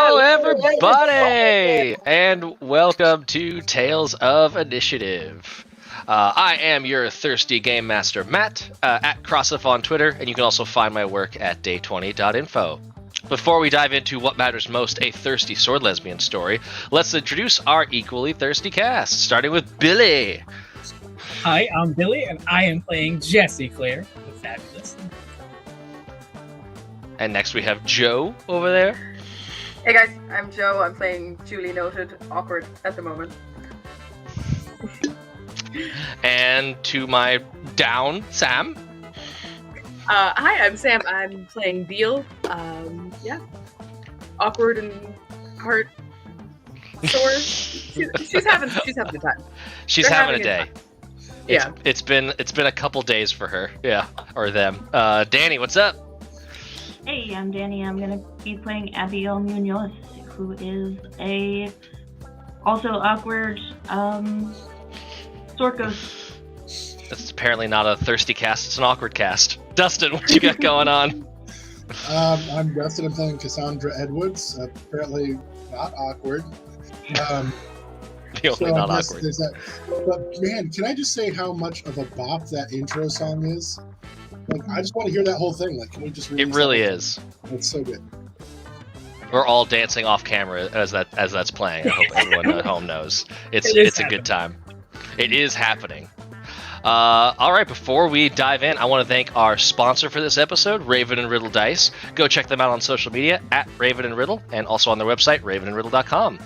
Hello, everybody, and welcome to Tales of Initiative. I am your thirsty game master, Matt, at Crossif on Twitter, and you can also find my work at day20.info. Before we dive into what matters most, a thirsty sword lesbian story, let's introduce our equally thirsty cast, starting with Billy. Hi, I'm Billy, and I am playing Jesse Claire, the Fabulous. And next we have Joe over there. Hey guys, I'm Joe. I'm playing Julie Noted, awkward at the moment. And to my down, Sam. Hi, I'm Sam. I'm playing Beal. Awkward and heart sore. She's having a time. She's having a day. Yeah. It's been a couple days for her. Yeah, or them. Danny, what's up? Hey, I'm Danny. I'm gonna be playing Abigail Munoz, who is a also awkward sword ghost. It's apparently not a thirsty cast, it's an awkward cast. Dustin, what you got going on? I'm Dustin. I'm playing Cassandra Edwards. Apparently not awkward. The only not awkward. But man, can I just say how much of a bop that intro song is? Like, I just want to hear that whole thing. Like, can we just? It really is. It's so good. We're all dancing off camera as that's playing. I hope everyone at home knows. It's a good time. It is happening. All right, before we dive in, I want to thank our sponsor for this episode, Raven and Riddle Dice. Go check them out on social media at Raven and Riddle, and also on their website, ravenandriddle.com.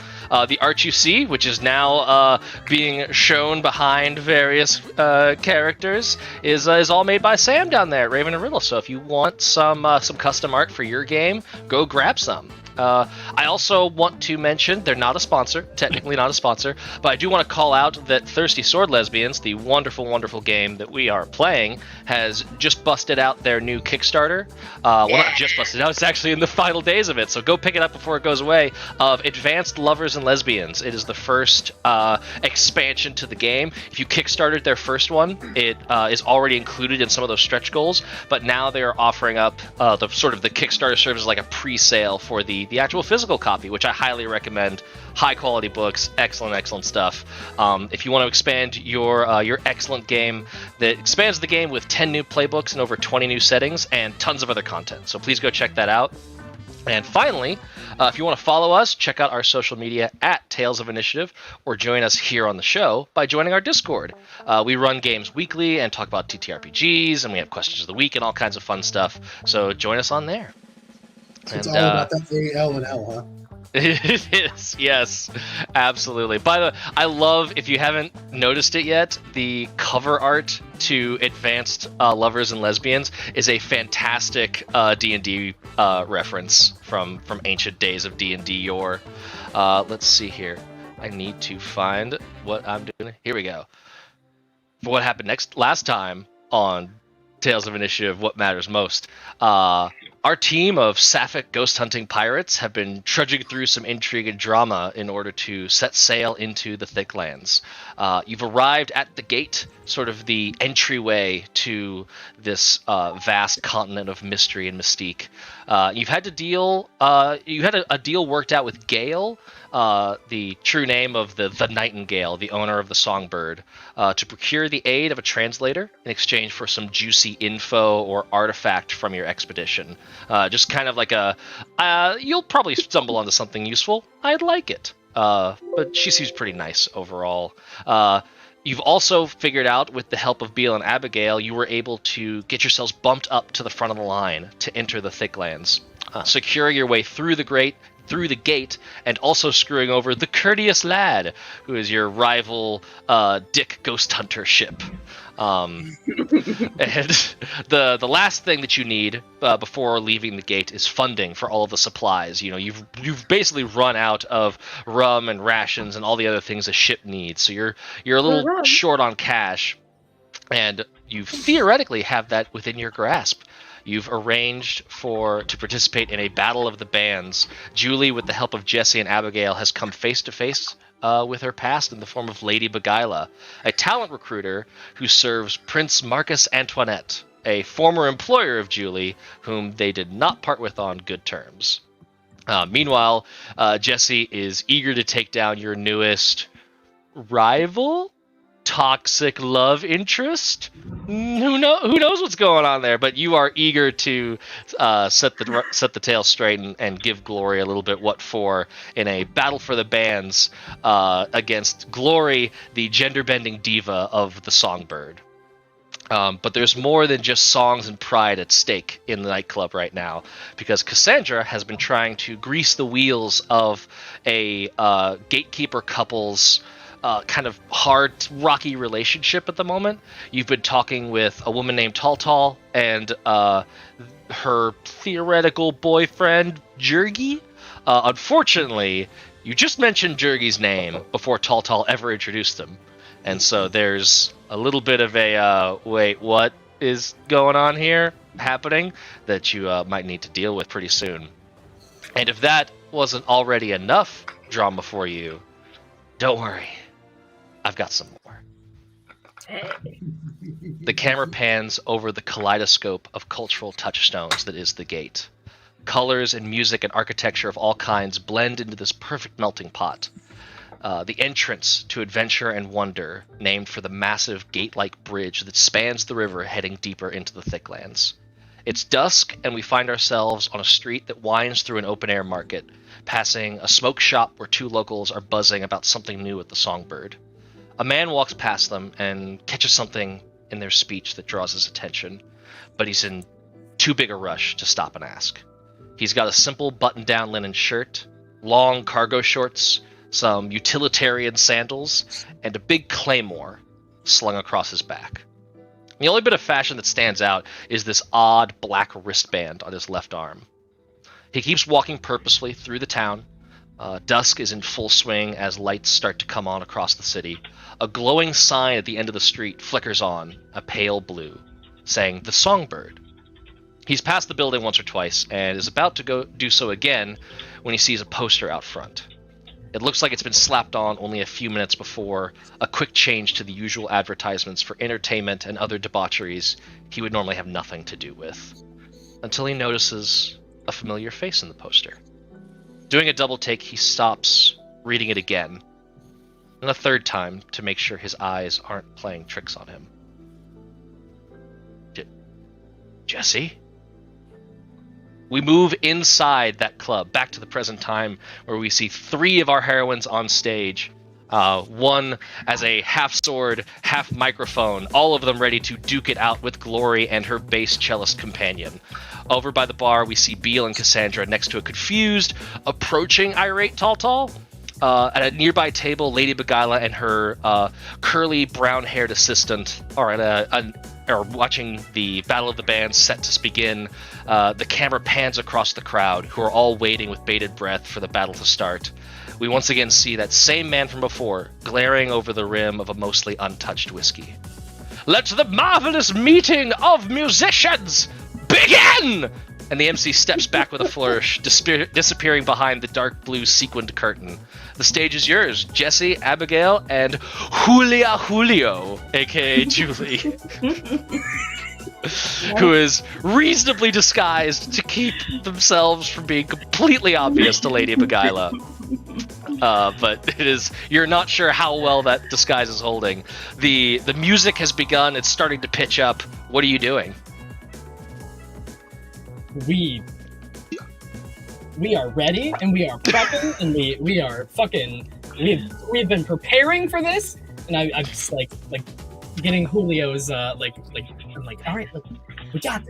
The art you see, which is now being shown behind various characters, is all made by Sam down there at Raven and Riddle. So if you want some custom art for your game, go grab some. I also want to mention, they're not a sponsor, technically not a sponsor, but I do want to call out that Thirsty Sword Lesbians, the wonderful, wonderful game that we are playing, has just busted out their new Kickstarter. Well, not just busted out, it's actually in the final days of it, so go pick it up before it goes away, of Advanced Lovers and Lesbians. It is the first expansion to the game. If you Kickstarted their first one, it is already included in some of those stretch goals, but now they are offering up the Kickstarter serves as like a pre-sale for the actual physical copy, which I highly recommend. High quality books, excellent stuff. If you want to expand your excellent game, that expands the game with 10 new playbooks and over 20 new settings and tons of other content. So please go check that out. And finally, if you want to follow us, check out our social media at Tales of Initiative, or join us here on the show by joining our Discord. We run games weekly and talk about TTRPGs, and we have questions of the week and all kinds of fun stuff. So join us on there. So it's all about that A, L, and L, huh? It is, yes, absolutely. By the way, I love, if you haven't noticed it yet, the cover art to Advanced Lovers and Lesbians is a fantastic D&D reference from ancient days of D&D yore. Let's see here. I need to find what I'm doing. Here we go. For what happened last time on Tales of Initiative, What Matters Most. Our team of sapphic ghost hunting pirates have been trudging through some intrigue and drama in order to set sail into the Thicklands. You've arrived at the gate, sort of the entryway to this vast continent of mystery and mystique. You've had to deal. You had a deal worked out with Gale, the true name of the Nightingale, the owner of the Songbird, to procure the aid of a translator in exchange for some juicy info or artifact from your expedition. Just kind of like you'll probably stumble onto something useful. I'd like it. But she seems pretty nice overall. You've also figured out, with the help of Beal and Abigail, you were able to get yourselves bumped up to the front of the line to enter the Thicklands, securing your way through the gate, and also screwing over the Courteous Lad, who is your rival Dick Ghost Hunter ship. And the last thing that you need before leaving the gate is funding for all of the supplies. You know, you've basically run out of rum and rations and all the other things a ship needs. So you're a little short on cash, and you theoretically have that within your grasp. You've arranged to participate in a battle of the bands. Julie, with the help of Jesse and Abigail, has come face to face with her past in the form of Lady Beguila, a talent recruiter who serves Prince Marcus Antoinette, a former employer of Julie, whom they did not part with on good terms. Meanwhile, Jesse is eager to take down your newest rival, toxic love interest. Who knows what's going on there? But you are eager to set the tail straight and give Glory a little bit what for in a battle for the bands against Glory, the gender-bending diva of the Songbird. But there's more than just songs and pride at stake in the nightclub right now, because Cassandra has been trying to grease the wheels of a gatekeeper couple's kind of hard, rocky relationship at the moment. You've been talking with a woman named Tal and her theoretical boyfriend, Jurgi. Unfortunately, you just mentioned Jurgi's name before Tal ever introduced him. And so there's a little bit of a, wait, what is going on here happening that you might need to deal with pretty soon. And if that wasn't already enough drama for you, don't worry. I've got some more. The camera pans over the kaleidoscope of cultural touchstones that is the gate. Colors and music and architecture of all kinds blend into this perfect melting pot. The entrance to adventure and wonder, named for the massive gate-like bridge that spans the river heading deeper into the thicklands. It's dusk, and we find ourselves on a street that winds through an open-air market, passing a smoke shop where two locals are buzzing about something new at the Songbird. A man walks past them and catches something in their speech that draws his attention, but he's in too big a rush to stop and ask. He's got a simple button-down linen shirt, long cargo shorts, some utilitarian sandals, and a big claymore slung across his back. The only bit of fashion that stands out is this odd black wristband on his left arm. He keeps walking purposely through the town. Dusk is in full swing as lights start to come on across the city. A glowing sign at the end of the street flickers on, a pale blue, saying, "The Songbird." He's passed the building once or twice and is about to go do so again when he sees a poster out front. It looks like it's been slapped on only a few minutes before, a quick change to the usual advertisements for entertainment and other debaucheries he would normally have nothing to do with, until he notices a familiar face in the poster. Doing a double take, he stops, reading it again, and a third time to make sure his eyes aren't playing tricks on him. Jesse? We move inside that club, back to the present time, where we see three of our heroines on stage. One as a half-sword, half-microphone, all of them ready to duke it out with Glory and her bass cellist companion. Over by the bar, we see Beale and Cassandra next to a confused, approaching irate Tal. At a nearby table, Lady Beguila and her curly, brown-haired assistant are watching the Battle of the Bands set to begin. The camera pans across the crowd, who are all waiting with bated breath for the battle to start. We once again see that same man from before, glaring over the rim of a mostly untouched whiskey. "Let the marvelous meeting of musicians begin!" And the MC steps back with a flourish, disappearing behind the dark blue sequined curtain. The stage is yours, Jesse, Abigail, and Julio, aka Julie, who is reasonably disguised to keep themselves from being completely obvious to Lady Beguila. But you're not sure how well that disguise is holding. The music has begun, it's starting to pitch up. What are you doing? We are ready, and we are prepping, and we are fucking. We've been preparing for this, and I'm just like getting Julio's I'm like, all right, look, we got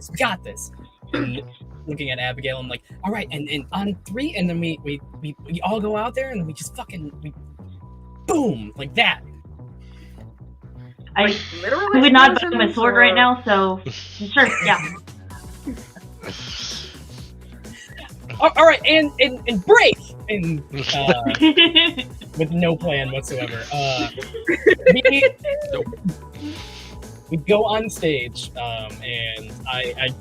this. And looking at Abigail, I'm like, all right, and on three, and then we all go out there, and then we just boom, like that. I Literally would not buy him a sword right now, so sure, yeah. All right, and break, and with no plan whatsoever. We go on stage, and I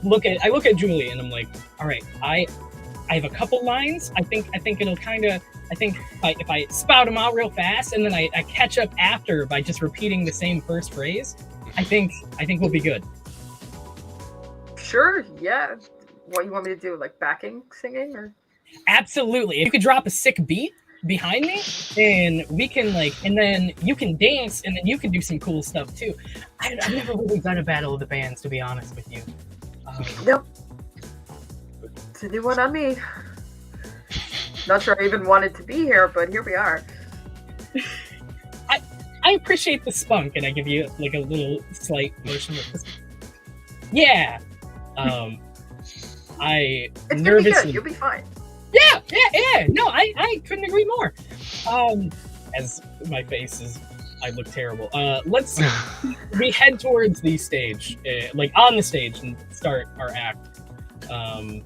look at Julie, and I'm like, all right, I have a couple lines. I think it'll kind of. I think if I spout them out real fast, and then I catch up after by just repeating the same first phrase, I think we'll be good. Sure, yeah. what you want me to do, like backing singing or? Absolutely. If you could drop a sick beat behind me, and we can and then you can dance, and then you can do some cool stuff too. I've never really done a battle of the bands, to be honest with you. Nope. It's a new one on me. Not sure I even wanted to be here, but here we are. I appreciate the spunk, and I give you like a little slight motion with this. Yeah. I It's gonna be nervously. good. You'll be fine. Yeah. No, I couldn't agree more. As my face is, I look terrible. Let's we head towards the stage, like on the stage, and start our act. Can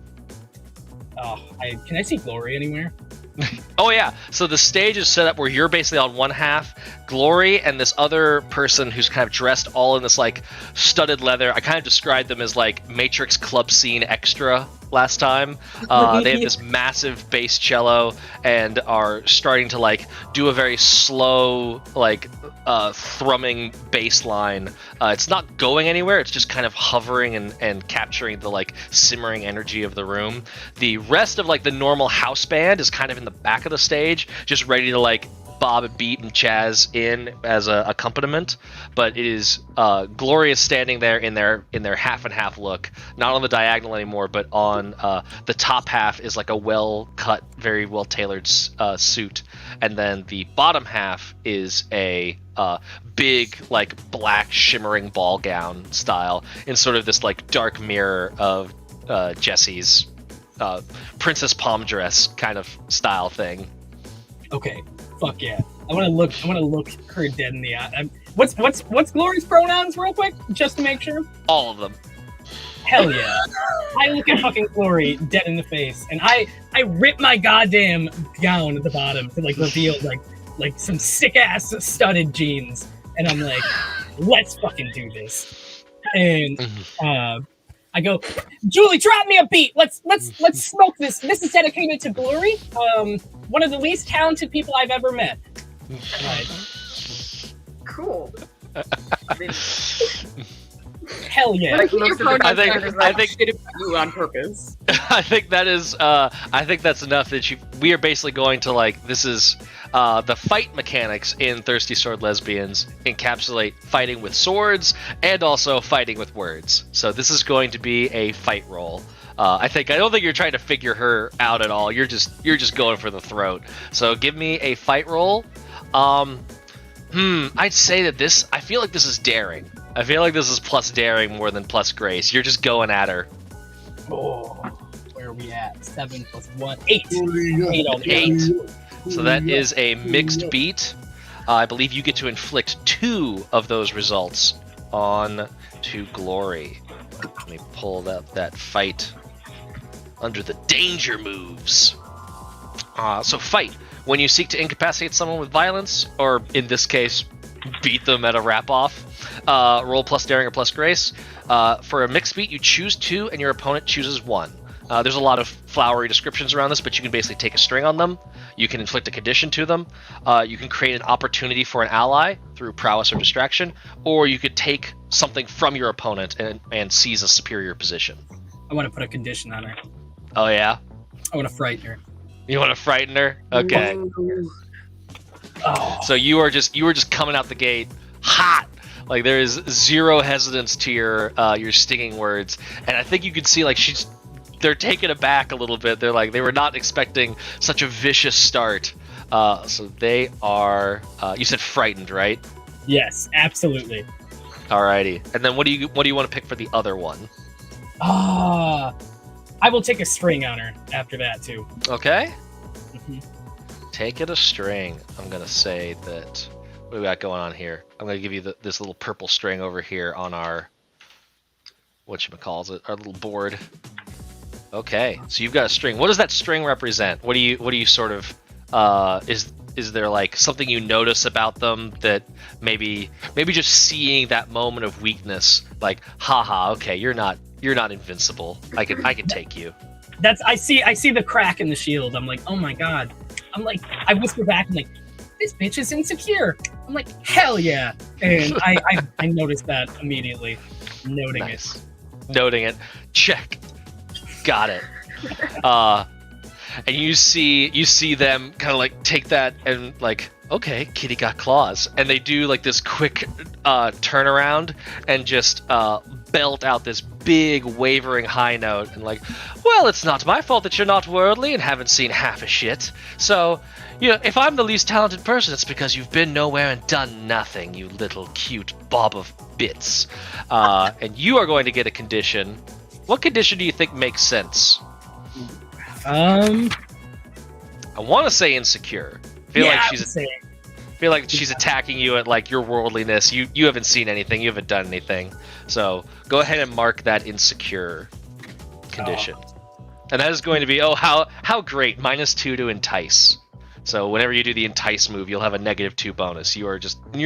I see Glory anywhere? Oh yeah, so the stage is set up where you're basically on one half, Glory and this other person who's kind of dressed all in this like studded leather. I kind of described them as like Matrix club scene extra last time. They have this massive bass cello and are starting to like do a very slow like thrumming bass line. It's not going anywhere, it's just kind of hovering and capturing the like simmering energy of the room. The rest of like the normal house band is kind of in the back of the stage, just ready to like bob and beat and chaz in as a accompaniment, but it is Gloria standing there in their half and half look, not on the diagonal anymore, but on the top half is like a well cut, very well tailored suit, and then the bottom half is a big like black shimmering ball gown style in sort of this like dark mirror of Jessie's princess palm dress kind of style thing. Okay. Fuck yeah! I want to look her dead in the eye. What's Glory's pronouns, real quick, just to make sure? All of them. Hell yeah! I look at fucking Glory dead in the face, and I rip my goddamn gown at the bottom to like reveal like some sick ass studded jeans, and I'm like, let's fucking do this. And I go, Julie, drop me a beat. Let's smoke this. This is dedicated to Glory, one of the least talented people I've ever met. Cool. I mean, Hell yeah! like, looks at the I think- content is I like, think- shit about you on purpose. I think that is. I think that's enough. That we are basically going to like. This is the fight mechanics in Thirsty Sword Lesbians encapsulate fighting with swords and also fighting with words. So this is going to be a fight roll. I don't think you're trying to figure her out at all. You're just going for the throat. So give me a fight roll. I'd say that this. I feel like this is daring. I feel like this is plus daring more than plus grace. You're just going at her. Oh, where are we at? 7 plus 1, 8. 8 on the 8. eight. So that is a mixed beat. I believe you get to inflict 2 of those results on to Glory. Let me pull that fight under the danger moves. So fight. When you seek to incapacitate someone with violence, or in this case, beat them at a wrap-off, roll plus daring or plus grace. For a mixed beat, you choose 2 and your opponent chooses 1. There's a lot of flowery descriptions around this, but you can basically take a string on them. You can inflict a condition to them. You can create an opportunity for an ally through prowess or distraction, or you could take something from your opponent and seize a superior position. I want to put a condition on her. Oh yeah? I want to frighten her. You want to frighten her? Okay. Oh, So you were just coming out the gate hot. Like there is zero hesitance to your stinging words, and I think you can see like they're taken aback a little bit. They're like they were not expecting such a vicious start. So they are. You said frightened, right? yes, absolutely. Alrighty. And then what do you want to pick for the other one? I will take a string on her after that too. Okay. Mhm. Take it a string. I'm gonna say that. What do we got going on here? I'm gonna give you this little purple string over here on our whatchamacallit, our little board. Okay, so you've got a string. What does that string represent? What do you sort of is there like something you notice about them that maybe just seeing that moment of weakness, like haha, okay, you're not invincible. I can take you. I see the crack in the shield. I'm like, oh my god. I'm like, I whisper back, I'm like, this bitch is insecure. I'm like, hell yeah. And I noticed that immediately. Noting Nice. Noting it. Check. Got it. And you see them kind of like take that and like, okay, kitty got claws, and they do like this quick turnaround and just belt out this big wavering high note and like, well, it's not my fault that you're not worldly and haven't seen half a shit. So, you know, if I'm the least talented person, it's because you've been nowhere and done nothing, you little cute bob of bits. And you are going to get a condition. What condition do you think makes sense? I want to say insecure. Feel like she's attacking you at like your worldliness. You haven't seen anything. You haven't done anything. So go ahead and mark that insecure condition. And that is going to be how great, -2 to entice. So whenever you do the entice move, you'll have a -2 bonus. You're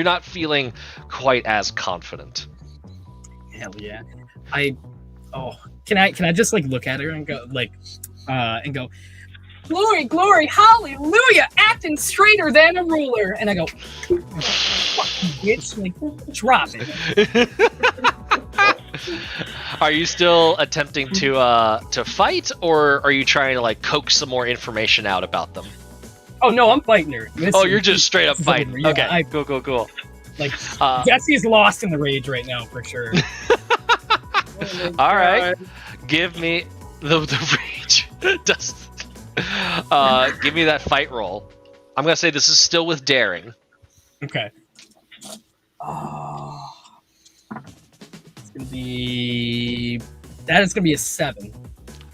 not feeling quite as confident. Hell yeah. Can I just like look at her and go like glory, glory, hallelujah, acting straighter than a ruler. And I go, fucking bitch, like, drop it. Are you still attempting to fight, or are you trying to like coax some more information out about them? Oh no, I'm fighting her. You're just straight up fighting. Yeah, okay, cool. Like, Jesse's lost in the rage right now for sure. All right, give me the rage. Give me that fight roll. I'm gonna say this is still with daring. Okay. That is gonna be a 7.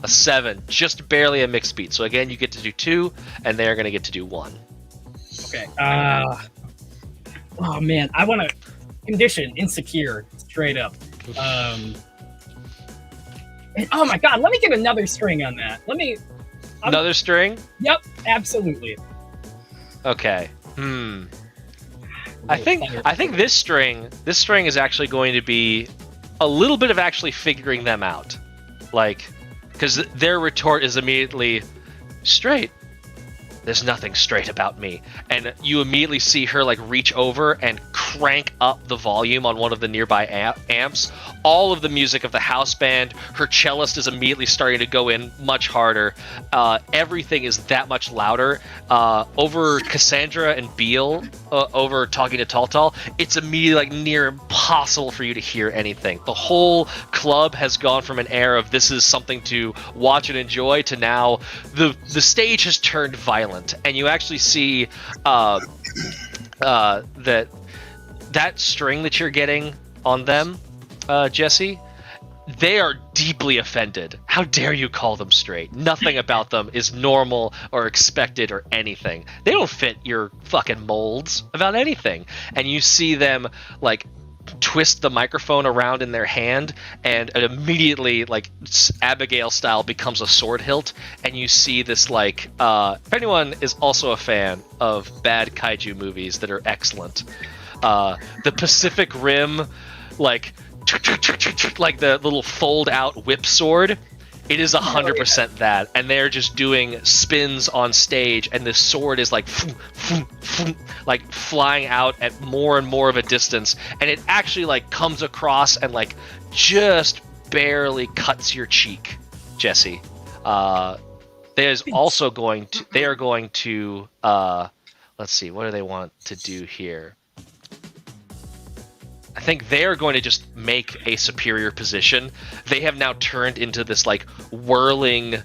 A 7, just barely a mixed beat. So again, you get to do 2, and they're gonna get to do 1. Okay. Oh man, I want to condition insecure straight up. And, oh my god, let me get another string on that. Another string? Yep, absolutely. Okay. I think this string is actually going to be a little bit of actually figuring them out. Like, because their retort is immediately straight. There's nothing straight about me. And you immediately see her like reach over and crank up the volume on one of the nearby amps. All of the music of the house band, her cellist is immediately starting to go in much harder. Everything is that much louder. Over Cassandra and Beale, over talking to Taltal, it's immediately like near impossible for you to hear anything. The whole club has gone from an air of this is something to watch and enjoy to now the stage has turned violent. And you actually see that string that you're getting on them, Jesse, they are deeply offended. How dare you call them straight? Nothing about them is normal or expected or anything. They don't fit your fucking molds about anything. And you see them like twist the microphone around in their hand, and it immediately, like Abigail style, becomes a sword hilt. And you see this like if anyone is also a fan of bad kaiju movies that are excellent, the Pacific Rim, like the little fold out whip sword, it is 100% that. And they're just doing spins on stage, and this sword is like like flying out at more and more of a distance, and it actually like comes across and like just barely cuts your cheek, Jesse. They are going to let's see, what do they want to do here? I think they are going to just make a superior position. They have now turned into this like whirling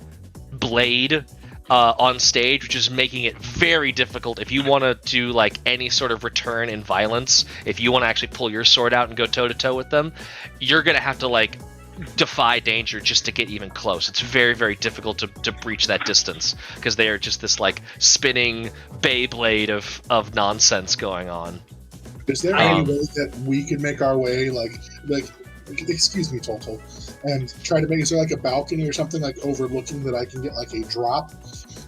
blade on stage, which is making it very difficult if you want to do like any sort of return in violence. If you want to actually pull your sword out and go toe to toe with them, you're gonna have to like defy danger just to get even close. It's very, very difficult to breach that distance because they are just this like spinning Beyblade of nonsense going on. Is there any way that we can make our way, like, excuse me, Tolto, and try to make, is there like a balcony or something like overlooking that I can get like a drop,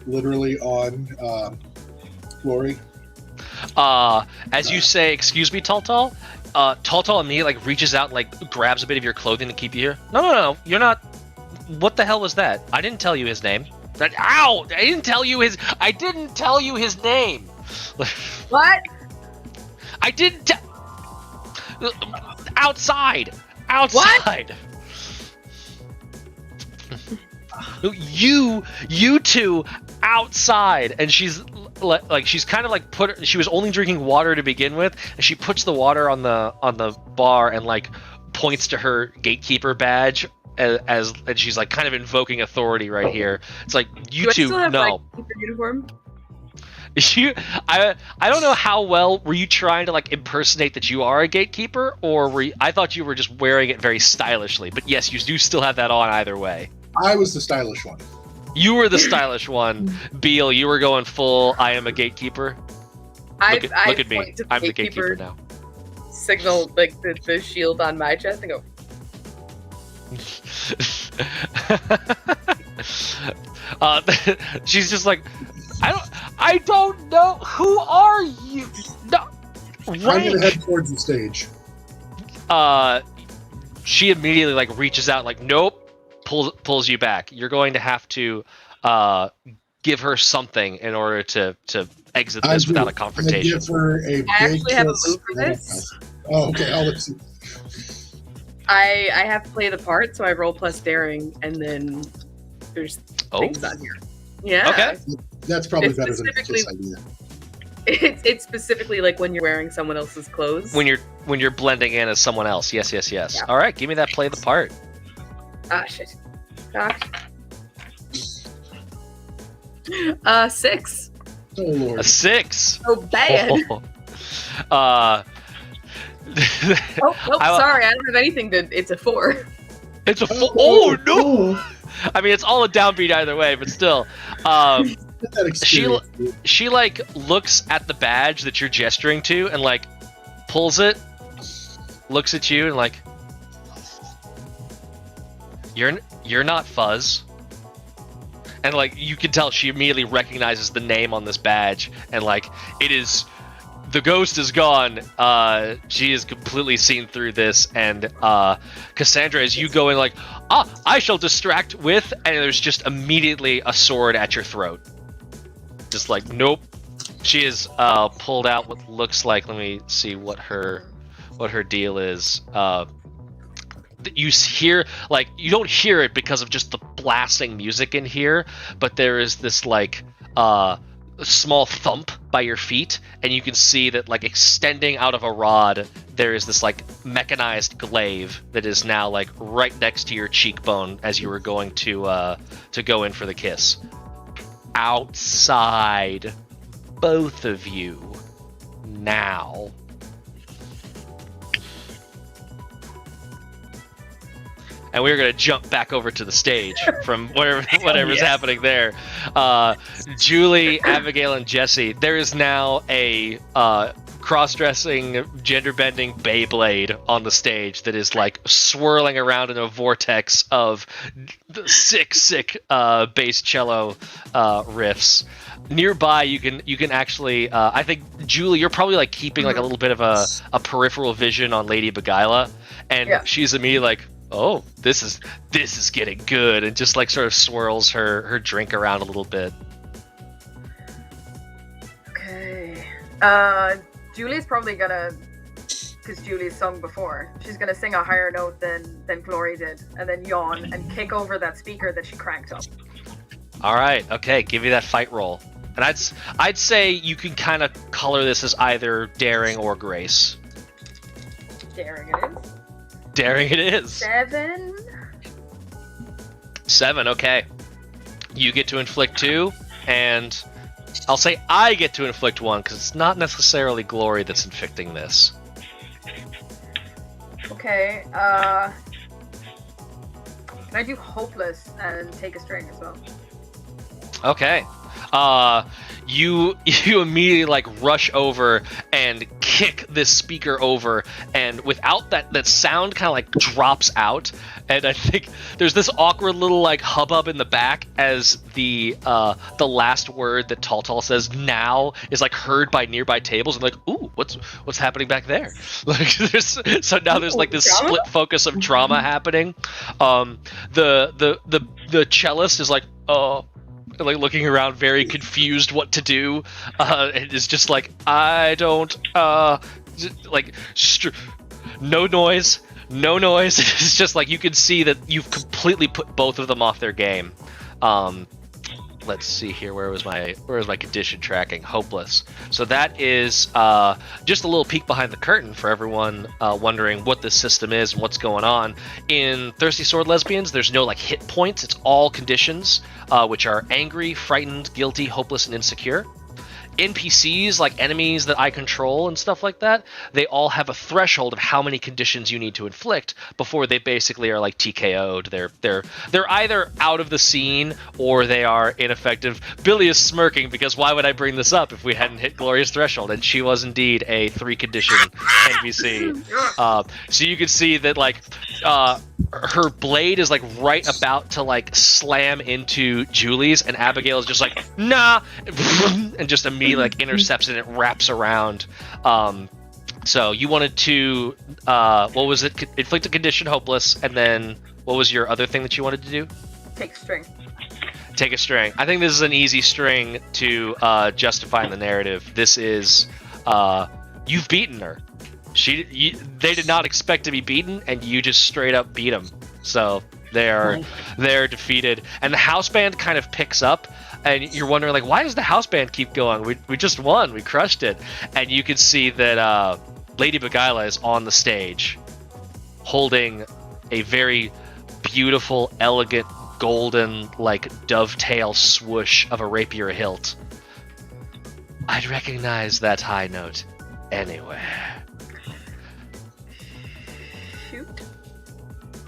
literally on Glory? As you say, excuse me, Taltal, Taltal immediately like reaches out and like grabs a bit of your clothing to keep you here. No, you're not. What the hell was that? I didn't tell you his name. Ow! I didn't tell you his name. What? I didn't outside. What? You two outside, and she's she's kind of like she was only drinking water to begin with, and she puts the water on the bar and like points to her gatekeeper badge as and she's like kind of invoking authority right here. It's like you two know. Uniform? I don't know how well were you trying to like impersonate that you are a gatekeeper, or I thought you were just wearing it very stylishly. But yes, you do still have that on either way. I was the stylish one. You were the stylish one. Beal, you were going full. I am a gatekeeper. Look at me. I'm the gatekeeper now. Signal like the shield on my chest and go. She's just like, I don't know. Who are you? No. I'm gonna head towards the stage. She immediately like reaches out, like, nope, pulls you back. You're going to have to give her something in order to exit this without a confrontation. I give her a big I actually have a kiss move for this. Oh, okay. I'll let you. I have to play the part, so I roll plus daring, and then there's things on here. Yeah. Okay. That's probably better than the kiss idea. It's specifically like when you're wearing someone else's clothes. When you're blending in as someone else. Yes. Yeah. All right, give me that play the part. Shit. 6. Oh Lord. A 6. Oh, bad. Nope, sorry, I don't have anything to. It's a 4. It's a 4. Oh no! I mean, it's all a downbeat either way, but still. She like looks at the badge that you're gesturing to and like pulls it, looks at you and like, you're not Fuzz. And like you can tell she immediately recognizes the name on this badge, and like it is, the ghost is gone. She is completely seen through this, and Cassandra, as you go in, like, I shall distract with, and there's just immediately a sword at your throat. Just like, nope. She is pulled out what looks like. Let me see what her deal is. You hear, like, you don't hear it because of just the blasting music in here, but there is this like small thump by your feet, and you can see that like extending out of a rod there is this like mechanized glaive that is now like right next to your cheekbone as you were going to go in for the kiss. Outside, both of you now. And we're going to jump back over to the stage from whatever's happening there. Julie, Abigail, and Jesse, there is now a cross-dressing, gender-bending Beyblade on the stage that is like swirling around in a vortex of sick bass cello riffs. Nearby, you can actually, I think, Julie, you're probably like keeping like a little bit of a peripheral vision on Lady Beguila, and she's immediately like, oh, this is getting good, and just like sort of swirls her drink around a little bit. Okay. Julie's probably gonna, because Julie's sung before, she's gonna sing a higher note than Glory did, and then yawn and kick over that speaker that she cranked up. All right, okay, give me that fight roll. And I'd say you can kind of color this as either daring or grace. Daring it is. Daring it is. 7. Okay. You get to inflict 2, and I'll say I get to inflict 1 because it's not necessarily Glory that's inflicting this. Okay. Can I do hopeless and take a string as well? Okay. You immediately like rush over and kick this speaker over, and without that sound kind of like drops out, and I think there's this awkward little like hubbub in the back as the last word that Tal says now is like heard by nearby tables, and like, ooh, what's happening back there? Like so now there's like this split focus of drama happening. The cellist is like, oh, like looking around very confused what to do. It is just like, I don't no noise, no noise. It's just like you can see that you've completely put both of them off their game. Let's see here. Where was my condition tracking? Hopeless. So that is just a little peek behind the curtain for everyone wondering what this system is and what's going on. In Thirsty Sword Lesbians, there's no like hit points. It's all conditions, which are angry, frightened, guilty, hopeless, and insecure. NPCs, like enemies that I control and stuff like that, they all have a threshold of how many conditions you need to inflict before they basically are like TKO'd. They're either out of the scene or they are ineffective. Billy is smirking because why would I bring this up if we hadn't hit Gloria's threshold? And she was indeed a 3-condition NPC. So you can see that like her blade is like right about to like slam into Julie's, and Abigail is just like nah, and just immediately like intercepts it and it wraps around. So you wanted to what was it? Inflict a condition, hopeless, and then what was your other thing that you wanted to do? Take string. Take a string. I think this is an easy string to justify in the narrative. This is you've beaten her. They did not expect to be beaten, and you just straight up beat them. So they're defeated, and the house band kind of picks up, and you're wondering like, why does the house band keep going? We just won, we crushed it, and you can see that Lady Beguila is on the stage, holding a very beautiful, elegant, golden like dovetail swoosh of a rapier hilt. I'd recognize that high note anywhere.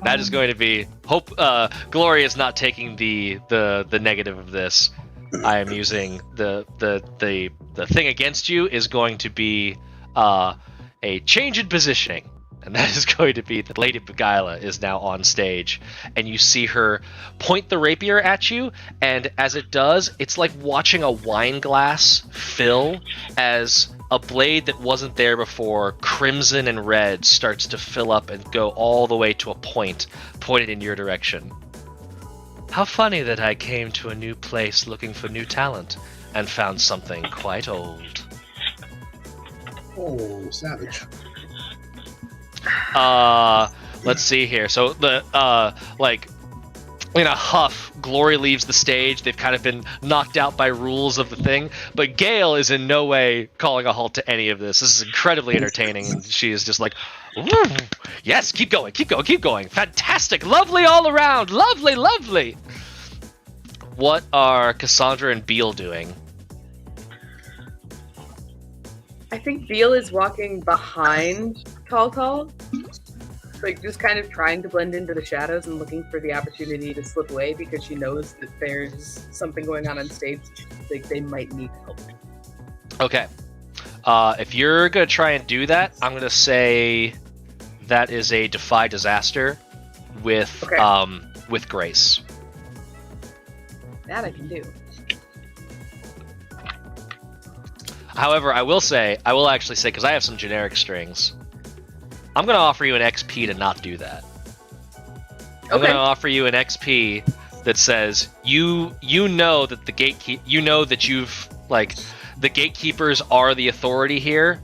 That is going to be hope. Gloria is not taking the negative of this. I am using the thing against you is going to be a change in positioning, and that is going to be that Lady Beguila is now on stage, and you see her point the rapier at you, and as it does, it's like watching a wine glass fill as a blade that wasn't there before, crimson and red, starts to fill up and go all the way to a point pointed in your direction. How funny that I came to a new place looking for new talent and found something quite old. Oh, savage. Let's see here. So the like in a huff, Glory leaves the stage. They've kind of been knocked out by rules of the thing, but Gale is in no way calling a halt to any of this. This is incredibly entertaining, and she is just like, "Woo, yes, keep going, keep going, keep going. Fantastic, lovely all around, lovely, lovely." What are Cassandra and Beal doing? I think Beal is walking behind Tall, like just kind of trying to blend into the shadows and looking for the opportunity to slip away because she knows that there's something going on stage. Like they might need help. Okay. If you're gonna try and do that, I'm gonna say that is a defy disaster with grace. That I can do. However, I will actually say, because I have some generic strings, I'm going to offer you an XP to not do that. I'm going to offer you an XP that says you know that the gatekeepers are the authority here.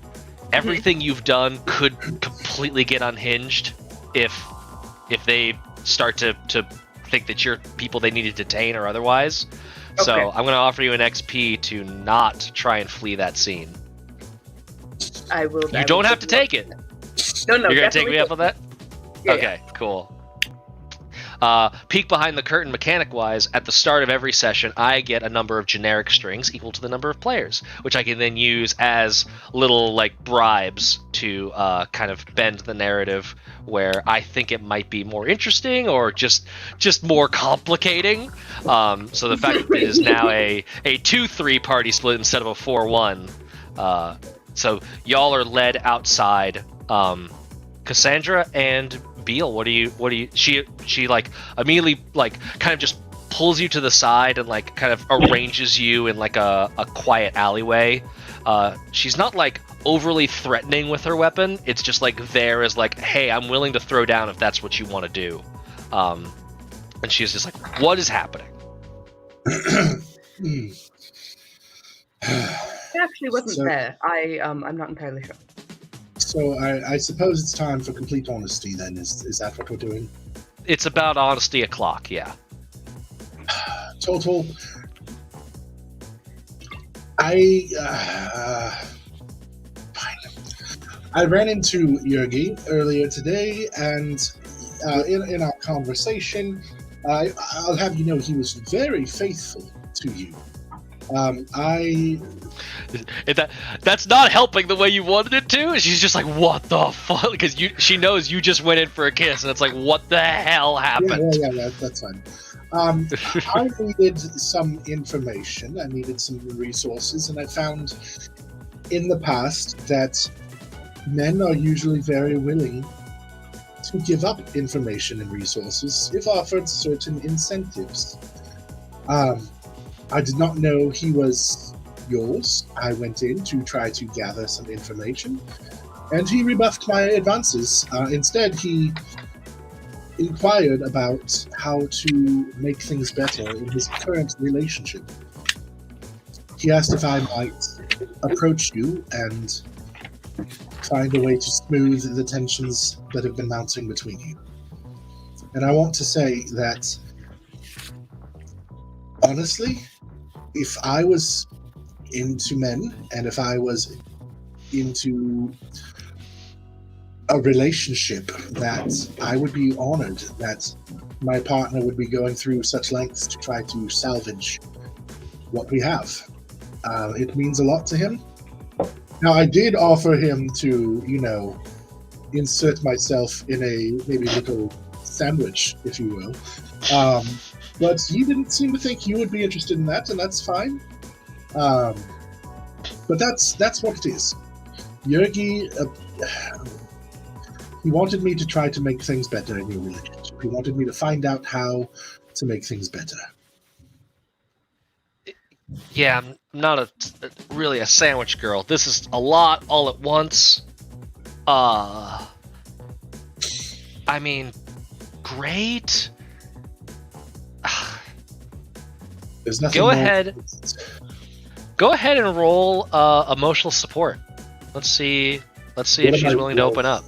Everything you've done could completely get unhinged if they start to think that you're people they need to detain or otherwise. Okay. So I'm going to offer you an XP to not try and flee that scene. I will. You don't have to take it. No. You're going to take me up on that? Yeah, okay, cool. Peek behind the curtain mechanic-wise, at the start of every session, I get a number of generic strings equal to the number of players, which I can then use as little like bribes to kind of bend the narrative where I think it might be more interesting or just more complicating. So the fact that it is now a 2-3 party split instead of a 4-1. So y'all are led outside. Cassandra and Beal, what do you she like immediately like kind of just pulls you to the side and like kind of arranges you in like a quiet alleyway. She's not like overly threatening with her weapon. It's just like there as like, hey, I'm willing to throw down if that's what you want to do. And she's just like, what is happening? It actually wasn't there. I'm not entirely sure. So I suppose it's time for complete honesty. Then is that what we're doing? It's about honesty o'clock. Yeah. Total. Fine. I ran into Jurgi earlier today, and in our conversation, I'll have you know he was very faithful to you. That's not helping the way you wanted it to. She's just like, what the fuck? Because she knows you just went in for a kiss, and it's like, what the hell happened? Yeah, that's fine. I needed some information. I needed some resources, and I found in the past that men are usually very willing to give up information and resources if offered certain incentives. I did not know he was yours. I went in to try to gather some information, and he rebuffed my advances. Instead, he inquired about how to make things better in his current relationship. He asked if I might approach you and find a way to smooth the tensions that have been mounting between you. And I want to say that, honestly, if I was into men and if I was into a relationship, that I would be honored that my partner would be going through such lengths to try to salvage what we have. It means a lot to him. Now, I did offer him to, insert myself in a maybe little sandwich, if you will. But he didn't seem to think you would be interested in that, and that's fine. But that's what it is. Jurgi, he wanted me to try to make things better in your relationship. He wanted me to find out how to make things better. Yeah, I'm not really a sandwich girl. This is a lot all at once. I mean, great. There's nothing Go more- ahead. Go ahead and roll emotional support. Let's see if she's willing to open up.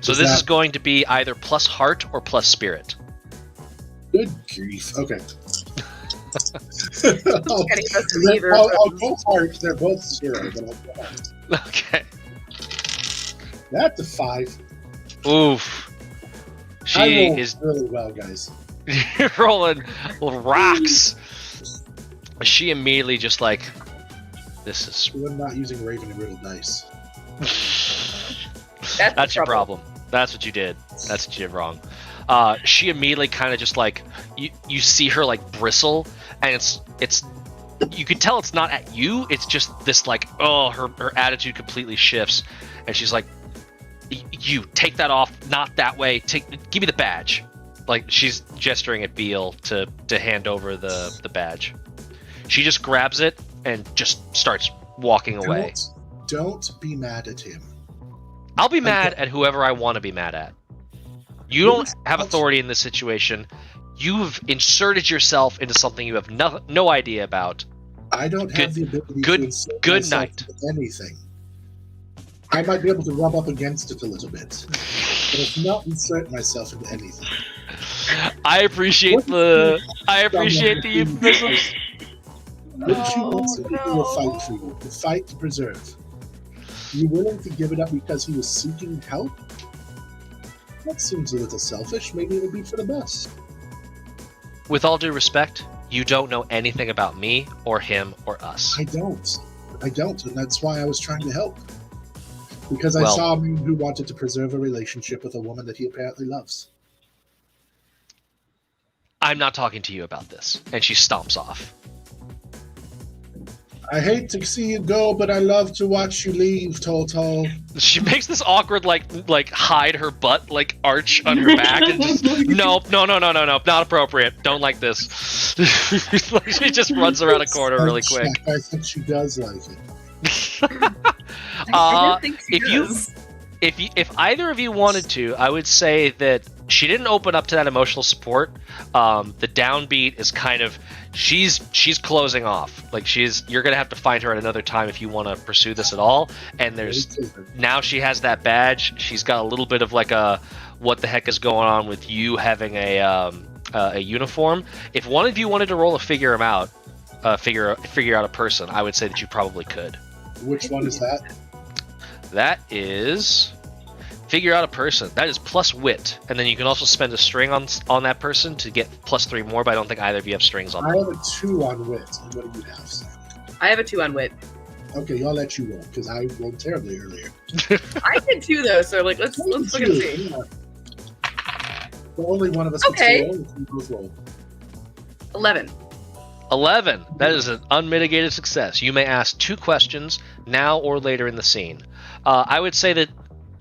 So this is going to be either plus heart or plus spirit. Good grief. Okay. I'll go heart. They're both 0, but I'll go heart. Okay. That's a 5. Oof. I She roll is really well, guys. rolling rocks. She immediately just like, this is. We're not using Raven and Riddle dice. That's your problem. That's what you did. That's what you did wrong. She immediately kind of just like you see her like bristle, and it's you can tell it's not at you. It's just this like her attitude completely shifts, and she's like, you take that off, not that way. Give me the badge. Like she's gesturing at Beal to hand over the badge. She just grabs it and just starts walking away. Don't be mad at him. I'll be mad at whoever I want to be mad at. You don't have authority in this situation. You've inserted yourself into something you have no idea about. I don't have the ability to insert good myself night. into anything. I might be able to rub up against it a little bit, but I cannot insert myself into anything. I appreciate the euphemisms. Wouldn't you want some people to fight for you, to fight to preserve? Are you willing to give it up because he was seeking help? That seems a little selfish. Maybe it would be for the best. With all due respect, you don't know anything about me or him or us. I don't, and that's why I was trying to help. Because I saw a man who wanted to preserve a relationship with a woman that he apparently loves. I'm not talking to you about this. And she stomps off. I hate to see you go, but I love to watch you leave, Tol. She makes this awkward like hide her butt like arch on her back and just no, not appropriate. Don't like this. She just runs around a corner really quick. I think she does like it. I don't think she does. if either of you wanted to, I would say that she didn't open up to that emotional support. The downbeat is kind of she's closing off. Like you're gonna have to find her at another time if you want to pursue this at all. And now she has that badge. She's got a little bit of like a what the heck is going on with you having a uniform. If one of you wanted to roll a figure out a person, I would say that you probably could. Which one is that? That is figure out a person. That is plus wit, and then you can also spend a string on that person to get +3 more. But I don't think either of you have strings on. I have a 2 on wit. And what do you have, Sam? I have a 2 on wit. Okay, I'll let you roll because I rolled terribly earlier. I did 2 though, so like let's look and see. Yeah. Well, only one of us Okay. gets to roll. If we both roll. 11. 11. That is an unmitigated success. You may ask 2 questions now or later in the scene. I would say that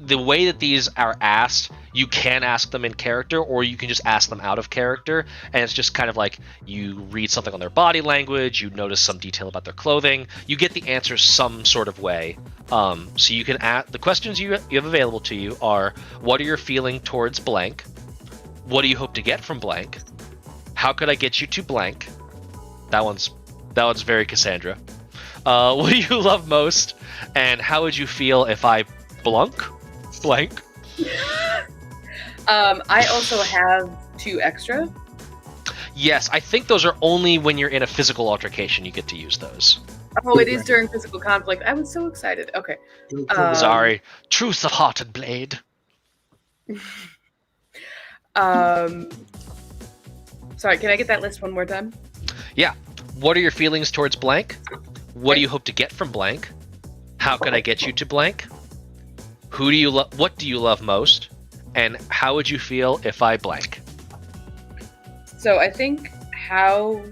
the way that these are asked, you can ask them in character, or you can just ask them out of character, and it's just kind of like you read something on their body language, you notice some detail about their clothing, you get the answers some sort of way. So you can ask the questions you have available to you are: what are your feelings towards blank? What do you hope to get from blank? How could I get you to blank? That one's very Cassandra. What do you love most? And how would you feel if I blank? I also have 2 extra. Yes, I think those are only when you're in a physical altercation you get to use those. Oh, it is during physical conflict. I was so excited. Okay. Sorry. Truth of heart and blade. Sorry, can I get that list one more time? Yeah. What are your feelings towards blank? What do you hope to get from blank? How can I get you to blank? Who do you what do you love most? And how would you feel if I blank? So I think how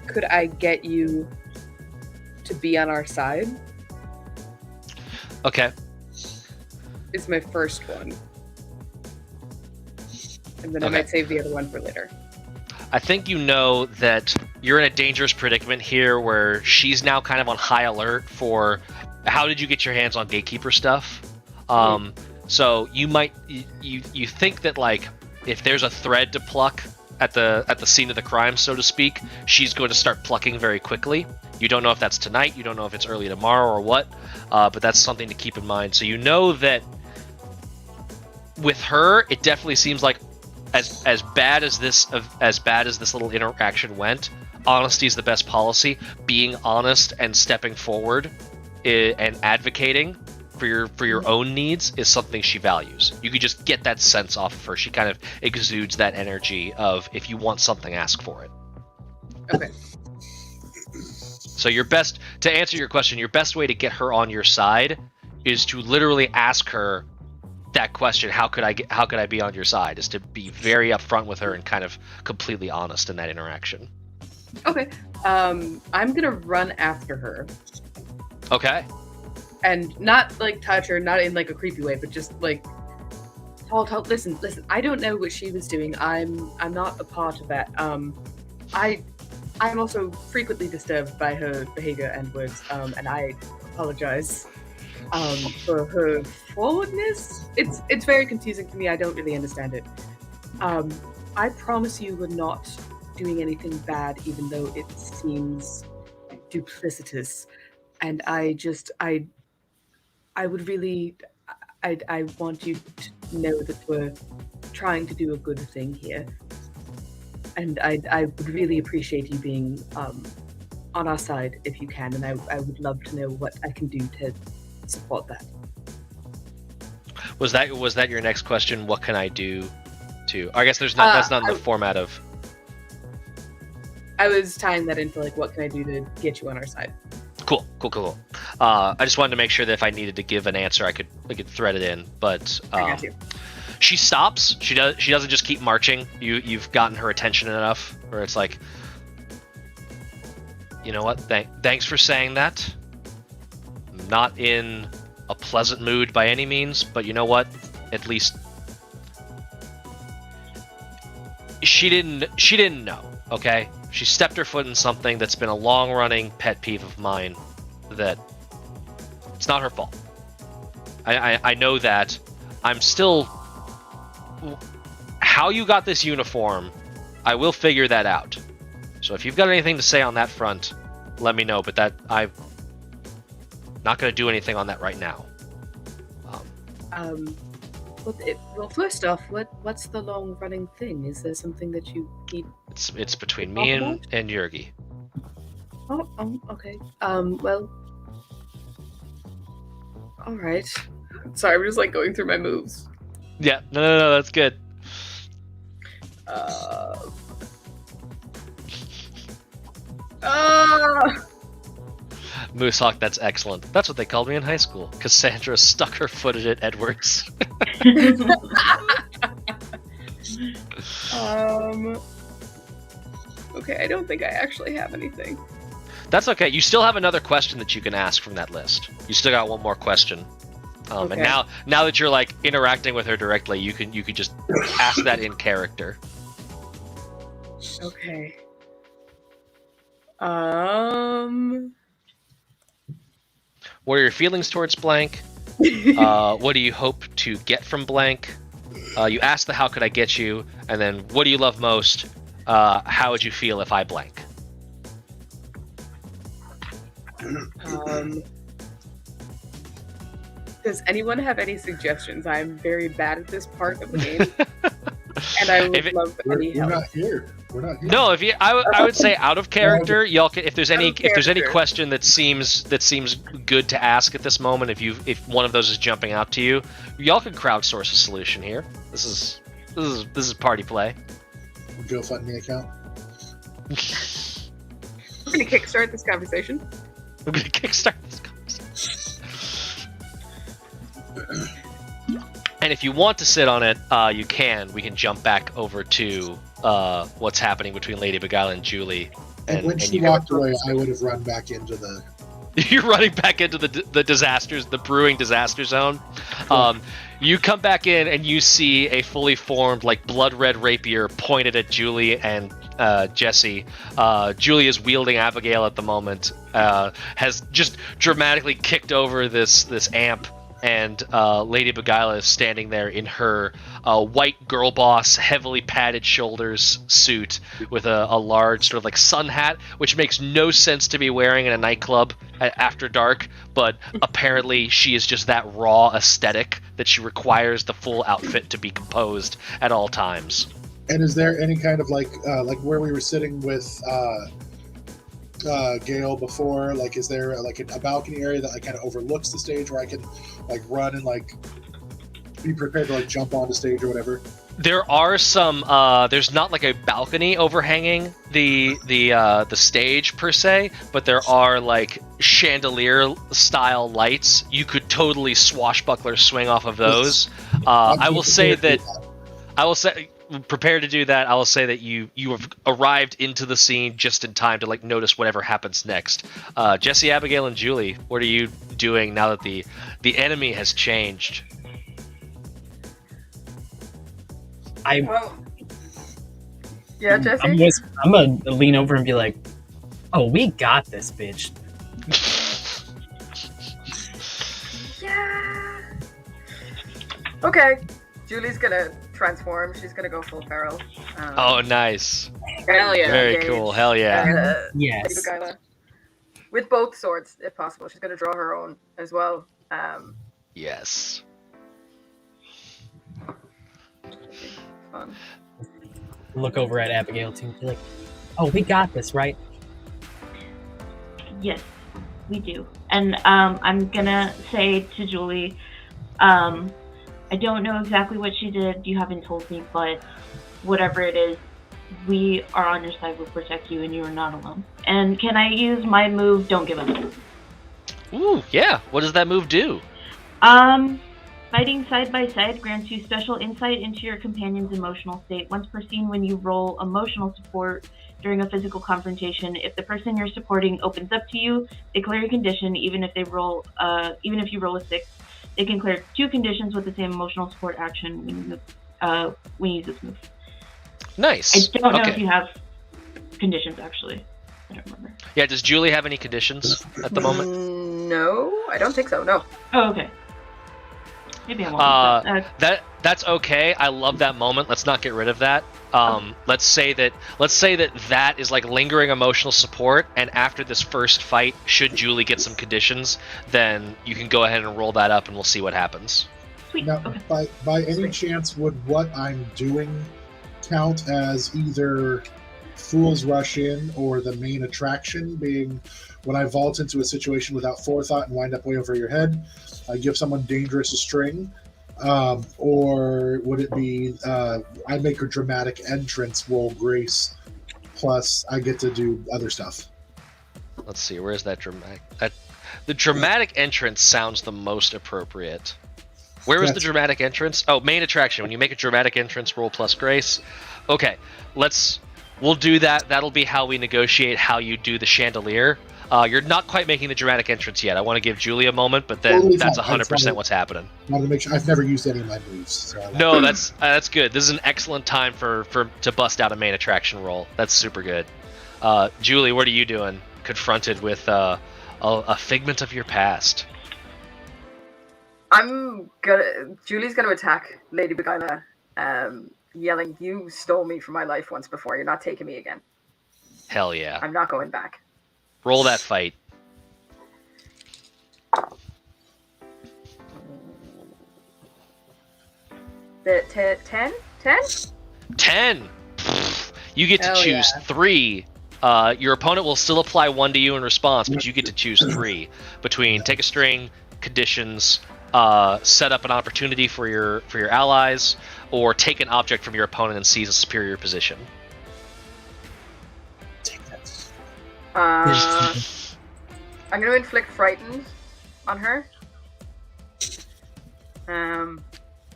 could I get you to be on our side Okay. is my first one. And then I Okay. might save the other one for later. I think you know that you're in a dangerous predicament here where she's now kind of on high alert for how did you get your hands on gatekeeper stuff. So you might you think that like if there's a thread to pluck at the scene of the crime, so to speak, she's going to start plucking very quickly. You don't know if that's tonight, you don't know if it's early tomorrow or what, but that's something to keep in mind. So you know that with her, it definitely seems like as bad as this little interaction went, honesty is the best policy. Being honest and stepping forward and advocating for your own needs is something she values. You could just get that sense off of her. She kind of exudes that energy of if you want something, ask for it. Okay. So to answer your question, your best way to get her on your side is to literally ask her that question, how could I be on your side, is to be very upfront with her and kind of completely honest in that interaction. Okay. I'm gonna run after her. Okay. And not like touch her, not in like a creepy way, but just like tall. Listen. I don't know what she was doing. I'm not a part of that. I'm also frequently disturbed by her behavior and words. And I apologize for her forwardness. It's very confusing to me. I don't really understand it. I promise you, we're not doing anything bad, even though it seems duplicitous. And I would really, I want you to know that we're trying to do a good thing here. And I would really appreciate you being on our side if you can. And I would love to know what I can do to support that. Was that your next question? What can I do to? I guess that's not in the format of. I was tying that into like, what can I do to get you on our side? Cool. I just wanted to make sure that if I needed to give an answer, I could thread it in. But I got you. she stops. She doesn't just keep marching. You've gotten her attention enough where it's like, you know what? Thanks for saying that. I'm not in a pleasant mood by any means, but you know what? At least she didn't know. Okay. She stepped her foot in something that's been a long-running pet peeve of mine that it's not her fault. I know that. I'm still... How you got this uniform, I will figure that out. So if you've got anything to say on that front, let me know. But that I'm not going to do anything on that right now. Well, first off, what's the long-running thing? Is there something that you need? It's between me and Yurgi. Oh, okay. Well, all right. Sorry, I'm just like going through my moves. Yeah, no, that's good. Moosehawk, that's excellent. That's what they called me in high school. Cassandra stuck her foot in it, Edwards. Okay, I don't think I actually have anything. That's okay. You still have another question that you can ask from that list. You still got one more question. Okay. And now that you're like interacting with her directly, you could just ask that in character. Okay. What are your feelings towards blank? What do you hope to get from blank? You ask the how could I get you, and then what do you love most? How would you feel if I blank? Does anyone have any suggestions? I'm very bad at this part of the game, and I would love any help. We're not here. No, I would say out of character, y'all can, if there's any character. question that seems good to ask at this moment, if one of those is jumping out to you, y'all can crowdsource a solution here. This is party play. GoFundMe account. We're gonna kickstart this conversation. I'm gonna kickstart this conversation. And if you want to sit on it, you can. We can jump back over to what's happening between Lady Beguile and Julie. And when she walked away, I would have run back into the... You're running back into the disasters, the brewing disaster zone. You come back in and you see a fully formed, like, blood red rapier pointed at Julie and Jesse. Julie is wielding Abigail at the moment. Has just dramatically kicked over this amp. And Lady Beguile is standing there in her white girl boss, heavily padded shoulders suit with a large sort of like sun hat, which makes no sense to be wearing in a nightclub after dark, but apparently she is just that raw aesthetic that she requires the full outfit to be composed at all times. And is there any kind of like where we were sitting with Gale before, like is there like a balcony area that like kind of overlooks the stage where I can like run and like be prepared to like jump on the stage or whatever? There are some there's not like a balcony overhanging the stage per se, but there are like chandelier style lights. You could totally swashbuckler swing off of those. I will say prepare to do that. I will say that you have arrived into the scene just in time to like notice whatever happens next. Jesse, Abigail, and Julie, what are you doing now that the enemy has changed? Yeah, Jesse? I'm gonna lean over and be like, "Oh, we got this, bitch." Yeah. Okay. Julie's gonna transform. She's gonna go full feral. Oh, nice. Hell yeah. Very cool. Hell yeah. Yes. Lady Beguile. With both swords, if possible. She's gonna draw her own as well. Yes. Fun. Look over at Abigail too. Be like, "Oh, we got this, right?" Yes, we do. And I'm gonna say to Julie, I don't know exactly what she did. You haven't told me, but whatever it is, we are on your side. We'll protect you, and you are not alone. And can I use my move, Don't Give Up? Ooh, yeah. What does that move do? Fighting side by side grants you special insight into your companion's emotional state. Once per scene, when you roll emotional support during a physical confrontation, if the person you're supporting opens up to you, they clear your condition. Even if you roll a 6, they can clear 2 conditions with the same emotional support action when you use this move. Nice. I don't know if you have conditions, actually. I don't remember. Yeah, does Julie have any conditions at the moment? No, I don't think so. No. Oh, okay. Maybe I won't. That's okay. I love that moment. Let's not get rid of that. Let's say that is like lingering emotional support, and after this first fight, should Julie get some conditions, then you can go ahead and roll that up, and we'll see what happens. Sweet. Now, Okay. by any chance, would what I'm doing count as either Fool's Rush In or the main attraction, being when I vault into a situation without forethought and wind up way over your head, I give someone dangerous a string, or would it be I make a dramatic entrance, roll grace, plus I get to do other stuff? Let's see, where's that dramatic? The dramatic entrance sounds the most appropriate. Where was the dramatic entrance? Oh, main attraction. When you make a dramatic entrance, roll plus grace. Okay, we'll do that. That'll be how we negotiate how you do the chandelier. You're not quite making the dramatic entrance yet. I want to give Julie a moment, but then Totally that's fine. 100% what's happening. I want to make sure I've never used any of my moves. So No, that's good. This is an excellent time to bust out a main attraction roll. That's super good. Julie, what are you doing? Confronted with a figment of your past. Julie's gonna attack Lady Beguila, yelling, "You stole me from my life once before. You're not taking me again. Hell yeah. I'm not going back." Roll that fight. The 10? 10? 10. You get to Hell choose yeah. 3. Your opponent will still apply 1 to you in response, but you get to choose 3 between take a string, conditions, set up an opportunity for your allies, or take an object from your opponent and seize a superior position. take that. I'm going to inflict frightened on her.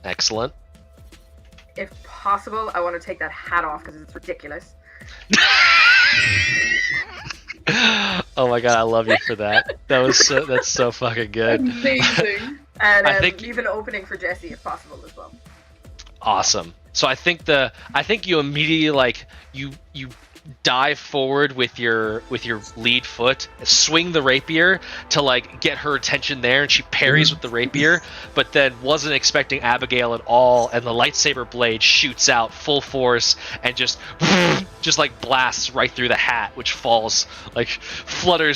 Excellent. If possible, I want to take that hat off because it's ridiculous. Oh my god, I love you for that. That's so fucking good. Amazing. And I think- leave an opening for Jesse if possible as well. Awesome. So I think you immediately you dive forward with your lead foot, swing the rapier to get her attention there, and she parries with the rapier, but then wasn't expecting Abigail at all, and the lightsaber blade shoots out full force and just blasts right through the hat, which flutters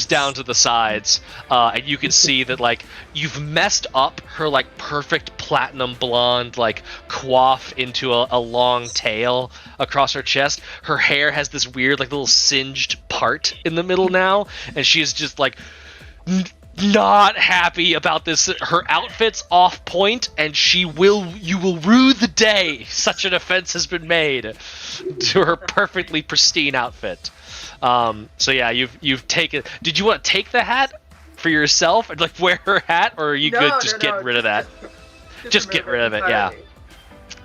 down to the sides, and you can see that you've messed up her perfect platinum blonde coif into a long tail across her chest. Her hair has this weird little singed part in the middle now, and she is just not happy about this. Her outfit's off point, and you will rue the day such an offense has been made to her perfectly pristine outfit. So yeah, you've taken. Did you want to take the hat for yourself and wear her hat, or are you good just getting rid of that? Just get rid of it, yeah.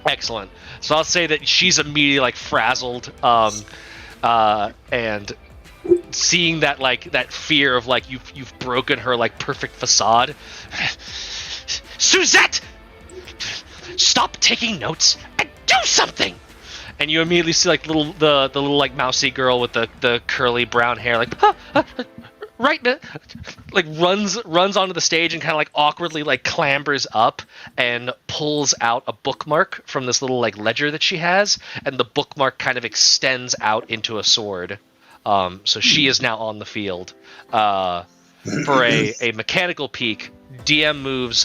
Excellent. So I'll say that she's immediately frazzled, and seeing that that fear of you've broken her perfect facade. Suzette, stop taking notes and do something. And you immediately see the little mousy girl with the curly brown hair right now, runs onto the stage and kind of awkwardly clambers up and pulls out a bookmark from this little ledger that she has, and the bookmark kind of extends out into a sword. So she is now on the field. For a mechanical peek, GM moves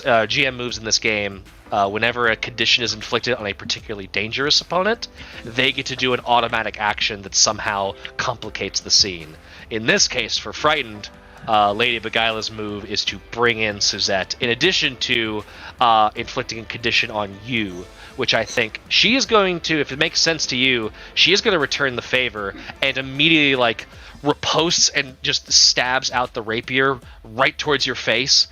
in this game. Whenever a condition is inflicted on a particularly dangerous opponent, they get to do an automatic action that somehow complicates the scene. In this case, for Frightened, Lady Beguila's move is to bring in Suzette, in addition to inflicting a condition on you, which I think she is going to, if it makes sense to you, she is going to return the favor and immediately riposts and just stabs out the rapier right towards your face,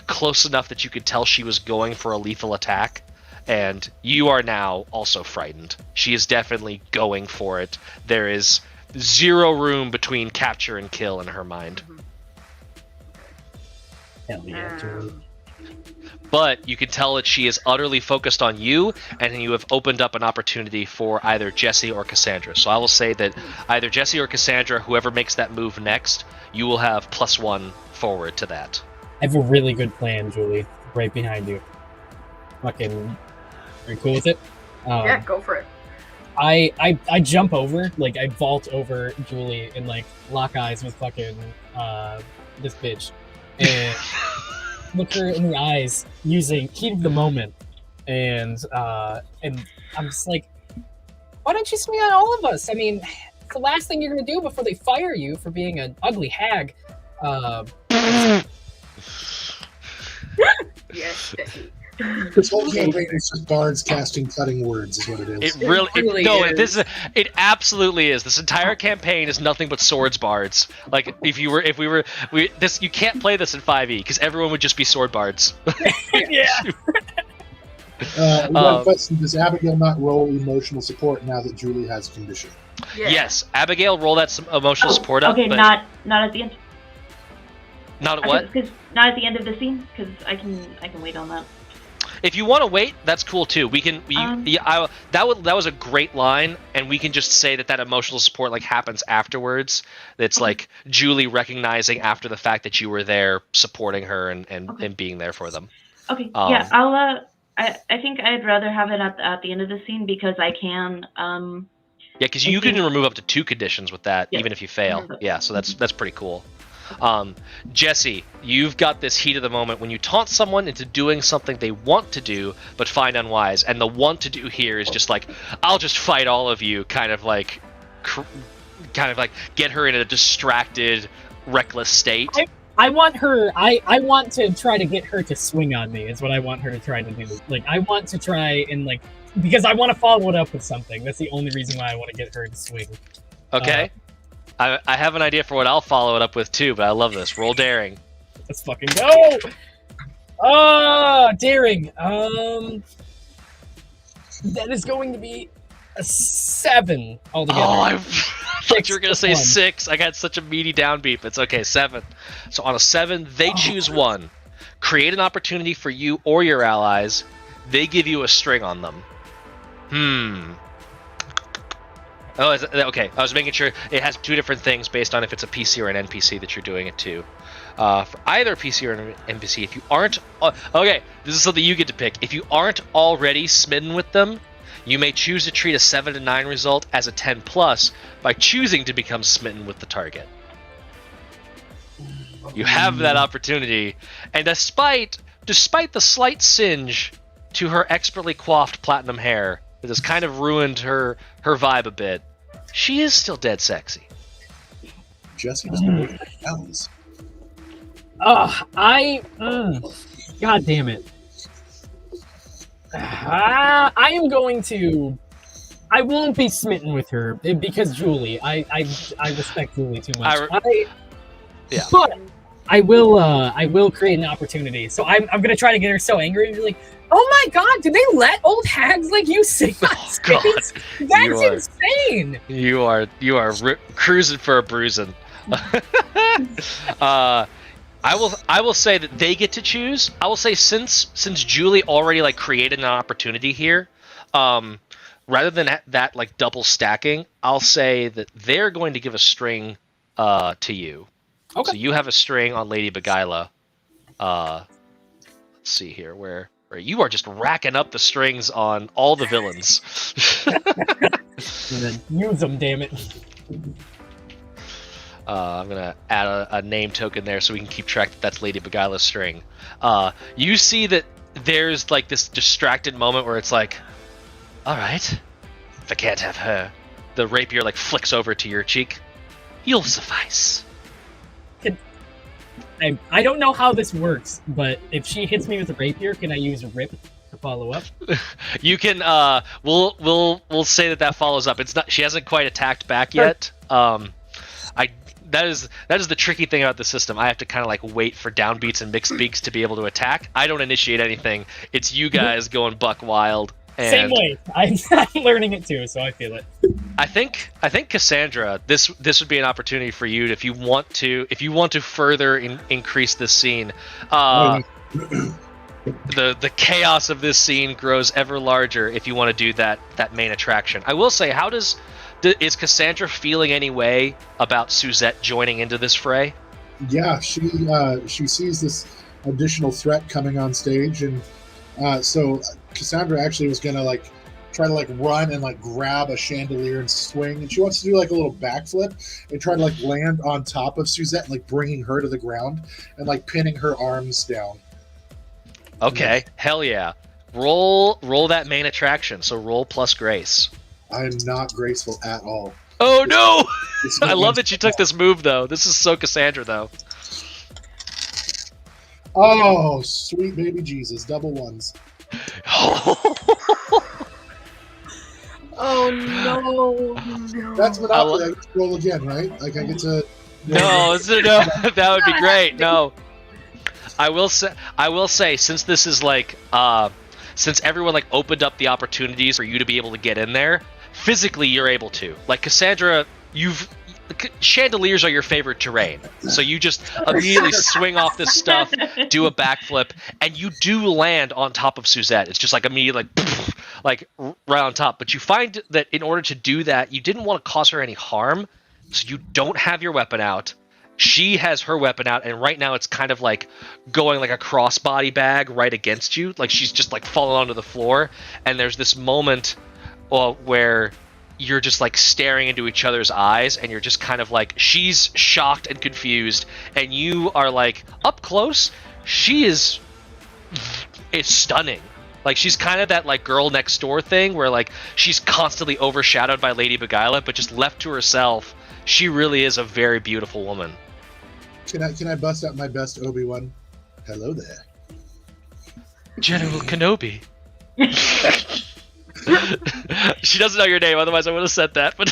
close enough that you could tell she was going for a lethal attack. And you are now also frightened. She is definitely going for it. There is zero room between capture and kill in her mind. Hell yeah, Julie. But you can tell that she is utterly focused on you, and you have opened up an opportunity for either Jesse or Cassandra. So I will say that either Jesse or Cassandra, whoever makes that move next, you will have +1 forward to that. I have a really good plan, Julie. Right behind you. Fucking, are you cool with it? Yeah, go for it. I jump over, like I vault over Julie and like lock eyes with fucking this bitch, and look her in the eyes using heat of the moment, and I'm just like, why don't you swing on all of us? I mean, it's the last thing you're gonna do before they fire you for being an ugly hag. Yes, Becky. This whole campaign is just bards casting cutting words, is what it is. It really no. is. It absolutely is. This entire campaign is nothing but swords bards. Like this, you can't play this in 5e because everyone would just be sword bards. Yeah. One question: does Abigail not roll emotional support now that Julie has a condition? Yeah. Yes, Abigail, roll that some emotional support up. Okay, but not at the end. not at what? Because not at the end of the scene, because I can wait on that. If you want to wait, that's cool too. We can. That was a great line, and we can just say that emotional support like happens afterwards. It's like Julie recognizing after the fact that you were there, supporting her and being there for them. Okay. Yeah, I'll. I think I'd rather have it at the end of the scene because I can. Yeah, because you can remove up to 2 conditions with that, Yeah. even if you fail. Yeah, so that's pretty cool. Jesse, you've got this heat of the moment when you taunt someone into doing something they want to do but find unwise, and the want to do here is just like, I'll just fight all of you, kind of like get her in a distracted, reckless state. I want her. I want to try to get her to swing on me. Is what I want her to try to do. Like I want to try and like because I want to follow it up with something. That's the only reason why I want to get her to swing. Okay. I have an idea for what I'll follow it up with too, but I love this. Roll daring. Let's fucking go. Daring. That is going to be a 7 altogether. Oh, I thought you were gonna say 6. I got such a meaty downbeat. It's okay, 7. So on a 7, they choose one. Create an opportunity for you or your allies. They give you a string on them. Oh, okay. I was making sure it has 2 different things based on if it's a PC or an NPC that you're doing it to. For either PC or an NPC, if you aren't... okay, this is something you get to pick. If you aren't already smitten with them, you may choose to treat a 7 to 9 result as a 10+ by choosing to become smitten with the target. You have that opportunity, and despite the slight singe to her expertly coiffed platinum hair that has kind of ruined her vibe a bit, she is still dead sexy. Jesse doesn't know what else. God damn it. I am going to. I won't be smitten with her because Julie. I respect Julie too much. Yeah. But I will create an opportunity. So I'm gonna try to get her so angry and be like, oh my god, do they let old hags like you sing on stage? That's insane. You are cruising for a bruising. I will say that they get to choose. I will say since Julie already like created an opportunity here, rather than that like double stacking, I'll say that they're going to give a string to you. Okay. So you have a string on Lady Beguila. Let's see here where you are just racking up the strings on all the villains. And then use them, damn it. I'm gonna add a name token there so we can keep track that that's Lady Beguila's string. You see that there's like this distracted moment where it's like, all right, if I can't have her, the rapier like flicks over to your cheek. You'll suffice. I don't know how this works, but if she hits me with a rapier, can I use Rip to follow up? You can. We'll say that follows up. It's not. She hasn't quite attacked back yet. That is the tricky thing about the system. I have to kind of like wait for downbeats and mixed beaks to be able to attack. I don't initiate anything. It's you guys going buck wild. And same way. I'm learning it too, so I feel it. I think Cassandra, this would be an opportunity for you if you want to further increase this scene. The chaos of this scene grows ever larger if you want to do that main attraction. I will say, is Cassandra feeling any way about Suzette joining into this fray? Yeah, she sees this additional threat coming on stage, and So Cassandra actually was gonna like try to like run and like grab a chandelier and swing, and she wants to do like a little backflip and try to like land on top of Suzette, like bringing her to the ground and like pinning her arms down. Okay, hell yeah. Roll that main attraction. So roll plus grace. I am not graceful at all. Oh no! It's I love that you took this move though. This is so Cassandra though. Oh, sweet baby Jesus, double ones. Oh no! That's Monopoly. I get to roll again, right? Like I get to. No, that would be great. No, I will say, since this is like, since everyone like opened up the opportunities for you to be able to get in there, physically you're able to. Like Cassandra, chandeliers are your favorite terrain, so you just immediately swing off this stuff, do a backflip, and you do land on top of Suzette. It's just like immediately like right on top. But you find that in order to do that, you didn't want to cause her any harm, so you don't have your weapon out. She has her weapon out, and right now it's kind of like going like a crossbody bag right against you. Like she's just like falling onto the floor, and there's this moment where you're just like staring into each other's eyes, and you're just kind of like, she's shocked and confused, and you are like up close. She is stunning. Like she's kind of that like girl next door thing where like she's constantly overshadowed by Lady Beguila, but just left to herself, she really is a very beautiful woman. Can I bust out my best Obi-Wan? Hello there, General Kenobi. She doesn't know your name, otherwise I would have said that. But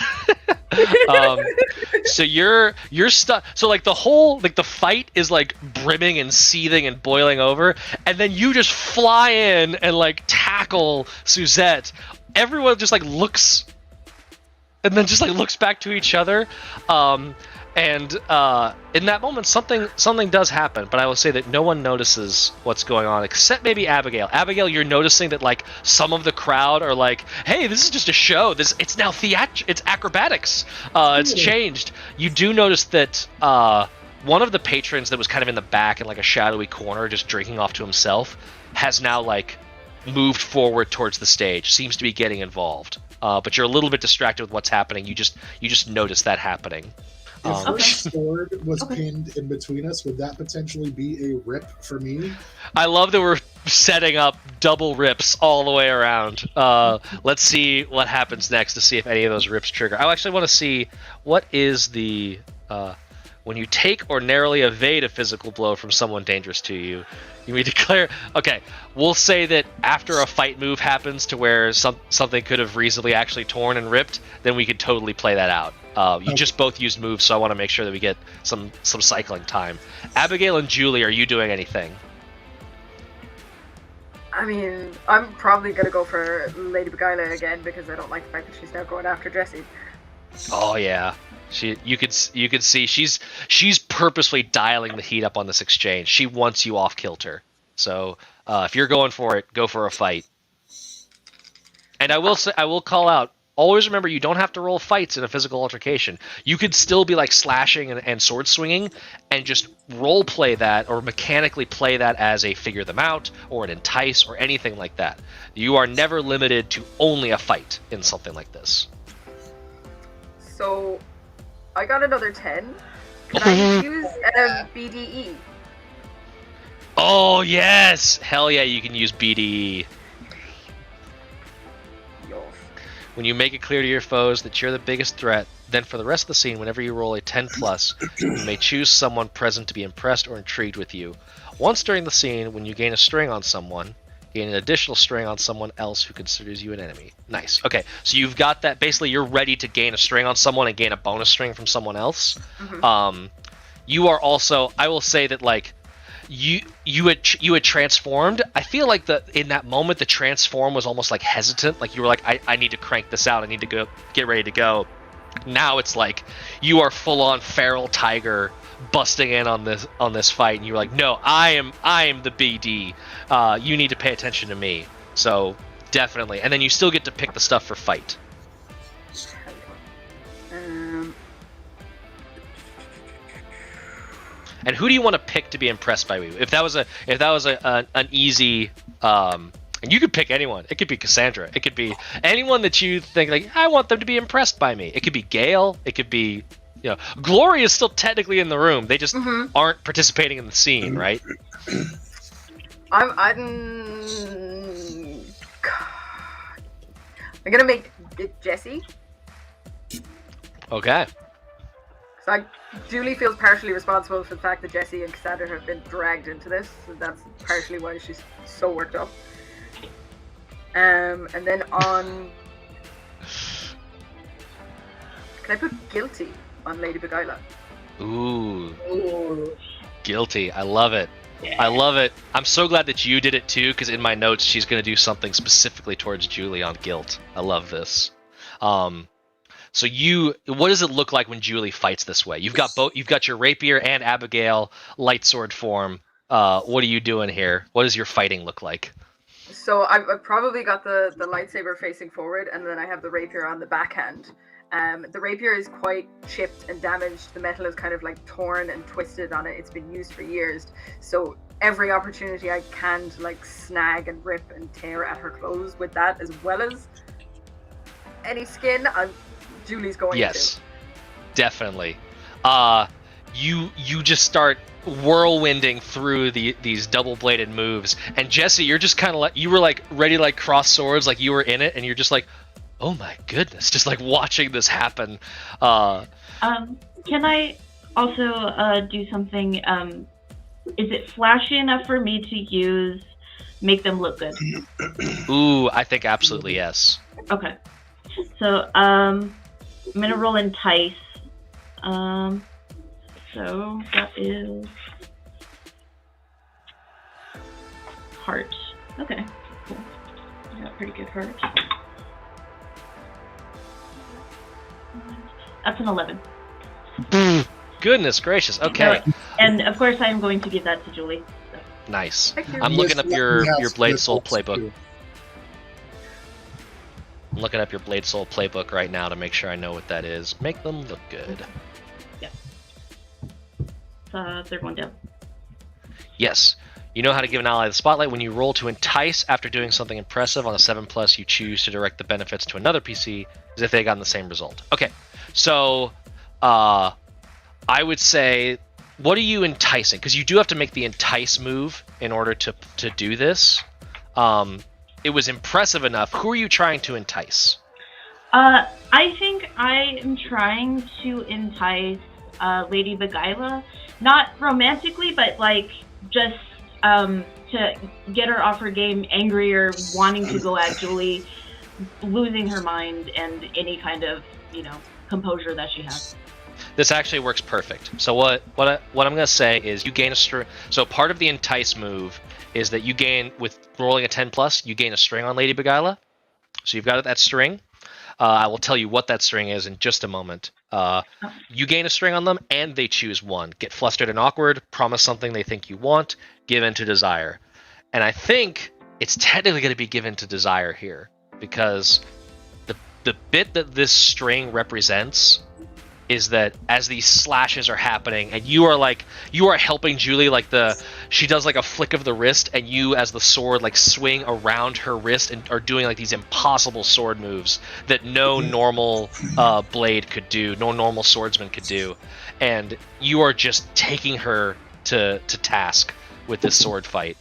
so you're stuck. So like the whole like the fight is like brimming and seething and boiling over, and then you just fly in and like tackle Suzette. Everyone just like looks, and then just like looks back to each other. And in that moment, something does happen, but I will say that no one notices what's going on except maybe Abigail. Abigail, you're noticing that like some of the crowd are like, "Hey, this is just a show. It's now it's acrobatics. It's changed." You do notice that one of the patrons that was kind of in the back in like a shadowy corner, just drinking off to himself, has now like moved forward towards the stage. Seems to be getting involved, but you're a little bit distracted with what's happening. You just notice that happening. If the sword was pinned in between us, would that potentially be a rip for me? I love that we're setting up double rips all the way around. Let's see what happens next to see if any of those rips trigger. I actually want to see what is the when you take or narrowly evade a physical blow from someone dangerous to you. You may declare. Okay, we'll say that after a fight move happens to where something could have reasonably actually torn and ripped, then we could totally play that out. You just both used moves, so I want to make sure that we get some cycling time. Abigail and Julie, are you doing anything? I mean, I'm probably gonna go for Lady Beguila again because I don't like the fact that she's now going after Jessie. Oh yeah, you could see she's purposely dialing the heat up on this exchange. She wants you off kilter. So if you're going for it, go for a fight. And I will call out. Always remember, you don't have to roll fights in a physical altercation. You could still be like slashing and sword swinging, and just role play that or mechanically play that as a figure them out or an entice or anything like that. You are never limited to only a fight in something like this. So, I got another 10. Can I use BDE? Oh yes, hell yeah! You can use BDE. When you make it clear to your foes that you're the biggest threat, then for the rest of the scene, whenever you roll a 10+, you may choose someone present to be impressed or intrigued with you. Once during the scene, when you gain a string on someone, gain an additional string on someone else who considers you an enemy. Nice. Okay, so you've got that. Basically, you're ready to gain a string on someone and gain a bonus string from someone else. Mm-hmm. You are also, I will say that, like, you had transformed. I feel like in that moment the transform was almost like hesitant. Like you were like, I need to crank this out. I need to go get ready to go. Now it's like you are full on feral tiger busting in on this fight, and you're like, no, I am the BD. You need to pay attention to me. So definitely, and then you still get to pick the stuff for fight. And who do you want to pick to be impressed by you? If that was an easy And you could pick anyone. It could be Cassandra. It could be anyone that you think, like, I want them to be impressed by me. It could be Gale. It could be, Glory is still technically in the room. They just aren't participating in the scene, right? I'm gonna make it Jesse. Okay. So Julie feels partially responsible for the fact that Jesse and Cassandra have been dragged into this. So that's partially why she's so worked up. And then on... Can I put guilty on Lady Beguila? Ooh. Guilty. I love it. Yeah. I love it. I'm so glad that you did it too, because in my notes she's going to do something specifically towards Julie on guilt. I love this. So what does it look like when Julie fights this way? You've got both. You've got your rapier and Abigail light sword form. What are you doing here? What does your fighting look like? So I've probably got the lightsaber facing forward, and then I have the rapier on the backhand. The rapier is quite chipped and damaged. The metal is kind of like torn and twisted on it. It's been used for years. So every opportunity I can to like snag and rip and tear at her clothes with that, as well as any skin, Julie's going to. Yes, definitely. You just start whirlwinding through these double-bladed moves, and Jesse, you're just kind of like, you were like ready to like cross swords, like you were in it, and you're just like, oh my goodness, just like watching this happen. Can I also do something? Is it flashy enough for me to make them look good? Ooh, I think absolutely yes. Okay, so I'm gonna roll entice. So that is heart. Okay, cool. I got pretty good heart. That's an 11. Goodness gracious. Okay. And of course, I'm going to give that to Julie. So. Nice. I'm looking up your Blade Soul playbook. I'm looking up your Blade Soul playbook right now to make sure I know what that is. Make them look good. Third one down. Yes. You know how to give an ally the spotlight when you roll to entice after doing something impressive. On a 7+, you choose to direct the benefits to another PC as if they gotten the same result. Okay. So, I would say, what are you enticing? Because you do have to make the entice move in order to do this. It was impressive enough. Who are you trying to entice? I think I am trying to entice Lady Beguila. Not romantically, but like just to get her off her game, angrier, wanting to go at Julie, losing her mind, and any kind of, composure that she has. This actually works perfect. So what I'm going to say is you gain a string. So part of the entice move is that you gain, with rolling a 10+, you gain a string on Lady Beguila. So you've got that string. I will tell you what that string is in just a moment. You gain a string on them, and they choose one. Get flustered and awkward, promise something they think you want, give in to desire. And I think it's technically going to be given to desire here, because the bit that this string represents is that as these slashes are happening, and you are helping Julie, she does like a flick of the wrist, and you as the sword swing around her wrist and are doing like these impossible sword moves that no normal blade could do, no normal swordsman could do, and you are just taking her to task with this sword fight.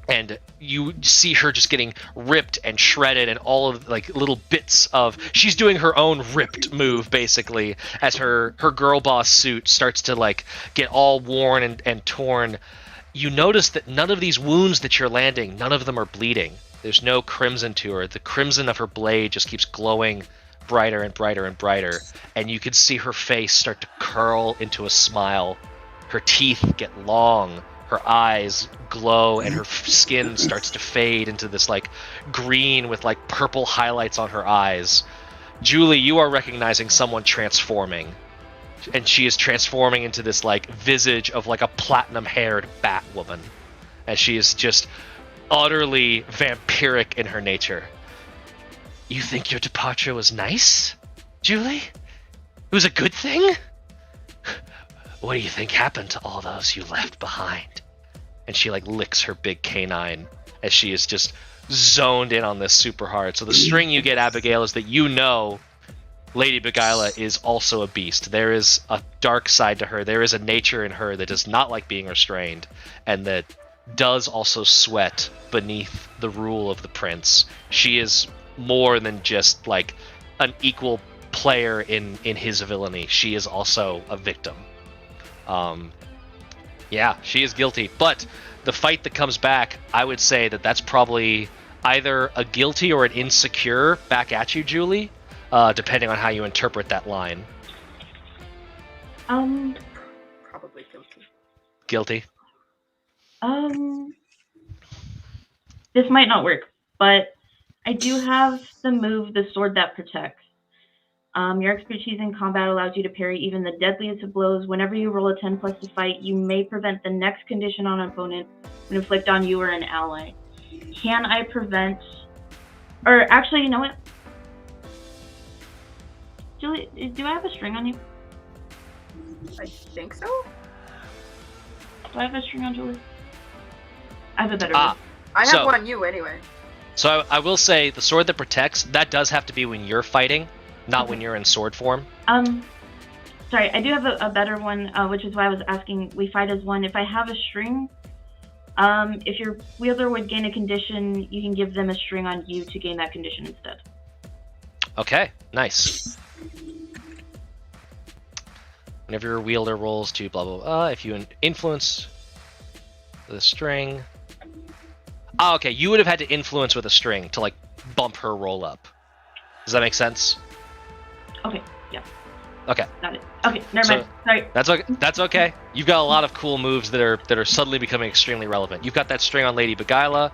And you see her just getting ripped and shredded, and all of little bits of, she's doing her own ripped move basically as her girl boss suit starts to get all worn and torn. You notice that none of these wounds that you're landing, none of them are bleeding. There's no crimson to her. The crimson of her blade just keeps glowing brighter and brighter and brighter, and you can see her face start to curl into a smile. Her teeth get long. Her eyes glow, and her skin starts to fade into this green with purple highlights on her eyes. Julie, you are recognizing someone transforming, and she is transforming into this visage of a platinum-haired Batwoman, and she is just utterly vampiric in her nature. You think your departure was nice, Julie? It was a good thing? What do you think happened to all those you left behind? and she like licks her big canine as she is just zoned in on this super hard. So the string you get, Abigail, is that you know Lady Beguila is also a beast. There is a dark side to her. There is a nature in her that does not like being restrained, and that does also sweat beneath the rule of the prince. She is more than just like an equal player in his villainy. She is also a victim. Yeah, she is guilty. But the fight that comes back, I would say that that's probably either a guilty or an insecure back at you, Julie, depending on how you interpret that line. Probably guilty. Guilty. This might not work, but I do have the move, the Sword That Protects. Your expertise in combat allows you to parry even the deadliest of blows. Whenever you roll a 10 plus to fight, you may prevent the next condition on an opponent and inflict on you or an ally. Can I prevent... Or actually, you know what? Julie, do I have a string on you? I think so. Do I have a string on Julie? I have a better move. I have one you anyway. So I will say the Sword That Protects, that does have to be when you're fighting, not when you're in sword form. Sorry, I do have a better one, which is why I was asking, we fight as one. If I have a string, if your wielder would gain a condition, you can give them a string on you to gain that condition instead. Okay, nice. Whenever your wielder rolls to blah, blah, blah, if you influence the string... Oh, okay, you would have had to influence with a string to, like, bump her roll up. Does that make sense? Okay, yeah. Okay. Got it. Okay, never mind. Sorry. That's okay. You've got a lot of cool moves that are suddenly becoming extremely relevant. You've got that string on Lady Beguila.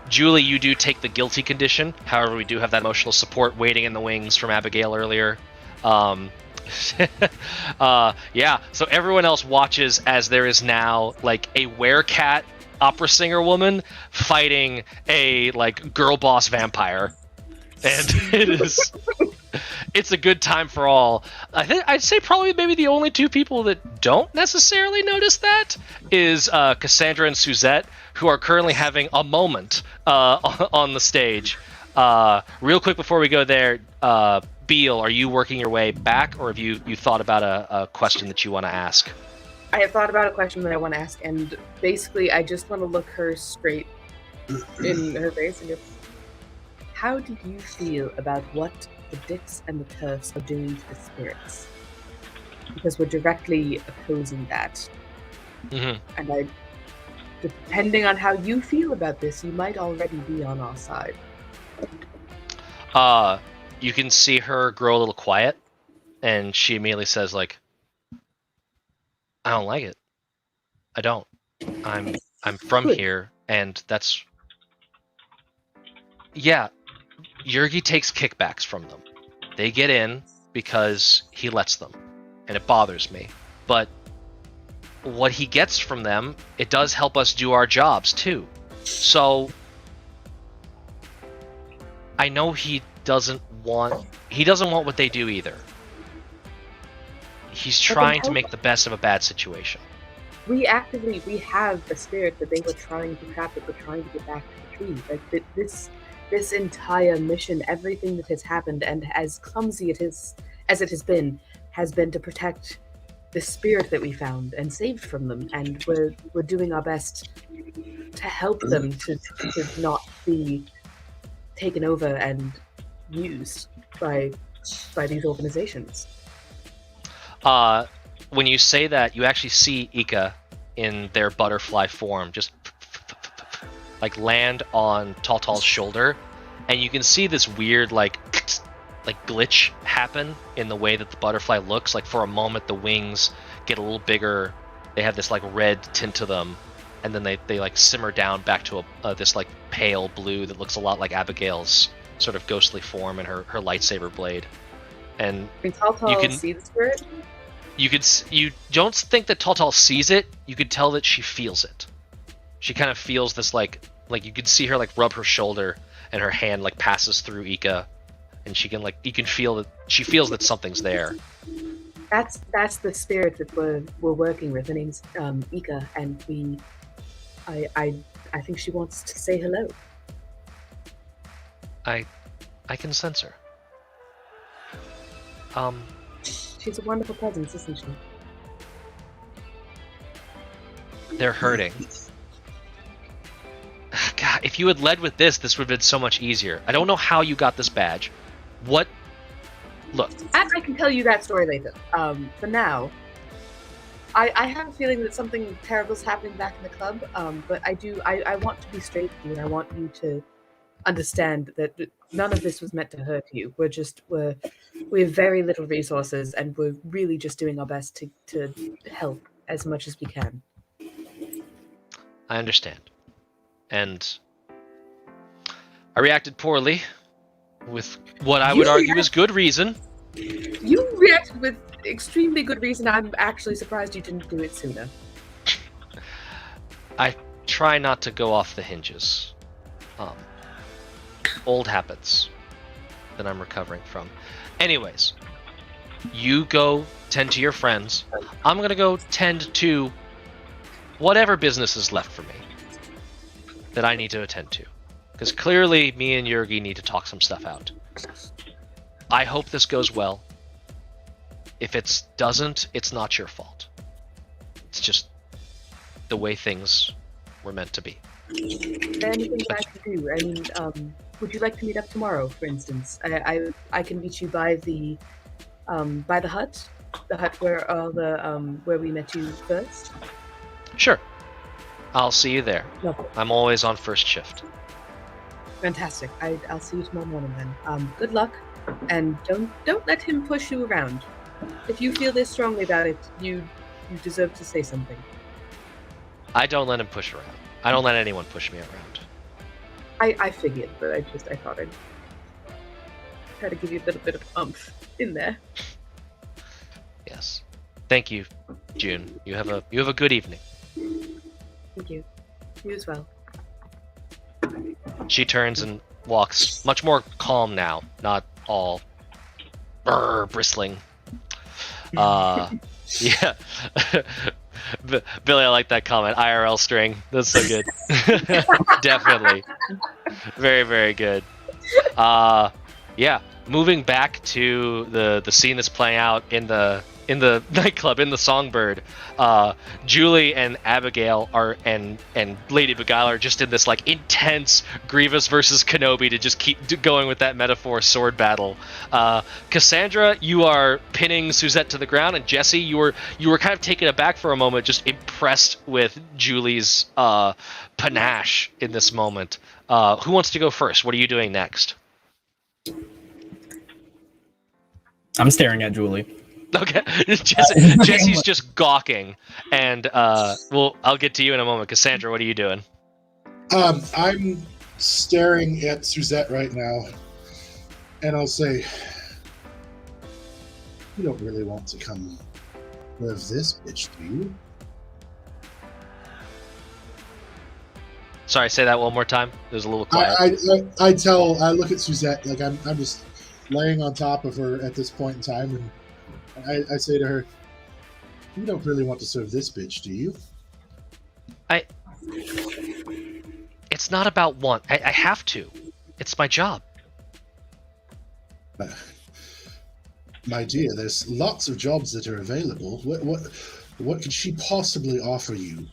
Julie, you do take the guilty condition. However, we do have that emotional support waiting in the wings from Abigail earlier. Yeah, so everyone else watches as there is now, like, a werecat opera singer woman fighting a, like, girl boss vampire. And it's a good time for all. I'd say probably maybe the only two people that don't necessarily notice that is Cassandra and Suzette, who are currently having a moment on the stage. Real quick before we go there, Beal, are you working your way back, or have you thought about a question that you want to ask? I have thought about a question that I want to ask, and basically I just want to look her straight in her face and go, how did you feel about what the Dicks and the Turfs are doing to the spirits? Because we're directly opposing that. Mm-hmm. And depending on how you feel about this, you might already be on our side. You can see her grow a little quiet, and she immediately says, like, I don't like it. I don't. I'm from here, and that's... Yeah, Yurgi takes kickbacks from them. They get in because he lets them, and it bothers me. But what he gets from them, it does help us do our jobs, too. So, I know he doesn't want what they do either. He's trying to make the best of a bad situation. We have a spirit that they were trying to trap, that we're trying to get back to the tree. Like this entire mission, everything that has happened, and as clumsy as it has been to protect the spirit that we found and saved from them, and we're doing our best to help them to not be taken over and used by these organizations. When you say that, you actually see Ika in their butterfly form just like land on Taltal's shoulder, and you can see this weird like glitch happen in the way that the butterfly looks. Like for a moment the wings get a little bigger, they have this like red tint to them, and then they like simmer down back to this like pale blue that looks a lot like Abigail's sort of ghostly form and her lightsaber blade. And Taltal you can see the spirit? You don't think that Taltal sees it. You could tell that she feels it. She kind of feels this like you could see her like rub her shoulder, and her hand like passes through Ika, and she can like you can feel that she feels that something's there. That's the spirit that we're working with. Her name's Ika, and I think she wants to say hello. I can sense her. She's a wonderful presence, isn't she? They're hurting. God, if you had led with this would have been so much easier. I don't know how you got this badge. What? Look. I can tell you that story later. For now, I have a feeling that something terrible is happening back in the club. But I want to be straight with you, and I want you to understand that none of this was meant to hurt you. We have very little resources, and we're really just doing our best to help as much as we can. I understand. And I reacted poorly with what I would argue is good reason. You reacted with extremely good reason. I'm actually surprised you didn't do it sooner. I try not to go off the hinges. Old habits that I'm recovering from. Anyways, you go tend to your friends. I'm gonna go tend to whatever business is left for me that I need to attend to. Because clearly me and Yurgi need to talk some stuff out. I hope this goes well. If it doesn't, it's not your fault. It's just the way things were meant to be. Is there anything I can do? I mean, would you like to meet up tomorrow, for instance? I can meet you by the hut, where we met you first. Sure. I'll see you there. Lovely. I'm always on first shift. Fantastic. I'll see you tomorrow morning then. Good luck, and don't let him push you around. If you feel this strongly about it, you deserve to say something. I don't let him push around. I don't let anyone push me around. I figured, but I thought I'd try to give you a little bit of oomph in there. Yes. Thank you, June. You have a good evening. Thank you. You as well. She turns and walks, much more calm now, not all bristling. Yeah. Billy, I like that comment. IRL string. That's so good. Definitely. Very, very good. Yeah. Moving back to the scene that's playing out in the nightclub, in the Songbird, Julie and Abigail and Lady Beguile are just in this like intense Grievous versus Kenobi to just keep going with that metaphor sword battle. Cassandra, you are pinning Suzette to the ground, and Jesse, you were kind of taken aback for a moment, just impressed with Julie's panache in this moment. Who wants to go first? What are you doing next? I'm staring at Julie. Okay, Jesse's just gawking, and I'll get to you in a moment. Cassandra, what are you doing? I'm staring at Suzette right now, and I'll say, "You don't really want to come with this bitch, do you?" Sorry, say that one more time. It was a little quiet. I look at Suzette like I'm just laying on top of her at this point in time, and I say to her, "You don't really want to serve this bitch, do you?" It's not about want. I have to. It's my job. My dear, there's lots of jobs that are available. What could she possibly offer you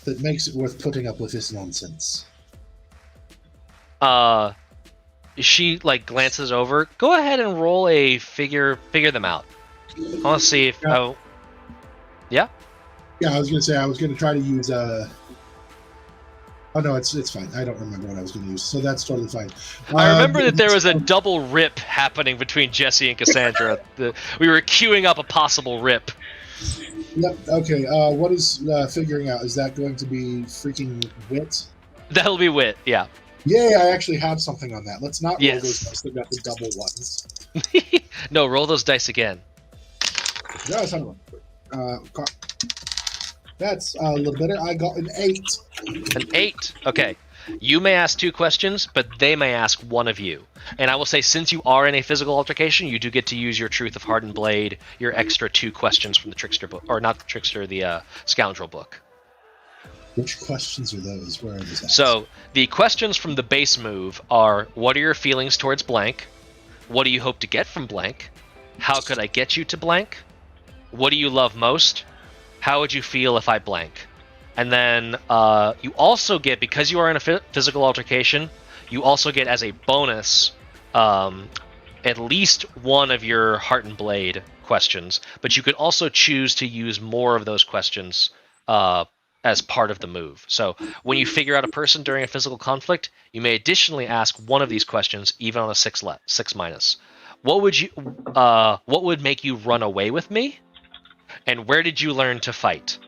that makes it worth putting up with this nonsense? She like glances over. Go ahead and roll a figure them out. I want to see if yeah. Yeah, I was gonna try to use oh no, it's fine. I don't remember what I was gonna use, so that's totally fine. I remember that there was a double rip happening between Jesse and Cassandra. We were queuing up a possible rip. Yep. Okay. What is figuring out? Is that going to be freaking wit? That'll be wit. Yeah. Yeah, I actually have something on that. Let's not roll those dice that got the double ones. No, roll those dice again. No, it's not That's a little better. I got an 8. An 8. Okay. You may ask 2 questions, but they may ask one of you. And I will say, since you are in a physical altercation, you do get to use your Truth of Heart and Blade, your extra 2 questions from the Trickster book, or not the Trickster, the Scoundrel book. Which questions are those? Where are those at? So the questions from the base move are: what are your feelings towards blank? What do you hope to get from blank? How could I get you to blank? What do you love most? How would you feel if I blank? And then you also get, because you are in a physical altercation, you also get as a bonus at least one of your Heart and Blade questions, but you could also choose to use more of those questions as part of the move. So when you figure out a person during a physical conflict, you may additionally ask one of these questions, even on a 6 minus. What would make you run away with me? And where did you learn to fight?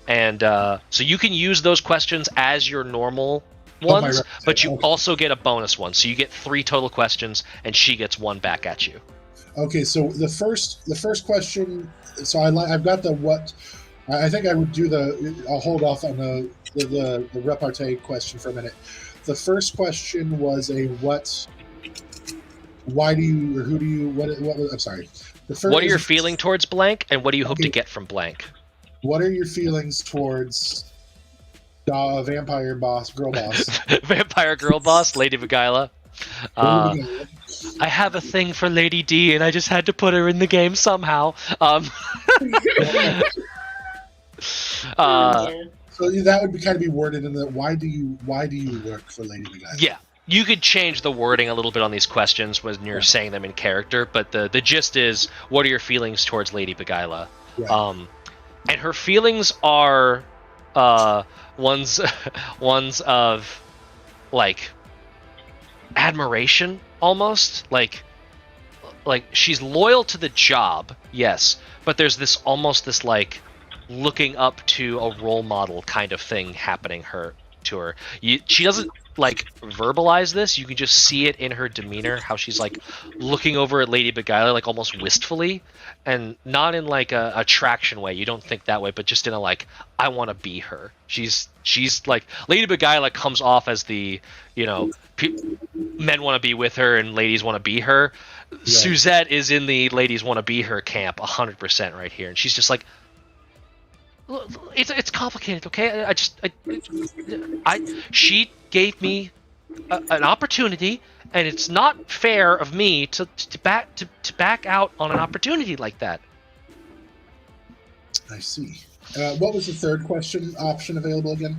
And so you can use those questions as your normal ones, but you also get a bonus one. So you get 3 total questions, and she gets 1 back at you. Okay, so the first question. So I've got the what. I think I would do I'll hold off on the repartee question for a minute. The first question was a what. Why do you, or who do you, what I'm sorry. The first, what are your feelings towards blank, and what do you hope to get from blank? What are your feelings towards vampire boss, girl boss? Vampire girl boss, Lady Beguila. I have a thing for Lady D, and I just had to put her in the game somehow. So that would kind of be worded in the why do you work for Lady Beguila? Yeah. You could change the wording a little bit on these questions when you're saying them in character, but the gist is, what are your feelings towards Lady Beguila? Right. And her feelings are ones of like admiration, almost like she's loyal to the job, yes, but there's this like looking up to a role model kind of thing happening to her. She doesn't like verbalize this. You can just see it in her demeanor, how she's like looking over at Lady Beguila like almost wistfully, and not in like a attraction way. You don't think that way, but just in a like, I want to be her. She's like, Lady Beguila comes off as the, men want to be with her and ladies want to be her. Yeah. Suzette is in the ladies want to be her camp 100% right here, and she's just like, it's complicated, okay? She gave me an opportunity, and it's not fair of me to back out on an opportunity like that. I see. What was the third question option available again?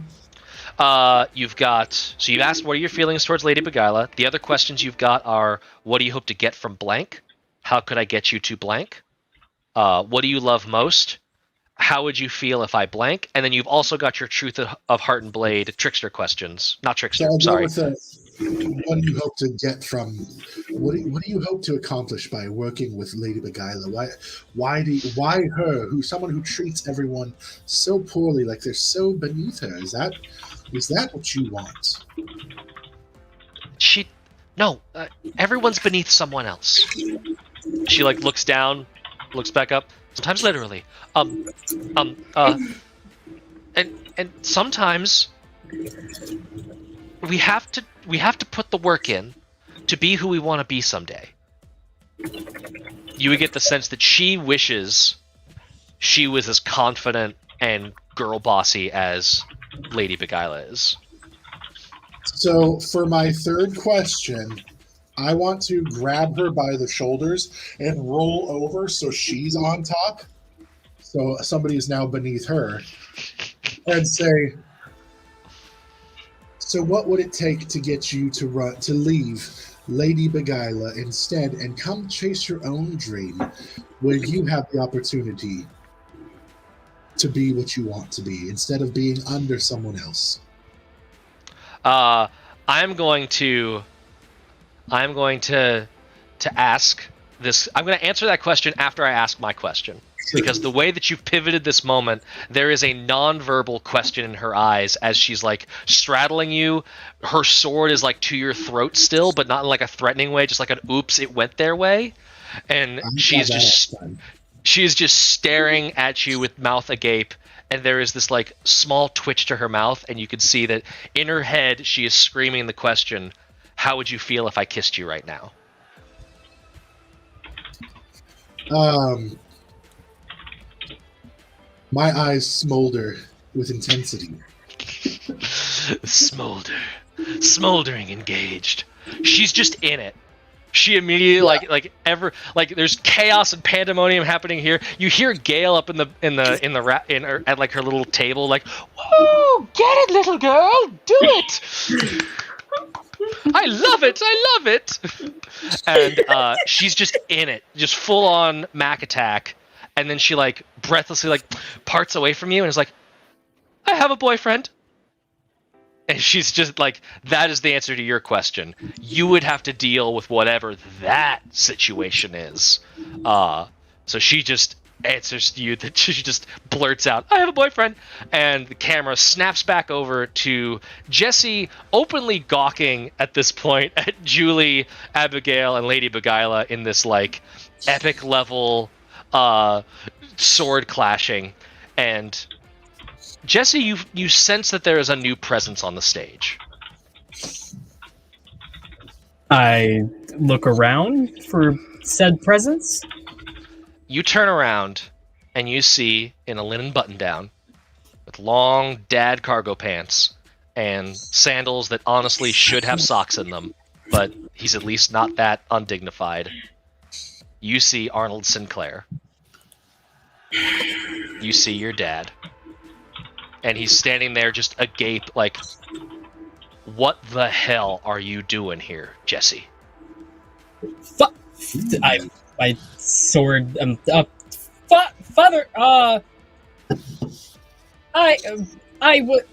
You've asked, what are your feelings towards Lady Beguila? The other questions you've got are, what do you hope to get from blank? How could I get you to blank? What do you love most? How would you feel if I blank? And then you've also got your Truth of Heart and Blade Trickster questions. Not Trickster, sorry. What do you hope to get from... What do you hope to accomplish by working with Lady Beguila? Why her, someone who treats everyone so poorly, like they're so beneath her? Is that what you want? Everyone's beneath someone else. She like looks down, looks back up. Sometimes literally. And sometimes we have to put the work in to be who we want to be someday. You would get the sense that she wishes she was as confident and girl bossy as Lady Beguila is. So for my third question, I want to grab her by the shoulders and roll over so she's on top. So somebody is now beneath her. And say, so what would it take to get you to leave Lady Beguila instead and come chase your own dream where you have the opportunity to be what you want to be instead of being under someone else? I'm going to ask this. I'm going to answer that question after I ask my question, because the way that you've pivoted this moment, there is a non-verbal question in her eyes as she's like straddling you. Her sword is like to your throat still, but not in like a threatening way, just like an oops, it went their way. And she is just staring at you with mouth agape, and there is this like small twitch to her mouth, and you can see that in her head she is screaming the question, how would you feel if I kissed you right now? My eyes smolder with intensity. Smoldering engaged. She's just in it. She immediately there's chaos and pandemonium happening here. You hear Gail up at like her little table, like, "Whoa, get it, little girl, do it! I love it!" And she's just in it, just full on Mac attack. And then she like breathlessly like parts away from you and is like, "I have a boyfriend." And she's just like, that is the answer to your question. You would have to deal with whatever that situation is. So she just answers to you that she just blurts out, "I have a boyfriend." And the camera snaps back over to Jesse openly gawking at this point at Julie, Abigail, and Lady Beguila in this like epic level sword clashing. And Jesse, you sense that there is a new presence on the stage. I look around for said presence. You turn around and you see in a linen button-down with long dad cargo pants and sandals that honestly should have socks in them, but he's at least not that undignified. You see Arnold Sinclair. You see your dad. And he's standing there just agape like, "What the hell are you doing here, Jesse?" My sword. Father. I would.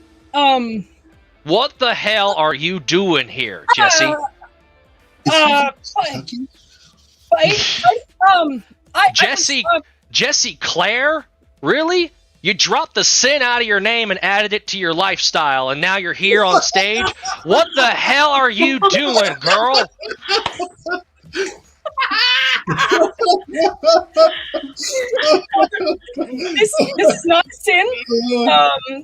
What the hell are you doing here, Jesse? Jesse Claire? Really? You dropped the sin out of your name and added it to your lifestyle, and now you're here on stage? What the hell are you doing, girl? This is not sin.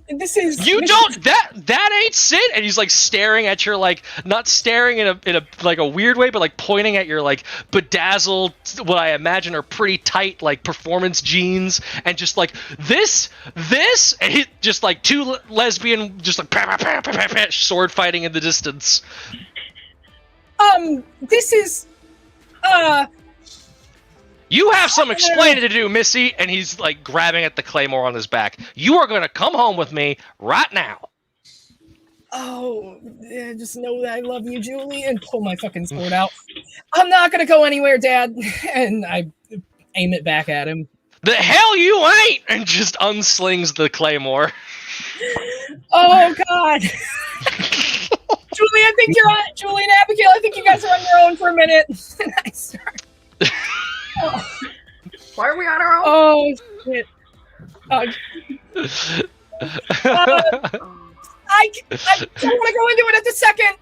This is that ain't sin. And he's like staring at your like, not staring in a like a weird way, but like pointing at your like bedazzled, what I imagine are pretty tight like performance jeans, and just like this, and he just like two lesbian just like sword fighting in the distance. This is You have some explaining to do, Missy, and he's like grabbing at the claymore on his back. You are going to come home with me right now. Oh, yeah, just know that I love you, Julie, and pull my fucking sword out. I'm not going to go anywhere, Dad. And I aim it back at him. The hell you ain't! And just unslings the claymore. Oh, God. Julie, I think you're on. Julie and Abigail, I think you guys are on your own for a minute. And I start. Oh. Why are we on our own? Oh, shit. I don't want to go into it at the second.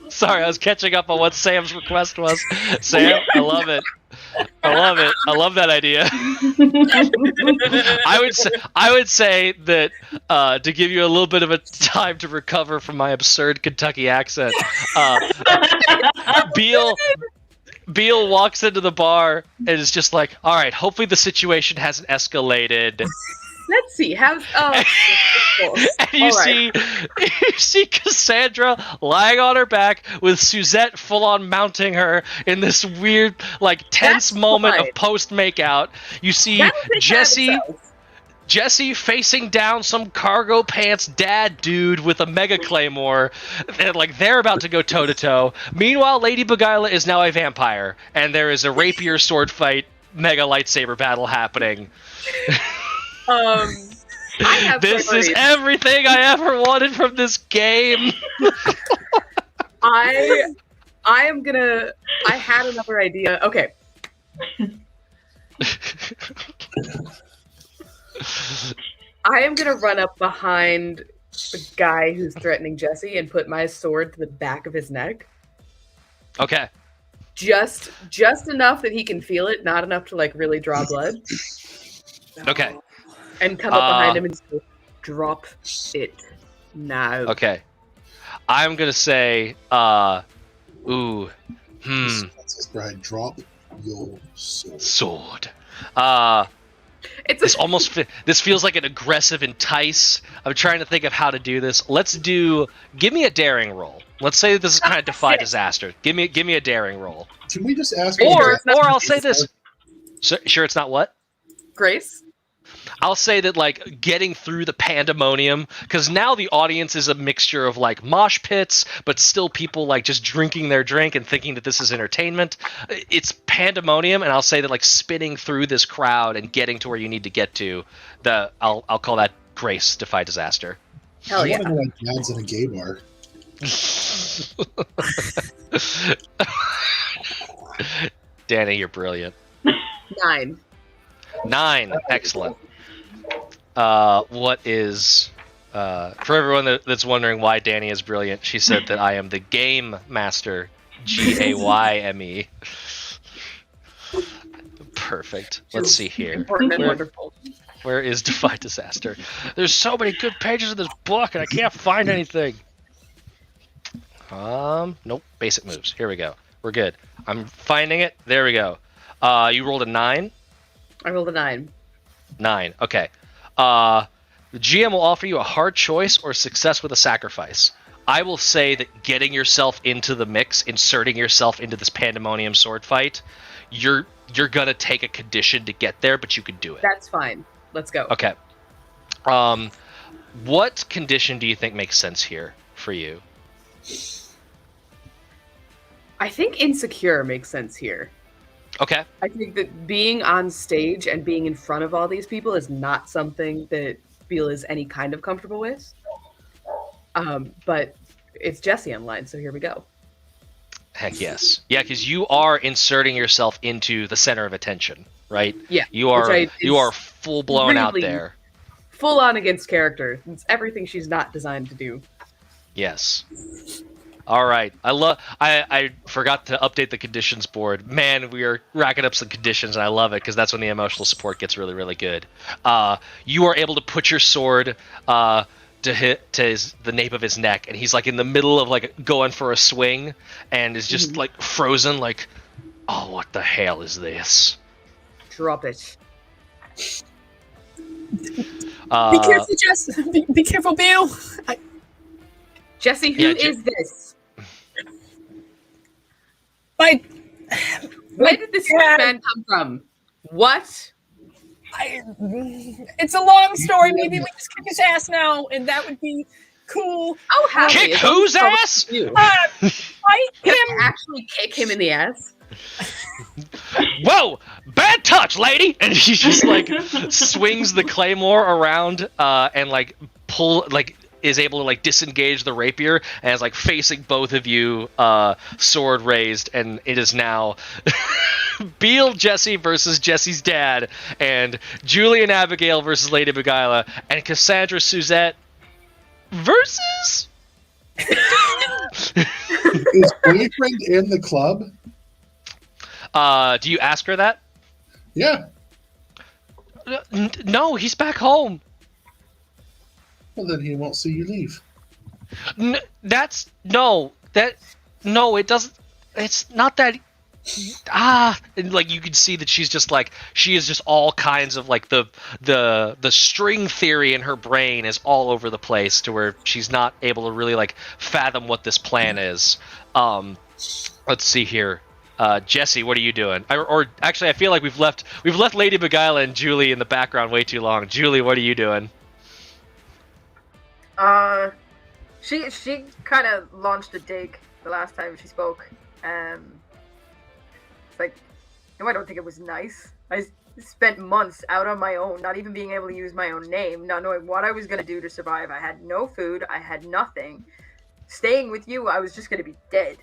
Sorry, I was catching up on what Sam's request was. Sam, I love it. I love that idea. I would say that to give you a little bit of a time to recover from my absurd Kentucky accent, Beal walks into the bar and is just like, "All right, hopefully the situation hasn't escalated." Let's see. And you see Cassandra lying on her back with Suzette full on mounting her in this weird, like, tense moment of post makeout. You see Jesse facing down some cargo pants dad dude with a mega claymore, and like they're about to go toe to toe. Meanwhile, Lady Beguila is now a vampire, and there is a rapier sword fight, mega lightsaber battle happening. This is everything I ever wanted from this game. I had another idea. Okay. I am gonna run up behind the guy who's threatening Jesse and put my sword to the back of his neck. Okay. Just enough that he can feel it, not enough to like really draw blood. Okay. And come up behind him and just go, drop it now. Okay. I'm gonna say, Princess Bride, drop your sword. sword. It's This feels like an aggressive entice. I'm trying to think of how to do this. Give me a daring roll. Let's say this is kind of defy disaster. Give me a daring roll. Can we just ask? Or I'll say this. Sure, it's not what? Grace. I'll say that like getting through the pandemonium, because now the audience is a mixture of like mosh pits, but still people like just drinking their drink and thinking that this is entertainment. It's pandemonium, and I'll say that like spinning through this crowd and getting to where you need to get to, I'll call that grace defy disaster. Hell yeah. I want to go like dads in a gay bar. Danny, you're brilliant. 9. Excellent. What is for everyone that's wondering why Danny is brilliant? She said that I am the game master. Gayme. Perfect. Let's see here. Important and wonderful. Where is Defy Disaster? There's so many good pages in this book, and I can't find anything. Nope. Basic moves. Here we go. We're good. I'm finding it. There we go. You rolled a 9. I rolled a 9. 9. Okay. The GM will offer you a hard choice or success with a sacrifice. I will say that getting yourself into the mix, inserting yourself into this pandemonium sword fight, you're gonna take a condition to get there, but you can do it. That's fine. Let's go. Okay. What condition do you think makes sense here for you? I think insecure makes sense here. Okay. I think that being on stage and being in front of all these people is not something that Beal is any kind of comfortable with. But it's Jesse online, so here we go. Heck yes. Yeah, because you are inserting yourself into the center of attention, right? Yeah. You are full blown out there. Full on against character. It's everything she's not designed to do. Yes. All right. I forgot to update the conditions board. Man, we are racking up some conditions, and I love it because that's when the emotional support gets really, really good. You are able to put your sword to hit the nape of his neck, and he's like in the middle of like going for a swing, and is just like frozen, like, oh, what the hell is this? Drop it. Be careful, Jess. Be careful, Bill. Jesse, who is this? Where did this man come from? What? It's a long story. Maybe we just kick his ass now, and that would be cool. Oh, how kick whose ass? Fight him. Actually kick him in the ass. Whoa, bad touch, lady! And he just like swings the claymore around and like is able to like disengage the rapier and is like facing both of you, sword raised, and it is now Beal Jesse versus Jesse's dad, and Julie and Abigail versus Lady Beguila, and Cassandra Suzette versus Is boyfriend in the club? Do you ask her that? Yeah. No, he's back home. Well, then he won't see you leave. It doesn't. It's not that. And like you can see that she's just like she is just all kinds of like the string theory in her brain is all over the place to where she's not able to really like fathom what this plan is. Let's see here. Jesse, what are you doing? Or actually, I feel like we've left Lady Beguila and Julie in the background way too long. Julie, what are you doing? She kind of launched a dig the last time she spoke. It's like, no, I don't think it was nice. I spent months out on my own, not even being able to use my own name, not knowing what I was going to do to survive. I had no food. I had nothing. Staying with you, I was just going to be dead.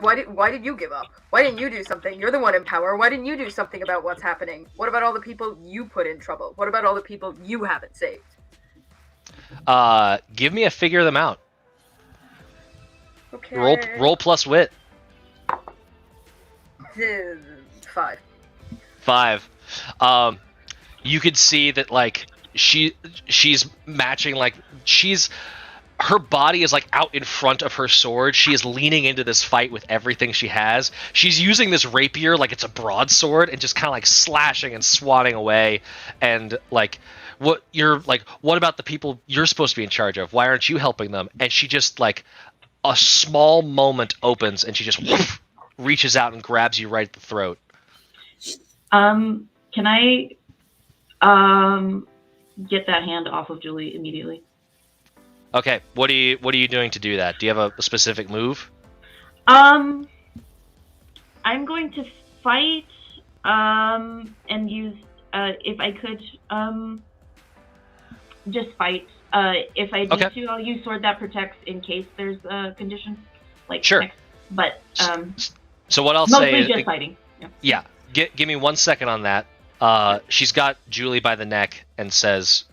Why did you give up? Why didn't you do something? You're the one in power. Why didn't you do something about what's happening? What about all the people you put in trouble? What about all the people you haven't saved? Give me a figure them out. Okay. Roll plus wit. 5. 5. you could see that like she's matching, like her body is like out in front of her sword. She is leaning into this fight with everything she has. She's using this rapier like it's a broadsword and just kind of like slashing and swatting away. And like, what about the people you're supposed to be in charge of? Why aren't you helping them? And she just like, a small moment opens and she just reaches out and grabs you right at the throat. Can I get that hand off of Julie immediately? Okay, what are you doing to do that? Do you have a specific move? I'm going to fight and use if I could just fight. If I need to, I'll use sword that protects in case there's a condition. Like sure. But so what I'll say is mostly just fighting. Yeah. Give me 1 second on that. She's got Julie by the neck and says,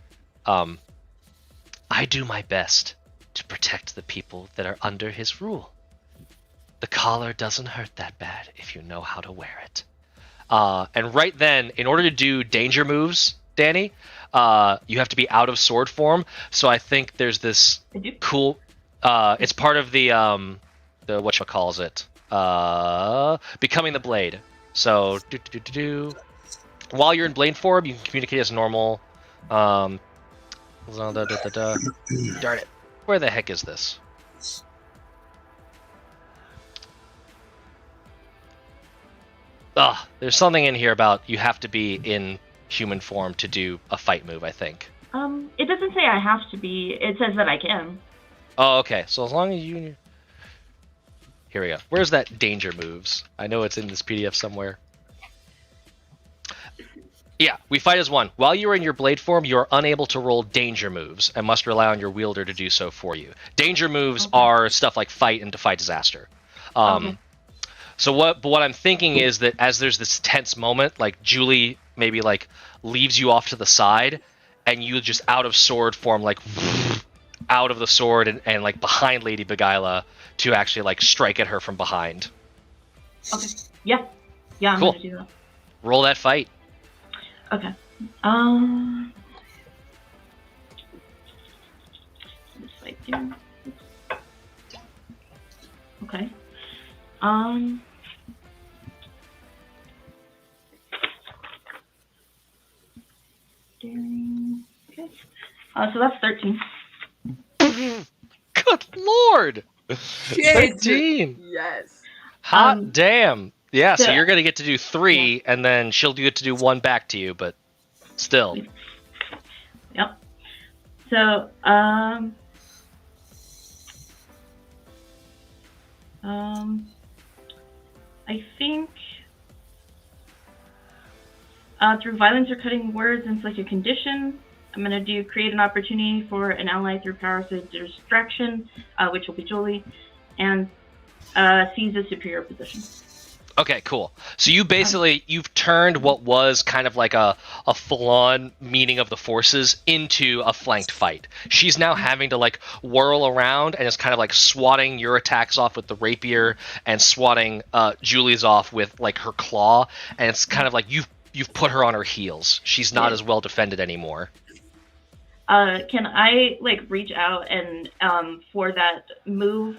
I do my best to protect the people that are under his rule. The collar doesn't hurt that bad if you know how to wear it. And right then, in order to do danger moves, Danny, you have to be out of sword form. So I think there's this cool. It's part of the whatchamacallit, becoming the blade. So while you're in blade form, you can communicate as normal. Darn it! Where the heck is this? There's something in here about you have to be in human form to do a fight move, I think. It doesn't say I have to be. It says that I can. Oh, okay. So as long as you... Here we go. Where's that danger moves? I know it's in this PDF somewhere. Yeah, we fight as one. While you are in your blade form, you are unable to roll danger moves and must rely on your wielder to do so for you. Danger moves are stuff like fight and defy disaster. So what I'm thinking is that as there's this tense moment, like Julie maybe like leaves you off to the side, and you just out of sword form, like out of the sword and like behind Lady Beguila to actually like strike at her from behind. Okay. Yeah. Yeah, I'm cool. gonna do that. Roll that fight. Okay. This fight here. Okay. Okay. So that's 13. Good lord! 13! Yes. Hot damn! Yeah, so you're gonna get to do 3, and then she'll get to do 1 back to you, but still. Yep. So, I think through violence or cutting words inflict a condition. I'm going to create an opportunity for an ally through powers of distraction, which will be Jolie, and seize a superior position. Okay, cool. So you've turned what was kind of like a full-on meeting of the forces into a flanked fight. She's now having to like whirl around and is kind of like swatting your attacks off with the rapier and swatting Julie's off with like her claw, and it's kind of like you've put her on her heels. She's not as well defended anymore. Can I like reach out and for that move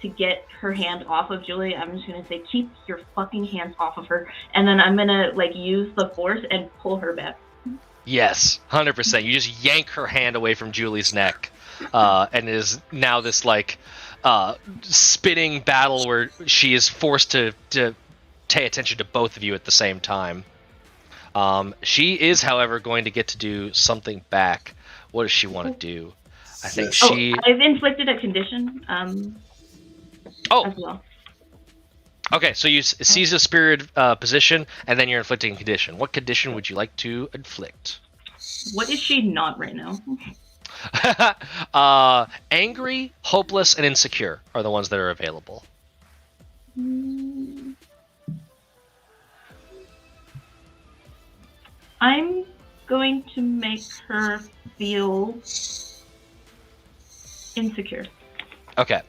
to get her hand off of Julie, I'm just gonna say, keep your fucking hands off of her, and then I'm gonna like use the force and pull her back. Yes, 100%. You just yank her hand away from Julie's neck, and it is now this like spinning battle where she is forced to pay attention to both of you at the same time. She is, however, going to get to do something back. What does she want to do? I think I've inflicted a condition. As well. Okay, so you seize a spirit position, and then you're inflicting a condition. What condition would you like to inflict? What is she not right now? Angry, hopeless, and insecure are the ones that are available. I'm going to make her feel insecure. Okay.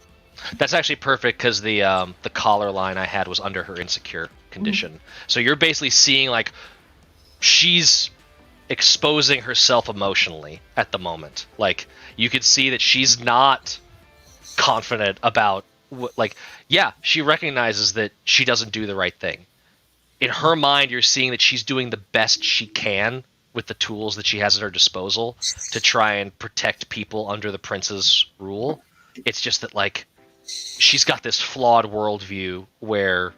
That's actually perfect because the collar line I had was under her insecure condition. So you're basically seeing like she's exposing herself emotionally at the moment. Like, you could see that she's not confident about she recognizes that she doesn't do the right thing. In her mind, you're seeing that she's doing the best she can with the tools that she has at her disposal to try and protect people under the prince's rule. It's just that, like, she's got this flawed worldview where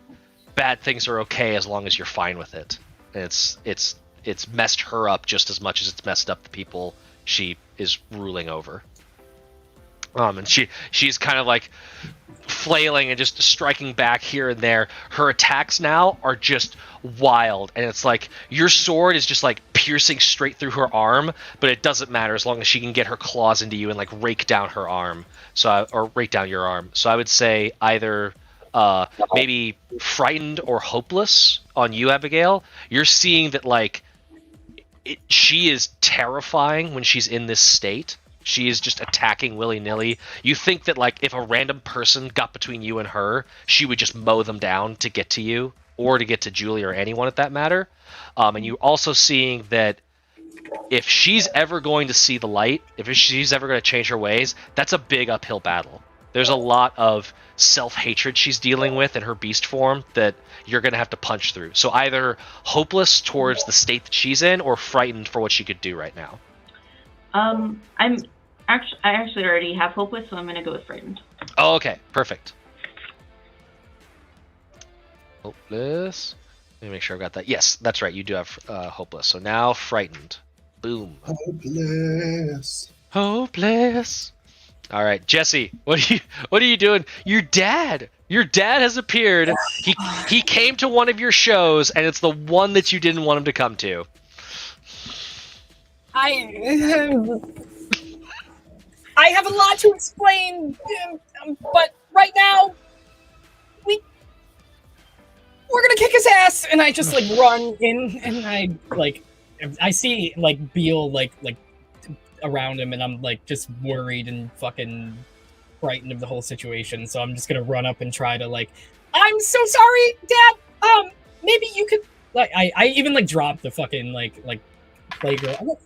bad things are okay as long as you're fine with it. And it's messed her up just as much as it's messed up the people she is ruling over. And she's kind of like flailing and just striking back here and there. Her attacks now are just wild, and it's like your sword is just like piercing straight through her arm, but it doesn't matter as long as she can get her claws into you and like rake down her arm. Or rake down your arm. So I would say either maybe frightened or hopeless on you, Abigail. You're seeing that like she is terrifying when she's in this state. She is just attacking willy-nilly. You think that, like, if a random person got between you and her, she would just mow them down to get to you, or to get to Julie or anyone at that matter. And you're also seeing that if she's ever going to see the light, if she's ever going to change her ways, that's a big uphill battle. There's a lot of self-hatred she's dealing with in her beast form that you're going to have to punch through. So either hopeless towards the state that she's in, or frightened for what she could do right now. I actually already have hopeless, so I'm gonna go with frightened. Oh, okay, perfect. Hopeless. Let me make sure I've got that. Yes, that's right. You do have hopeless. So now frightened. Boom. Hopeless. Hopeless. All right, Jesse. What are you doing? Your dad has appeared. He came to one of your shows, and it's the one that you didn't want him to come to. I have a lot to explain, but right now, we're gonna kick his ass, and I just like run in, and I see like Beal like around him, and I'm like just worried and fucking frightened of the whole situation. So I'm just gonna run up and try to like, I'm so sorry, Dad. Maybe you could like I even like drop the fucking like playgirl.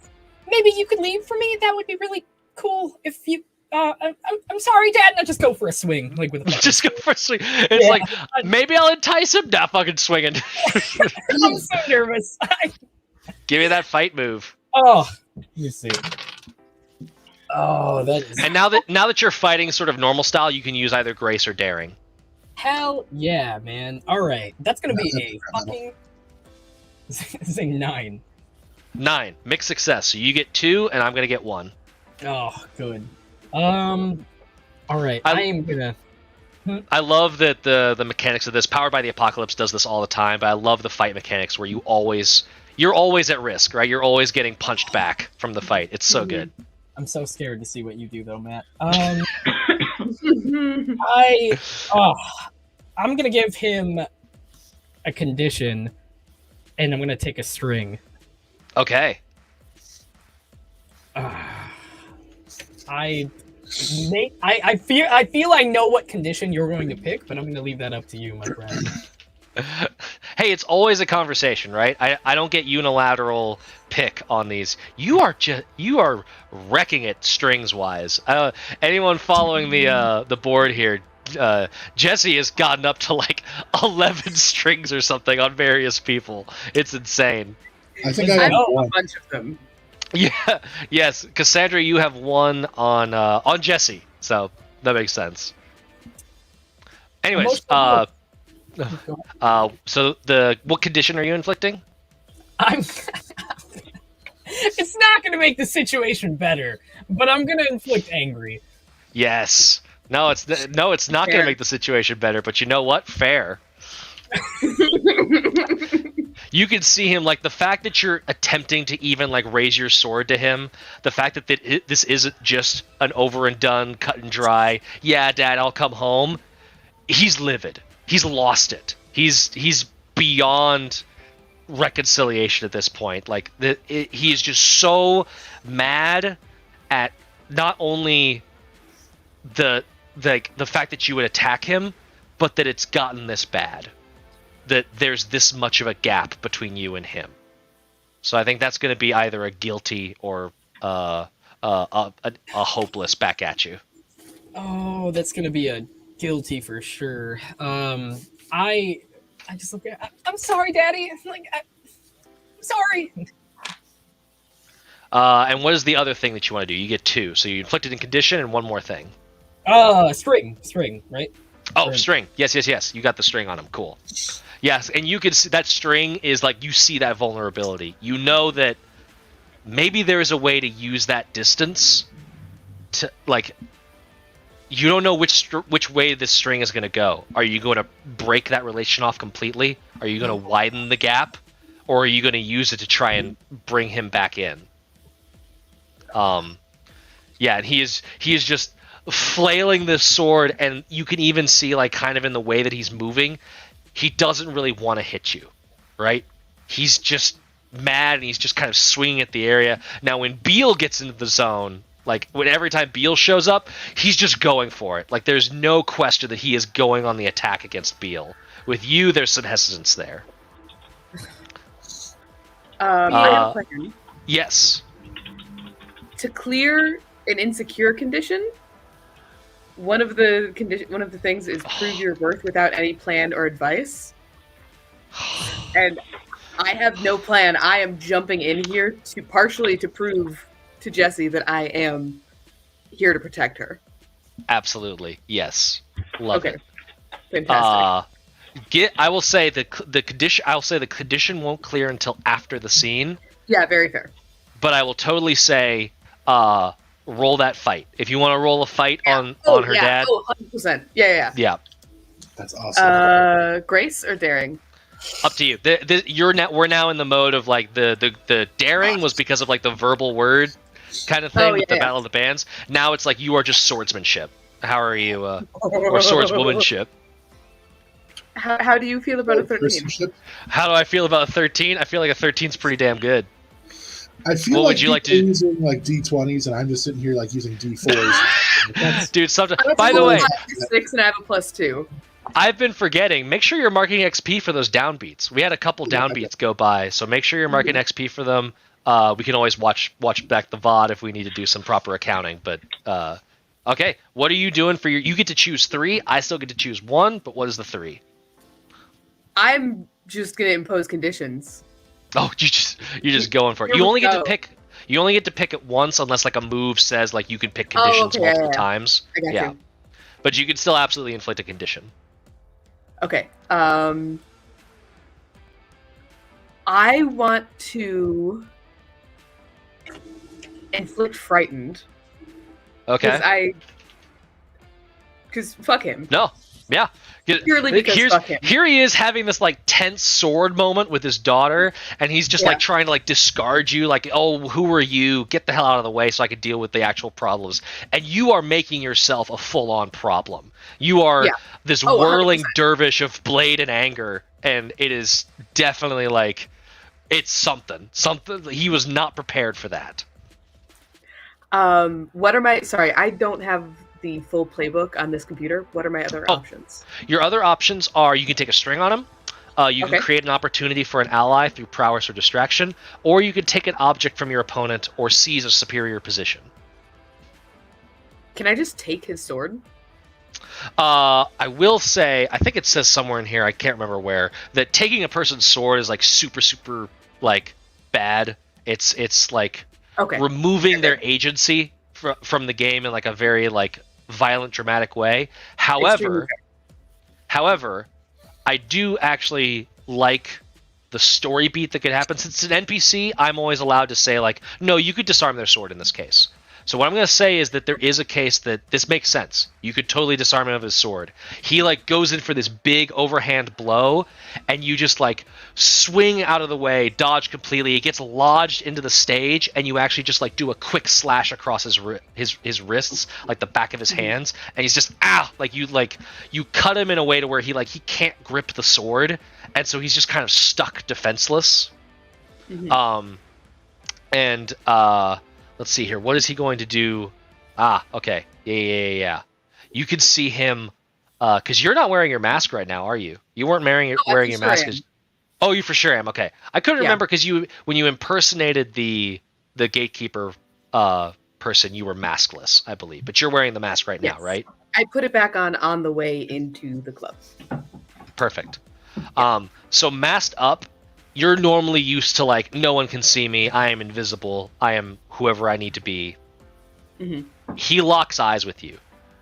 Maybe you could leave for me. That would be really cool if you I'm sorry, Dad, and I just go for a swing, like with a just go for a swing. It's like maybe I'll entice him. Not fucking swinging. I'm so nervous. Give me that fight move. Oh, you see. Oh, that is. And now that you're fighting sort of normal style, you can use either grace or daring. Hell yeah, man! All right, that's gonna be a fucking say 9. 9 mixed success. So you get 2, and I'm gonna get 1. Oh, good. All right. I am gonna. I love that the mechanics of this. Powered by the Apocalypse does this all the time, but I love the fight mechanics where you're always at risk, right? You're always getting punched back from the fight. It's so good. I'm so scared to see what you do, though, Matt. I'm gonna give him a condition, and I'm gonna take a string. Okay. I feel I know what condition you're going to pick, but I'm going to leave that up to you, my friend. Hey, it's always a conversation, right? I don't get unilateral pick on these. You are wrecking it strings wise. Anyone following the board here, Jesse has gotten up to like 11 strings or something on various people. It's insane. I think I have a bunch of them. Yeah. Yes, Cassandra, you have 1 on Jesse, so that makes sense. Anyways, so what condition are you inflicting? It's not going to make the situation better, but I'm going to inflict angry. Yes. No, it's not going to make the situation better, but you know what? Fair. You can see him, like, the fact that you're attempting to even like raise your sword to him, the fact that this isn't just an over and done, cut and dry, yeah, Dad, I'll come home. He's livid. He's lost it. He's beyond reconciliation at this point. Like, he is just so mad at not only the fact that you would attack him, but that it's gotten this bad. That there's this much of a gap between you and him. So I think that's going to be either a guilty or a hopeless back at you. Oh, that's gonna be a guilty for sure. I just look at. I'm sorry, Daddy. I'm sorry. And what is the other thing that you want to do? You get 2, so you inflicted in condition and one more thing. String, right? Oh, string. Yes. You got the string on him. Cool. Yes, and you can see that string is like you see that vulnerability. You know that maybe there is a way to use that distance to like. You don't know which way this string is going to go. Are you going to break that relation off completely? Are you going to widen the gap, or are you going to use it to try and bring him back in? Yeah, and he is just flailing this sword, and you can even see like kind of in the way that he's moving, he doesn't really want to hit you, right? He's just mad and he's just kind of swinging at the area. Now, when Beal gets into the zone, like when every time Beal shows up, he's just going for it. Like there's no question that he is going on the attack against Beal. With you, there's some hesitance there. Plan. Yes. To clear an insecure condition, one of the things is prove your worth without any plan or advice. And I have no plan. I am jumping in here to partially to prove to Jessie that I am here to protect her. Absolutely. Yes. Love it. Fantastic. I will say the condition. I'll say the condition won't clear until after the scene. Yeah, very fair. But I will totally say, roll that fight. If you want to roll a fight on her dad. Oh, 100%. Yeah. Yeah. That's awesome. Grace or daring? Up to you. We're now in the mode of like the daring was because of like the verbal word kind of thing with the Battle of the Bands. Now it's like you are just swordsmanship. How are you? Or swordswomanship. How do you feel about a 13? How do I feel about a 13? I feel like a 13's pretty damn good. I feel what would you like to using like D20s, and I'm just sitting here like using D4s. Dude, sometimes. By the way, 6 and I have a +2. I've been forgetting. Make sure you're marking XP for those downbeats. We had a couple downbeats go by, so make sure you're marking XP for them. We can always watch back the VOD if we need to do some proper accounting. But okay, what are you doing for your? You get to choose 3. I still get to choose 1. But what is the 3? I'm just gonna impose conditions. Oh, you're just going for it. You only get to pick. You only get to pick it once, unless like a move says like you can pick conditions multiple times. I got you. But you can still absolutely inflict a condition. Okay. I want to inflict frightened. Okay. Because fuck him. No. Yeah. Purely because fuck him. Here he is having this like tense sword moment with his daughter, and he's just like trying to like discard you, like, oh, who are you? Get the hell out of the way so I can deal with the actual problems. And you are making yourself a full-on problem. You are this whirling 100%. Dervish of blade and anger, and it is definitely like it's something. He was not prepared for that. What are my? Sorry, I don't have the full playbook on this computer. What are my other options? Your other options are you can take a string on him, you can create an opportunity for an ally through prowess or distraction, or you can take an object from your opponent or seize a superior position. Can I just take his sword? I will say, I think it says somewhere in here, I can't remember where, that taking a person's sword is like super like bad. It's like removing their agency from the game in like a very like violent, dramatic way. However, I do actually like the story beat that could happen. Since it's an NPC, I'm always allowed to say like, no, you could disarm their sword in this case. So what I'm going to say is that there is a case that this makes sense. You could totally disarm him of his sword. He like goes in for this big overhand blow, and you just like swing out of the way, dodge completely. It gets lodged into the stage, and you actually just like do a quick slash across his wrists, like the back of his hands, and he's just like you cut him in a way to where he can't grip the sword, and so he's just kind of stuck defenseless. Let's see here. What is he going to do? Okay. Yeah. You can see him, because you're not wearing your mask right now, are you? You weren't wearing your mask. Oh, you for sure am. Okay, I couldn't Yeah. remember because when you impersonated the gatekeeper person, you were maskless, I believe. But you're wearing the mask right now, Yes. right? I put it back on the way into the club. Perfect. So masked up, you're normally used to like no one can see me. I am invisible. I am whoever I need to be. Mm-hmm. He locks eyes with you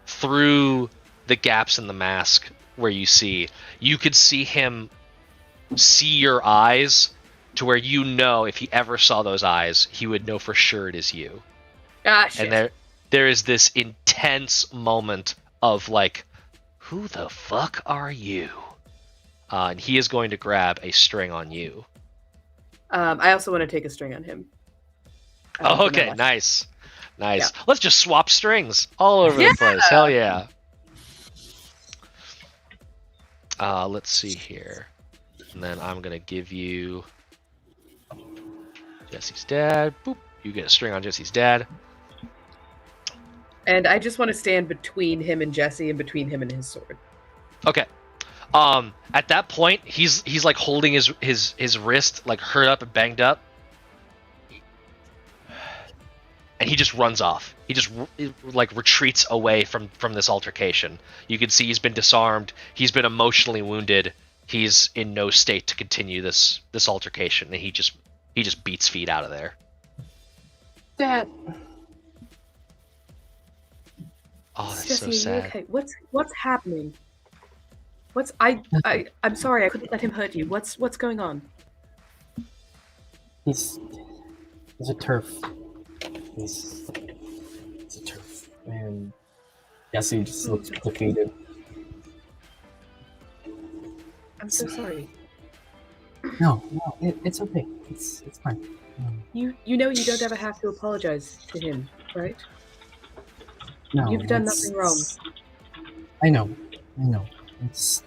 through the gaps in the mask where you could see him see your eyes to where you know if he ever saw those eyes, he would know for sure it is you. Ah, shit. And there is this intense moment of like, who the fuck are you? And he is going to grab a string on you. I also want to take a string on him. Oh, for my okay, left. nice. Yeah. Let's just swap strings all over the place. Hell yeah. Let's see here. And then I'm going to give you Jesse's dad. Boop. You get a string on Jesse's dad. And I just want to stand between him and Jesse and between him and his sword. Okay. At that point, he's like holding his wrist like hurt up and banged up. And he just runs off. He just like retreats away from this altercation. You can see he's been disarmed. He's been emotionally wounded. He's in no state to continue this altercation, and he just beats feet out of there. Dad. Oh, that's Jesse, so sad. okay. What's happening? I'm sorry, I couldn't let him hurt you. What's going on? He's a turf. He's a turf. And Jesse just looks defeated. I'm so sorry. No, it's okay. It's fine. You know you don't ever have to apologize to him, right? No, You've done nothing wrong. I know. It's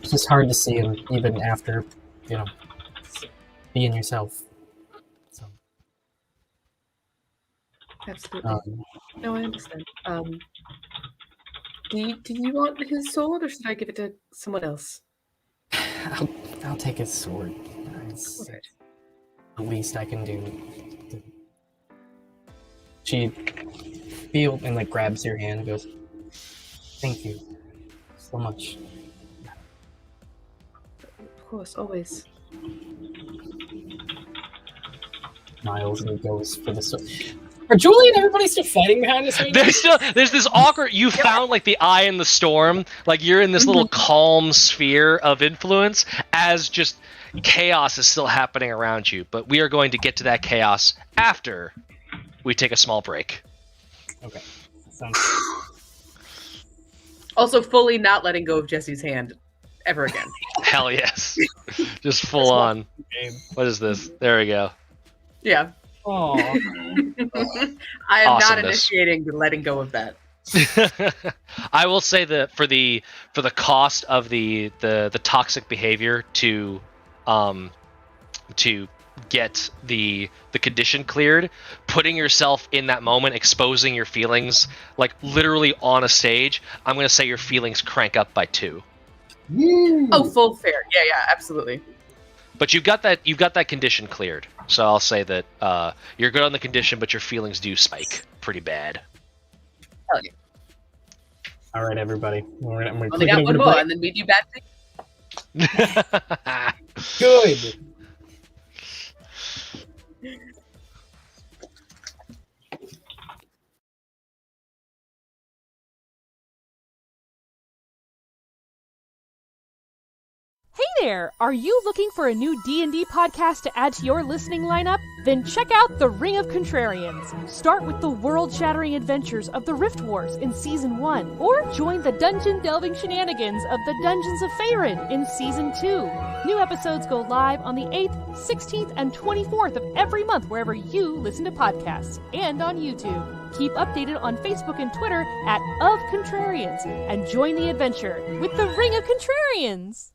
just hard to see him even after, being yourself. So, Absolutely. No, I understand. Do you want his sword, or should I give it to someone else? I'll take his sword. It's Alright. the least I can do. She feels and like grabs your hand and goes, "Thank you so much." Of course, always. Smiles and goes for the sword. Are Julie and everybody still fighting behind us right now? There's this awkward. You found like the eye in the storm. Like you're in this little calm sphere of influence as just chaos is still happening around you. But we are going to get to that chaos after we take a small break. Okay. Sounds Also, fully not letting go of Jesse's hand ever again. Hell yes. Just full on. What is this? There we go. Yeah. Aww. I am not Awesomeness. initiating the letting go of that. I will say that for the cost of the toxic behavior to get the condition cleared, putting yourself in that moment, exposing your feelings, like literally on a stage, I'm gonna say your feelings crank up by 2. Oh, full fair. Yeah, absolutely. But you've got that condition cleared. So I'll say that you're good on the condition, but your feelings do spike pretty bad. Hell yeah. All right, everybody. I'm gonna Only click it got over one to more, break. and then we do bad things. Good. Hey there! Are you looking for a new D&D podcast to add to your listening lineup? Then check out The Ring of Contrarians. Start with the world-shattering adventures of the Rift Wars in Season 1, or join the dungeon-delving shenanigans of the Dungeons of Faerun in Season 2. New episodes go live on the 8th, 16th, and 24th of every month wherever you listen to podcasts, and on YouTube. Keep updated on Facebook and Twitter at Of Contrarians, and join the adventure with The Ring of Contrarians!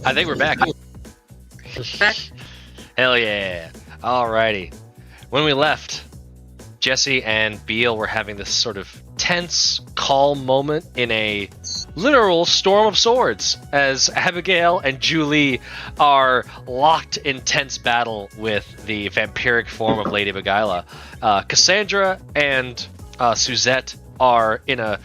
I think we're back. Hell yeah. Alrighty. When we left, Jesse and Beale were having this sort of tense, calm moment in a literal storm of swords as Abigail and Julie are locked in tense battle with the vampiric form of Lady Beguila. Cassandra and Suzette are in a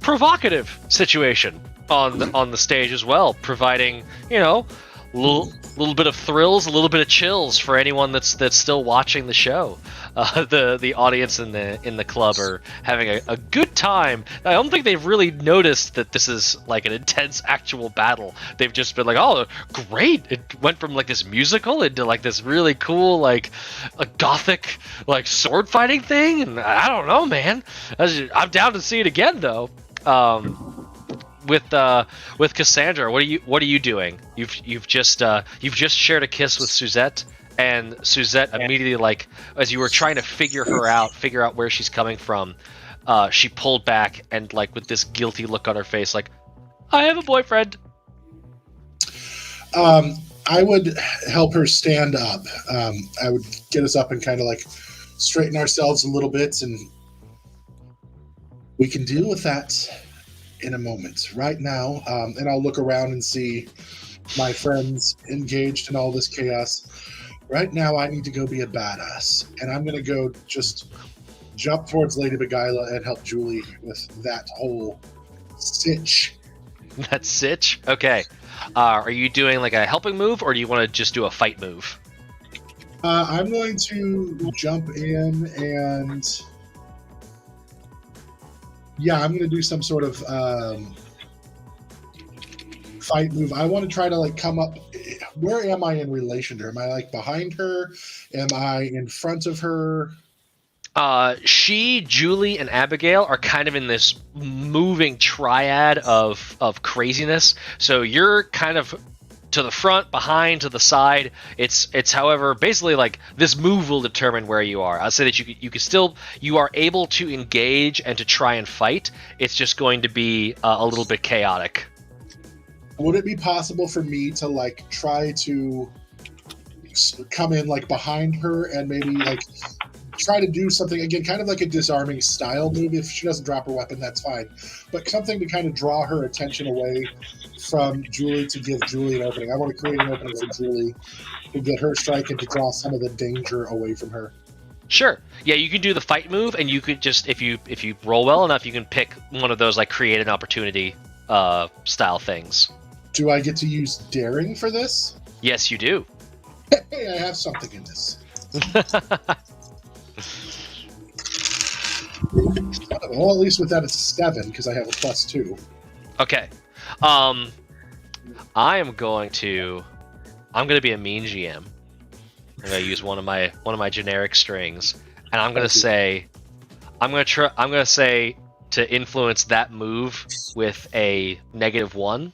provocative situation on the stage as well, providing, you know, little bit of thrills, a little bit of chills for anyone that's still watching the show. The audience in the club are having a good time. I don't think they've really noticed that this is like an intense actual battle. They've just been like, oh, great! It went from like this musical into like this really cool like a gothic like sword fighting thing, and I don't know, man. I'm down to see it again though. With Cassandra, what are you doing? You've just shared a kiss with Suzette, and Suzette immediately, like, as you were trying to figure out where she's coming from, she pulled back and, like, with this guilty look on her face, like, I have a boyfriend. I would help her stand up. I would get us up and kind of like straighten ourselves a little bit, and we can deal with that in a moment. Right now, and I'll look around and see my friends engaged in all this chaos. Right now, I need to go be a badass, and I'm going to go just jump towards Lady Beguila and help Julie with that whole sitch. That sitch? Okay. Are you doing like a helping move, or do you want to just do a fight move? I'm going to jump in and... yeah, I'm going to do some sort of fight move. I want to try to like come up. Where am I in relation to her? Am I like behind her? Am I in front of her? She, Julie, and Abigail are kind of in this moving triad of craziness. So you're kind of to the front, behind, to the side. It's however, basically like this move will determine where you are. I'll say that you are able to engage and to try and fight. It's just going to be a little bit chaotic. Would it be possible for me to like try to come in like behind her and maybe like try to do something again, kind of like a disarming style move? If she doesn't drop her weapon, that's fine, but something to kind of draw her attention away from Julie, to give Julie an opening. I want to create an opening for Julie to get her strike and to draw some of the danger away from her. Sure. Yeah, you can do the fight move, and you could just if you roll well enough, you can pick one of those like create an opportunity style things. Do I get to use daring for this? Yes, you do. Hey, I have something in this. Well, at least with that, it's 7 because I have a +2. Okay. I'm going to be a mean GM. I'm going to use one of my generic strings, and I'm going to say to influence that move with a -1.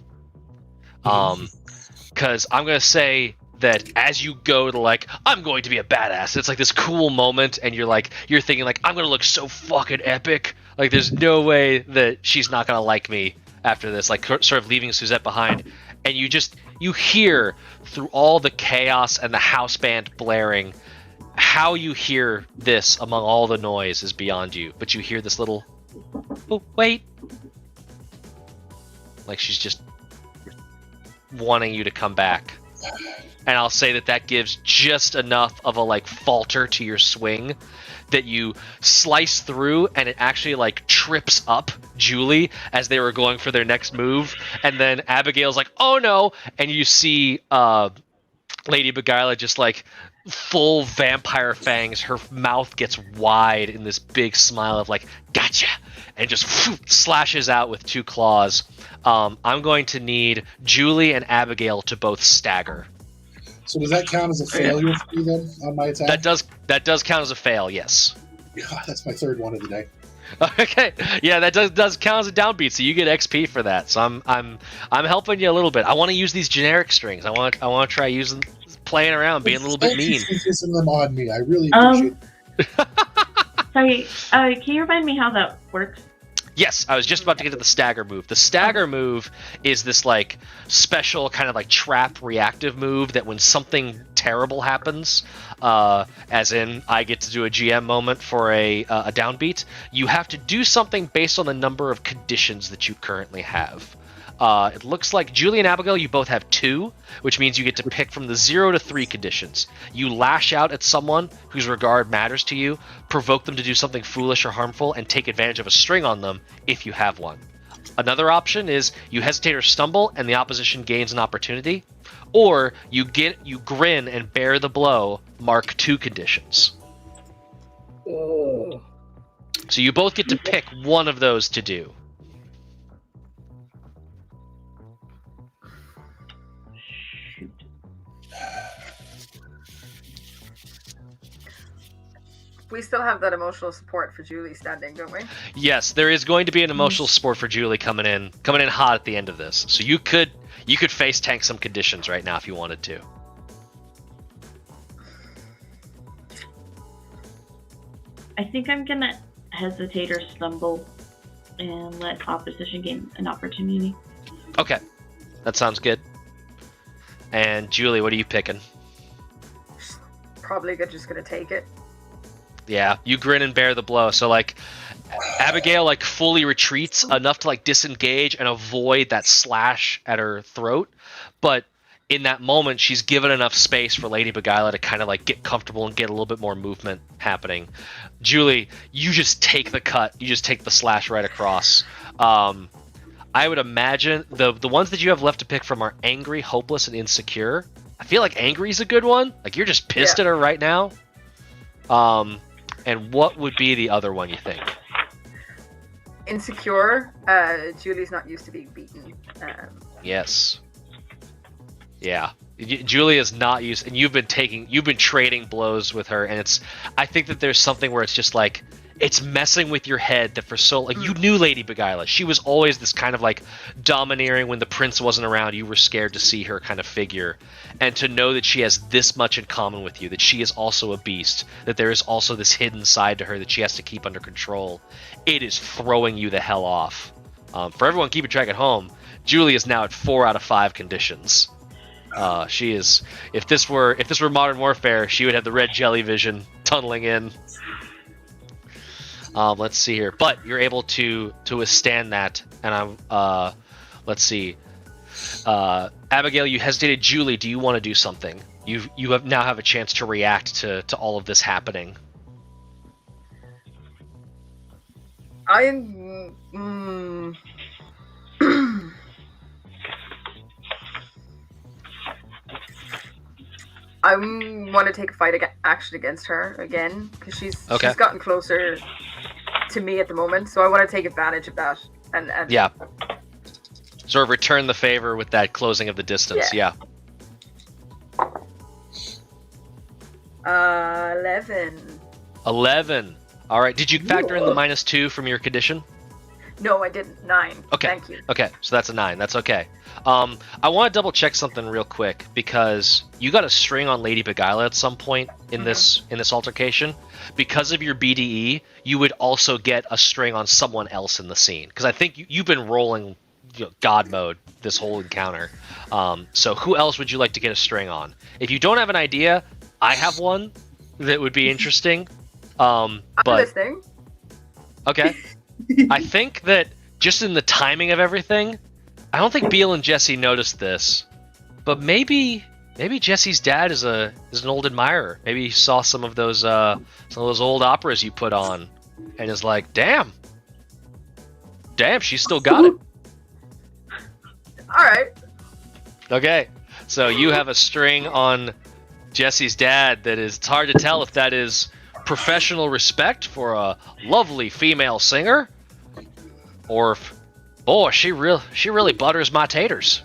Because I'm going to say that as you go to like, I'm going to be a badass, it's like this cool moment, and you're thinking like, I'm going to look so fucking epic. Like, there's no way that she's not going to like me after this, like sort of leaving Suzette behind. And you hear through all the chaos and the house band blaring, how you hear this among all the noise is beyond you. But you hear this little, oh, wait. Like she's just wanting you to come back. And I'll say that gives just enough of a like falter to your swing that you slice through, and it actually like trips up Julie as they were going for their next move. And then Abigail's like, oh no, and you see Lady Beguila just like full vampire fangs, her mouth gets wide in this big smile of like, gotcha, and just slashes out with 2 claws. I'm going to need Julie and Abigail to both stagger. So does that count as a failure for you then on my attack? That does count as a fail, yes. God, that's my 3rd one of the day. Okay, yeah, that does count as a downbeat, so you get XP for that. So I'm helping you a little bit. I want to use these generic strings. I want to try playing around, being a little bit mean. Using them on me. I really appreciate Sorry, can you remind me how that works? Yes, I was just about to get to the stagger move. The stagger move is this like special kind of like trap reactive move that when something terrible happens, as in I get to do a GM moment for a downbeat, you have to do something based on the number of conditions that you currently have. It looks like Julie and Abigail, you both have 2, which means you get to pick from the 0 to 3 conditions. You lash out at someone whose regard matters to you, provoke them to do something foolish or harmful, and take advantage of a string on them if you have one. Another option is you hesitate or stumble and the opposition gains an opportunity, or you grin and bear the blow, mark 2 conditions. Oh. So you both get to pick one of those to do. We still have that emotional support for Julie standing, don't we? Yes, there is going to be an emotional support for Julie coming in hot at the end of this. So you could face tank some conditions right now if you wanted to. I think I'm gonna hesitate or stumble and let opposition gain an opportunity. Okay, that sounds good. And Julie, what are you picking? Probably just gonna take it. Yeah, you grin and bear the blow. So like Abigail like fully retreats enough to like disengage and avoid that slash at her throat, but in that moment she's given enough space for Lady Beguila to kind of like get comfortable and get a little bit more movement happening. Julie, you just take the cut. You just take the slash right across. I would imagine the ones that you have left to pick from are angry, hopeless, and insecure. I feel like angry is a good one. Like you're just pissed at her right now. And what would be the other one, you think? Insecure. Julie's not used to being beaten. Yes. Yeah. Julie is not used, and you've been trading blows with her, and I think that there's something where it's just like, it's messing with your head that for so like you knew Lady Beguila. She was always this kind of like domineering when the prince wasn't around. You were scared to see her kind of figure, and to know that she has this much in common with you, that she is also a beast, that there is also this hidden side to her that she has to keep under control. It is throwing you the hell off. For everyone keeping track at home, Julie is now at 4 out of 5 conditions. She is. If this were Modern Warfare, she would have the red jelly vision tunneling in. Let's see here, but you're able to withstand that, and let's see. Abigail, you hesitated. Julie, do you want to do something? You now have a chance to react to all of this happening. I want to take a action against her again because she's gotten closer to me at the moment, so I want to take advantage of that and yeah, sort of return the favor with that closing of the distance. Yeah. 11. All right. Did you factor in the -2 from your condition? No, I didn't. 9. Okay. Thank you. Okay, so that's a 9. That's okay. I want to double check something real quick because you got a string on Lady Beguila at some point in this altercation. Because of your BDE, you would also get a string on someone else in the scene. Because I think you've been rolling God mode this whole encounter. So who else would you like to get a string on? If you don't have an idea, I have one that would be interesting. I'm listening. Okay. I think that just in the timing of everything, I don't think Beal and Jesse noticed this, but maybe Jesse's dad is an old admirer. Maybe he saw some of those old operas you put on, and is like, damn, she's still got it. All right. Okay, so you have a string on Jesse's dad that is. It's hard to tell if that is professional respect for a lovely female singer, or if, boy, she really butters my taters.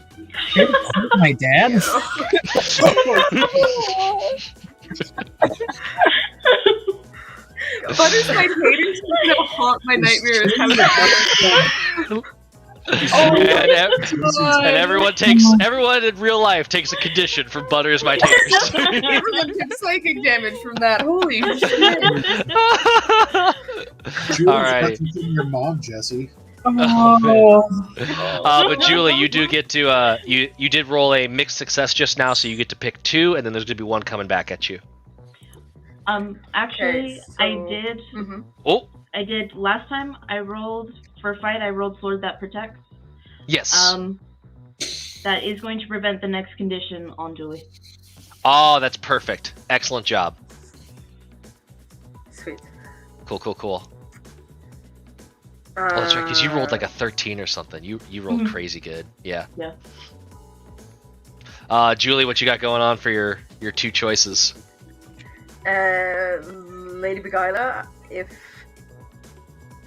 My dad. Butters my taters is gonna haunt my nightmares. And everyone in real life takes a condition from Butters my tears. Everyone took psychic damage from that. Holy shit. Julie, Alrighty. your mom, Jesse. But Julie, you do get to you did roll a mixed success just now, so you get to pick 2, and then there's gonna be 1 coming back at you. Actually, Okay, so- I did. Mhm. Oh, I did last time. I rolled for fight. I rolled sword that protects. yes. That is going to prevent the next condition on Julie. Oh, that's perfect. Excellent job. Sweet. Cool. Oh, that's right, because you rolled like a 13 or something. You rolled Mhm. crazy good. Yeah. Yeah. Julie, what you got going on for your 2 choices? Lady Beguila, if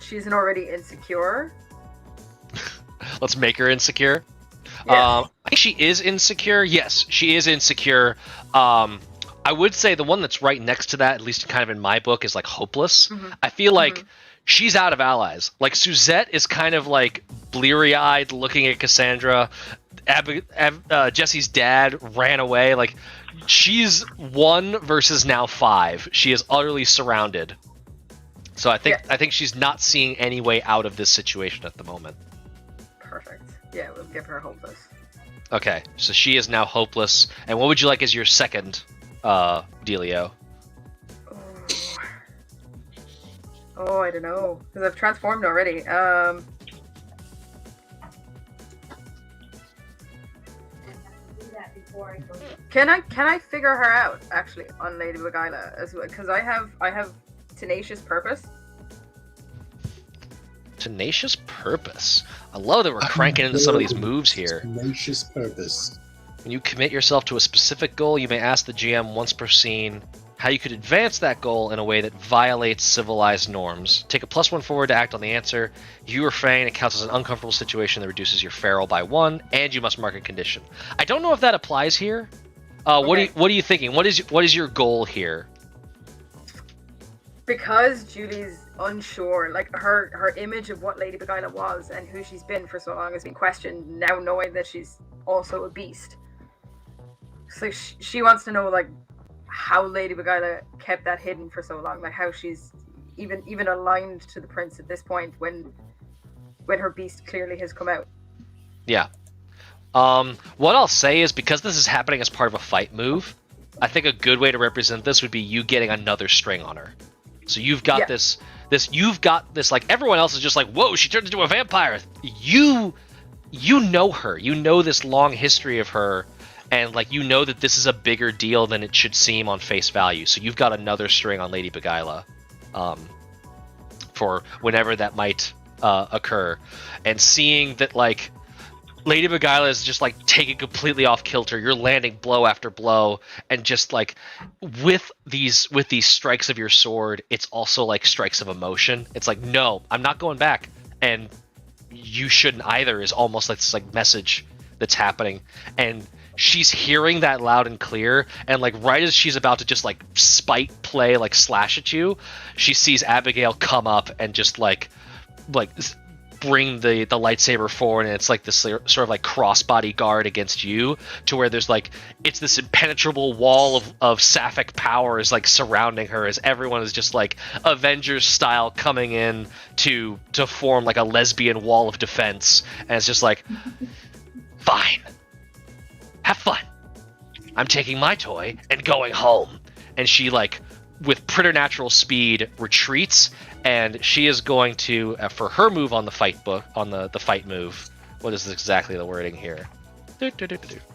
she's not already insecure. Let's make her insecure. Yeah. I think she is insecure. Yes, she is insecure. I would say the one that's right next to that, at least kind of in my book, is like hopeless. Mhm. I feel like she's out of allies. Like Suzette is kind of like bleary-eyed looking at Cassandra. Jesse's dad ran away. Like she's 1 versus now 5. She is utterly surrounded. So I think she's not seeing any way out of this situation at the moment. Perfect. Yeah, we'll give her hopeless. Okay, so she is now hopeless. And what would you like as your second dealio? Oh, I don't know, because I've transformed already. Can I figure her out actually on Lady Beguila as well? Because I have tenacious purpose. Tenacious purpose. I love that we're cranking into some of these moves here. Tenacious purpose. When you commit yourself to a specific goal, you may ask the GM once per scene how you could advance that goal in a way that violates civilized norms. Take a +1 forward to act on the answer. If you refrain, it counts as an uncomfortable situation that reduces your feral by 1, and you must mark a condition. I don't know if that applies here. What are you thinking? What is your goal here? Because Julie's unsure, like her image of what Lady Beguila was and who she's been for so long has been questioned, now knowing that she's also a beast. So she wants to know, like, how Lady Beguila kept that hidden for so long, like how she's even aligned to the prince at this point when her beast clearly has come out. Yeah. What I'll say is, because this is happening as part of a fight move, I think a good way to represent this would be you getting another string on her. So you've got this, like, everyone else is just like, whoa, she turned into a vampire. You know her. You know this long history of her, and, like, you know that this is a bigger deal than it should seem on face value. So you've got another string on Lady Beguila, for whenever that might occur. And seeing that, like, Lady Beguila is just, like, taking completely off kilter. You're landing blow after blow, and just, like, with these strikes of your sword, it's also like strikes of emotion. It's like, no, I'm not going back, and you shouldn't either. Is almost like this, like, message that's happening, and she's hearing that loud and clear. And, like, right as she's about to just, like, spite play, like, slash at you, she sees Abigail come up and just like bring the lightsaber forward, and it's like this sort of like crossbody guard against you, to where there's like, it's this impenetrable wall of sapphic power is like surrounding her, as everyone is just like Avengers style coming in to form like a lesbian wall of defense. And it's just like, fine, have fun, I'm taking my toy and going home. And she, like, with preternatural speed, retreats, and she is going to, for her move on the fight book, on the fight move, what is exactly the wording here?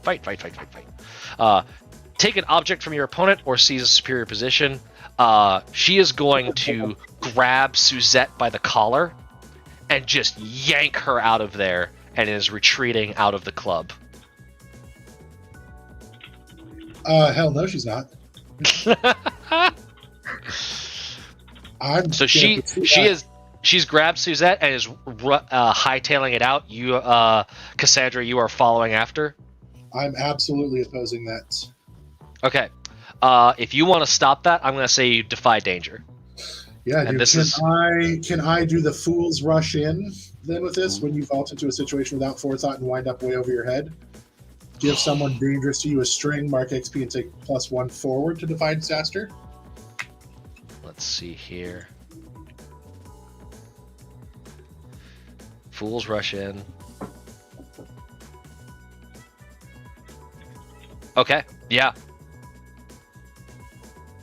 Fight. Take an object from your opponent or seize a superior position. She is going to grab Suzette by the collar and just yank her out of there, and is retreating out of the club. Hell no, she's not. So she's grabbed Suzette and is hightailing it out. You, Cassandra, you are following after. I'm absolutely opposing that. Okay. If you want to stop that, I'm going to say you defy danger. Yeah, And dude, can I do the fool's rush in Then with this, when you vault into a situation without forethought and wind up way over your head, give someone dangerous to you a string, mark XP, and take +1 forward to defy disaster. Let's see here. Fools rush in. Okay, yeah,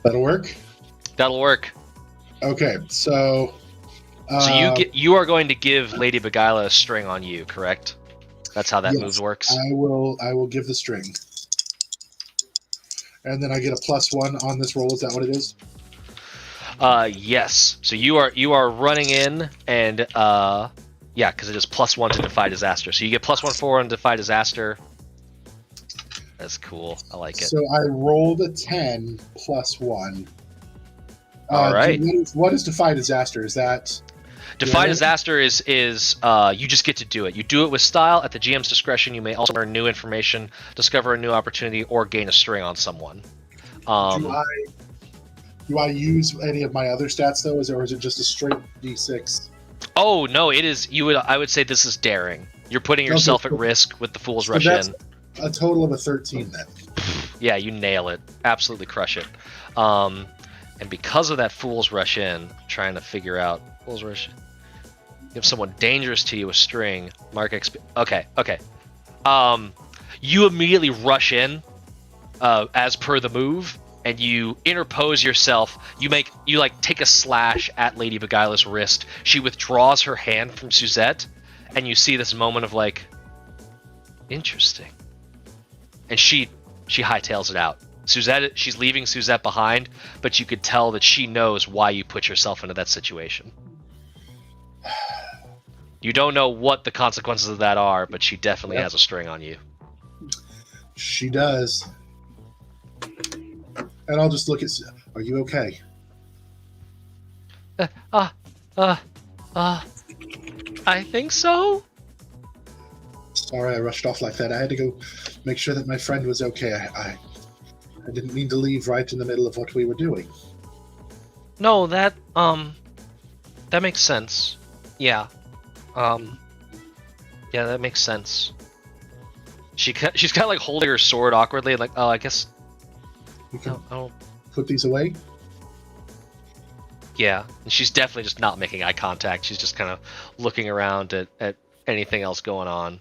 That'll work. that'll work. Okay, so. So you are going to give Lady Beguila a string on you, correct? That's how that Yes, move works. I will give the string, and then I get a +1 on this roll. Is that what it is? Yes. So you are running in, and yeah, because it is +1 to defy disaster. So you get +1 forward on defy disaster. That's cool. I like it. So I rolled a 10 +1. All right. What is defy disaster? Is that Defy disaster is you just get to do it. You do it with style at the GM's discretion. You may also learn new information, discover a new opportunity, or gain a string on someone. Do I use any of my other stats though, or is it just a straight D6? Oh no, it is. I would say this is daring. You're putting yourself at risk with the Fool's Rush that's in. A total of a 13 then. Yeah, you nail it. Absolutely crush it. And because of that Fool's Rush in, I'm trying to figure out Fool's Rush. Give someone dangerous to you a string. Mark XP. Okay. You immediately rush in, as per the move, and you interpose yourself. You take a slash at Lady Beguila's wrist. She withdraws her hand from Suzette, and you see this moment of like, interesting. And she hightails it out. Suzette, she's leaving Suzette behind, but you could tell that she knows why you put yourself into that situation. You don't know what the consequences of that are, but she definitely has a string on you. She does. And I'll just look at. Are you okay? I think so. Sorry, I rushed off like that. I had to go make sure that my friend was okay. I didn't mean to leave right in the middle of what we were doing. No, that makes sense. Yeah. Yeah, that makes sense. She's kind of like holding her sword awkwardly, like, oh, I guess. We can I don't. put these away. Yeah, and she's definitely just not making eye contact. She's just kind of looking around at anything else going on.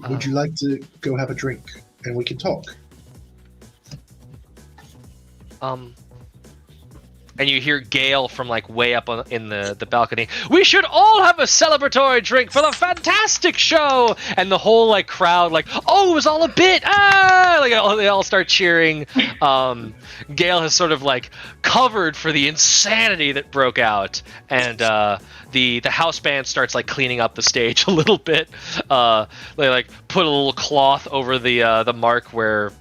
Would you like to go have a drink and we can talk? And you hear Gale from like way up in the balcony. We should all have a celebratory drink for the fantastic show, and the whole like crowd like, oh, it was all a bit. Ah, like they all start cheering. Gale has sort of like covered for the insanity that broke out, and the house band starts like cleaning up the stage a little bit. They like put a little cloth over the mark where.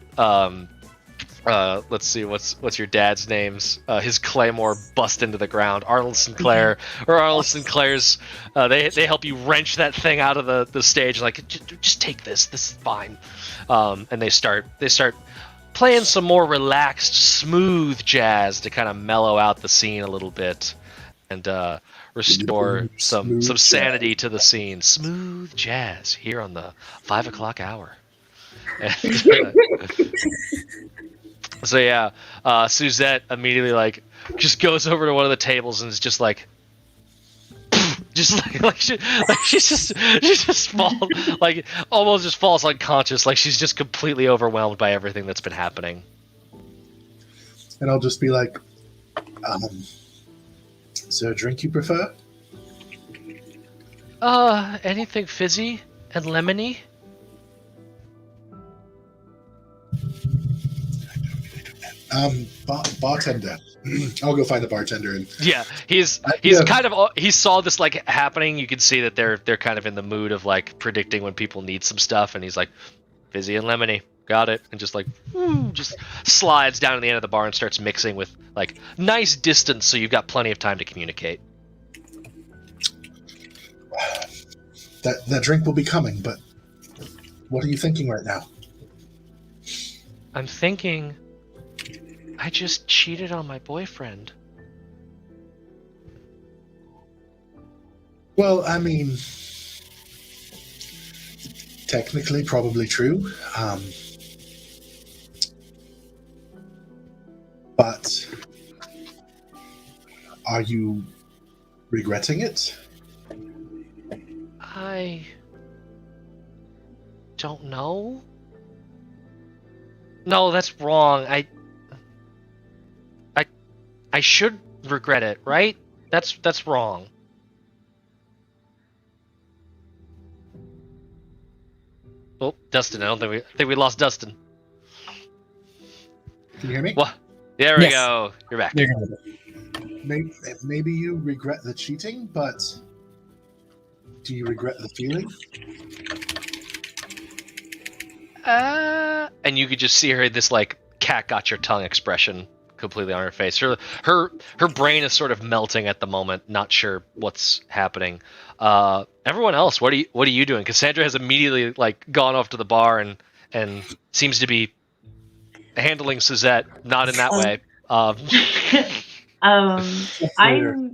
Let's see, what's your dad's names? His claymore bust into the ground. Arnold Sinclair, or Arnold Sinclair's. They help you wrench that thing out of the stage. Like, just take this. This is fine. And they start playing some more relaxed, smooth jazz to kind of mellow out the scene a little bit and restore some sanity to the scene. Smooth jazz here on the 5 o'clock hour. So yeah, Suzette immediately like just goes over to one of the tables and is just like, she just falls like almost just falls unconscious, like she's just completely overwhelmed by everything that's been happening. And I'll just be like, is there a drink you prefer? Anything fizzy and lemony? Bartender. I'll go find the bartender. And yeah, he's kind of, he saw this like happening. You can see that they're kind of in the mood of like predicting when people need some stuff, and he's like, fizzy and lemony, got it, and just like just slides down to the end of the bar and starts mixing with like nice distance, so you've got plenty of time to communicate. That drink will be coming, but what are you thinking right now? I'm thinking I just cheated on my boyfriend. Well, I mean, technically, probably true. But are you regretting it? I don't know. No, that's wrong. I should regret it, right? That's wrong. Oh, Dustin, I think we lost Dustin. Can you hear me? What? There we Yes. go. You're back. There you go. Maybe you regret the cheating, but do you regret the feeling? And you could just see her this like cat got your tongue expression completely on her face. Her brain is sort of melting at the moment, not sure what's happening. Everyone else, what are you doing? Cassandra has immediately like gone off to the bar and seems to be handling Suzette, not in that way. I'm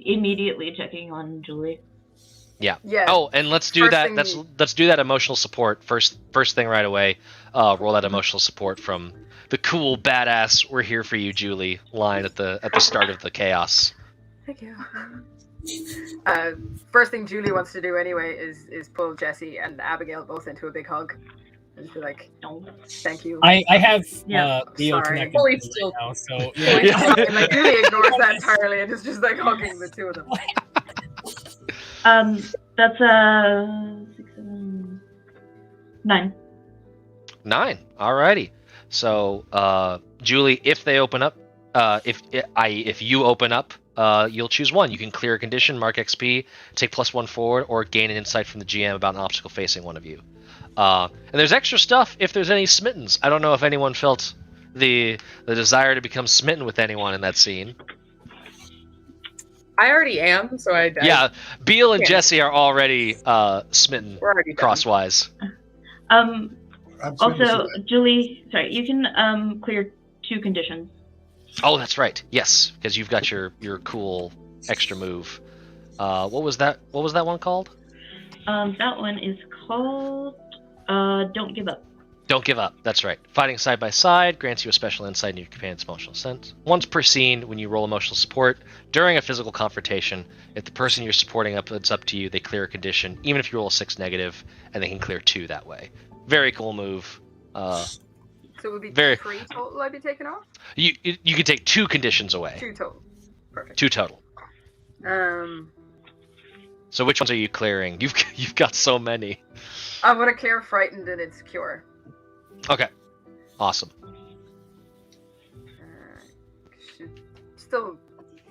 immediately checking on Julie. Yeah. Yeah. Oh, and let's do First that. thing- Let's do that emotional support first thing right away. Roll that emotional support from the cool badass "We're here for you, Julie" line at the start of the chaos. Thank you. First thing Julie wants to do anyway is pull Jesse and Abigail both into a big hug. And be like, No. thank you. I have Yeah. Theo Sorry. connected Fully to me still- right now, so And, like, Julie ignores that entirely and is just like hugging the two of them. That's 6, 7, 9. 9. Alrighty. So, Julie, if they open up, if you open up, you'll choose one. You can clear a condition, mark XP, take +1 forward, or gain an insight from the GM about an obstacle facing one of you. And there's extra stuff if there's any smittens. I don't know if anyone felt the desire to become smitten with anyone in that scene. I already am, so I Yeah, Beal and Yeah. Jesse are already smitten we're already done. crosswise. I'm sorry to Also, say that. Julie, sorry, you can clear 2 conditions. Oh, that's right. Yes, because you've got your cool extra move. What was that one called? That one is called Don't Give Up. Don't give up. That's right. Fighting side by side grants you a special insight into your companion's emotional sense. Once per scene, when you roll emotional support during a physical confrontation, if the person you're supporting it's up to you, they clear a condition, even if you roll a 6 negative, and they can clear 2 that way. Very cool move. So it would be Very- 3 total I'd be taking off? You can take 2 conditions away. 2 total. Perfect. 2 total. So which ones are you clearing? You've got so many. I'm gonna clear frightened and insecure. Okay. Awesome. She's still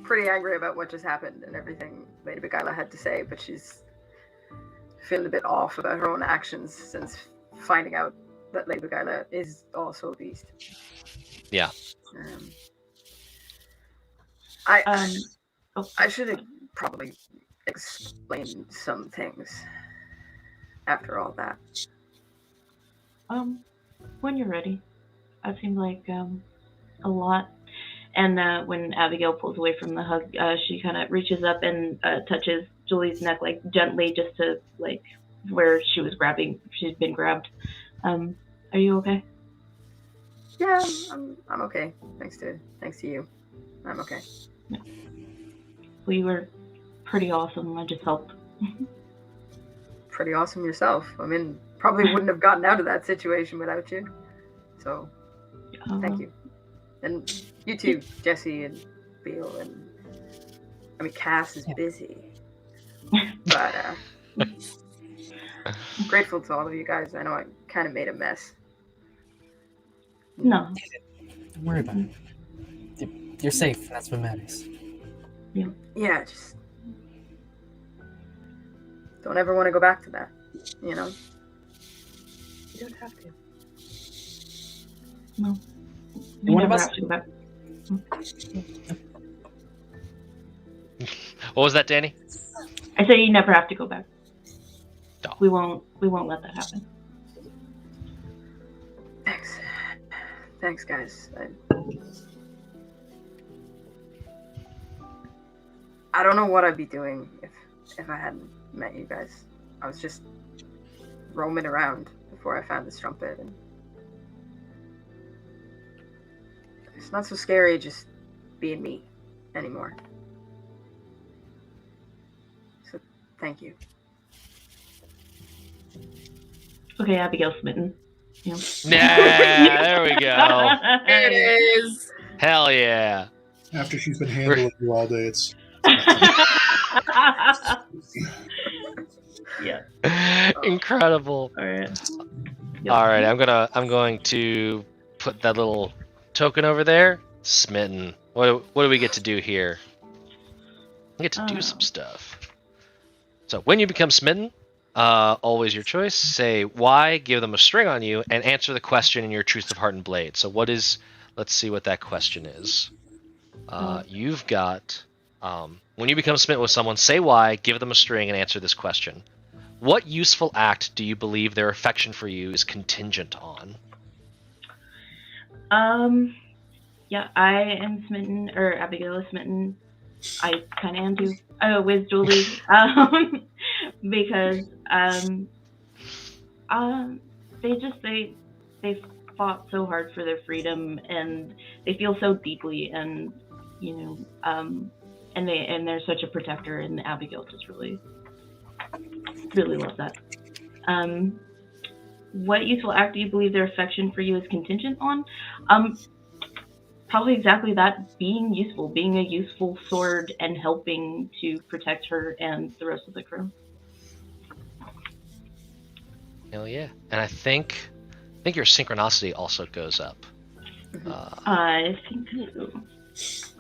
pretty angry about what just happened and everything Lady Beguila had to say, but she's feeling a bit off about her own actions since finding out that Lady Beguila is also a beast. Yeah. I should have probably explained some things after all that. When you're ready. That seemed like a lot. And when Abigail pulls away from the hug, she kind of reaches up and touches Julie's neck, like gently, just to like where she'd been grabbed. Are you okay? Yeah, I'm okay. Thanks to you. I'm okay. Yeah. Well, you were pretty awesome. I just helped. Pretty awesome yourself. I mean, probably wouldn't have gotten out of that situation without you. So, thank you. And you too, Jesse and Beal, and I mean, Cass is busy. But grateful to all of you guys. I know I kind of made a mess. No. don't worry about it. You're safe. That's what matters. Yeah, just don't ever want to go back to that. You know. You don't have to. No. You want never us have to go back. What was that, Danny? I say you never have to go back. No. We won't let that happen. Thanks, guys. I don't know what I'd be doing if I hadn't met you guys. I was just roaming around before I found the strumpet, and it's not so scary just being me anymore. So, thank you. Okay, Abigail Smitten. Yeah. Yeah, there we go. There it is. Hell yeah. After she's been handling you all day, it's Yeah. Incredible. All right. All right, I'm going to put that little token over there. Smitten. What do we get to do here? We get to do some stuff. So when you become smitten, always your choice. Say why, give them a string on you, and answer the question in your Truth of Heart and Blade. So what is? Let's see what that question is. You've got when you become smitten with someone, say why, give them a string, and answer this question. What useful act do you believe their affection for you is contingent on? Yeah, I am smitten, or Abigail is smitten. I kind of am too. With Julie, because they fought so hard for their freedom, and they feel so deeply, and and they're such a protector, and Abigail just really loves that. What useful act do you believe their affection for you is contingent on? Probably exactly that, being useful, being a useful sword and helping to protect her and the rest of the crew. Hell yeah. And I think your synchronicity also goes up. I think so. Is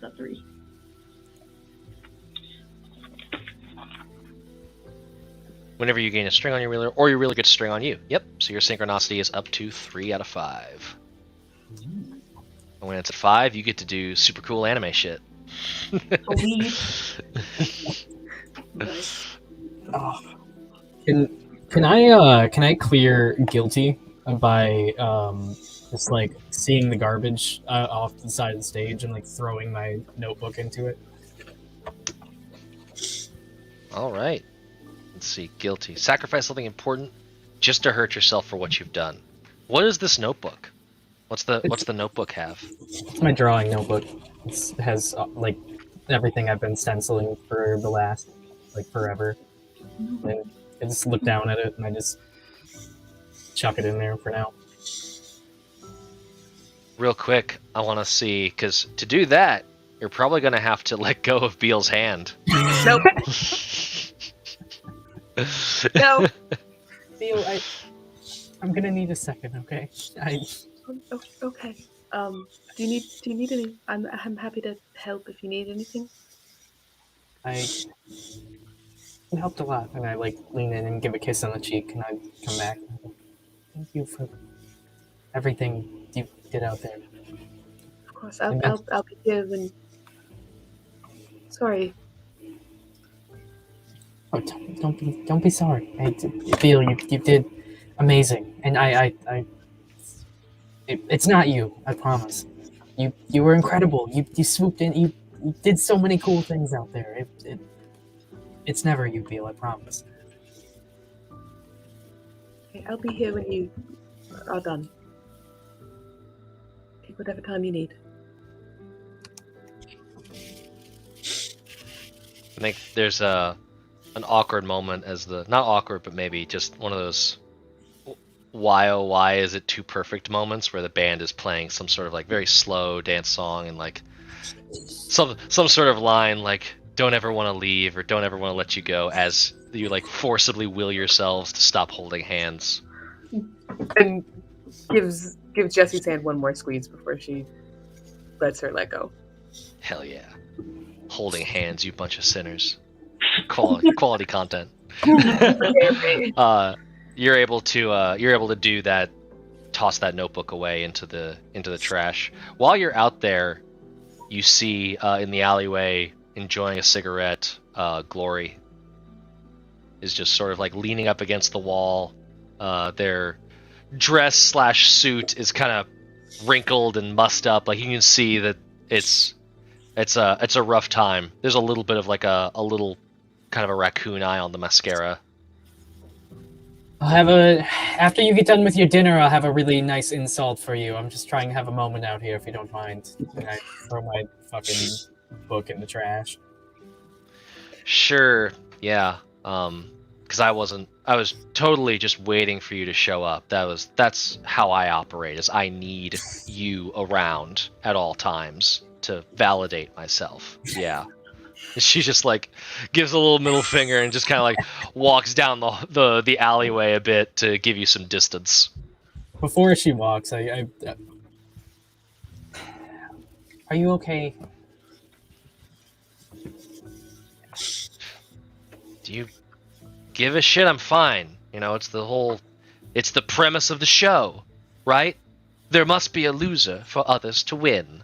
that 3? Whenever you gain a string on your reeler, or your reeler gets a string on you. Yep. So your synchronicity is up to 3 out of 5. And when it's at 5, you get to do super cool anime shit. Oh. Can I clear guilty by just like seeing the garbage off the side of the stage and like throwing my notebook into it? All right. Let's see. Guilty. Sacrifice something important just to hurt yourself for what you've done. What is this notebook? What's the notebook have? It's my drawing notebook. It has like everything I've been stenciling for the last like forever. And I just look down at it and I just chuck it in there for now. Real quick, I want to see, because to do that, you're probably going to have to let go of Beal's hand. Nope. No. Beal, I'm gonna need a second, okay? Okay. Do you need any? I'm happy to help if you need anything. It helped a lot, and I like lean in and give a kiss on the cheek, and I come back. Thank you for everything you did out there. Of course, I'll be here when. Sorry. Oh, don't be sorry. Beal, you did amazing, and it's not you. I promise. You were incredible. You swooped in. You did so many cool things out there. It's never you, Beal. I promise. Okay, I'll be here when you are done. Take whatever time you need. I think there's an awkward moment as not awkward, but maybe just one of those why oh why is it too perfect moments where the band is playing some sort of like very slow dance song and like some sort of line like don't ever want to leave or don't ever want to let you go as you like forcibly will yourselves to stop holding hands. And gives Jessie's hand one more squeeze before she lets her let go. Hell yeah. Holding hands, you bunch of sinners. Quality content. You're able to do that, toss that notebook away into the trash. While you're out there, you see in the alleyway enjoying a cigarette, Glory is just sort of like leaning up against the wall. Their dress / suit is kind of wrinkled and mussed up. Like you can see that it's a rough time. There's a little bit of like a little kind of a raccoon eye on the mascara. After you get done with your dinner, I'll have a really nice insult for you. I'm just trying to have a moment out here, if you don't mind. And I throw my fucking book in the trash. Sure, yeah. Because I was totally just waiting for you to show up. That's how I operate, is I need you around at all times to validate myself. Yeah. She just like gives a little middle finger and just kind of like walks down the alleyway a bit to give you some distance. Before she walks, are you okay? Do you give a shit? I'm fine. You know, it's the premise of the show, right? There must be a loser for others to win.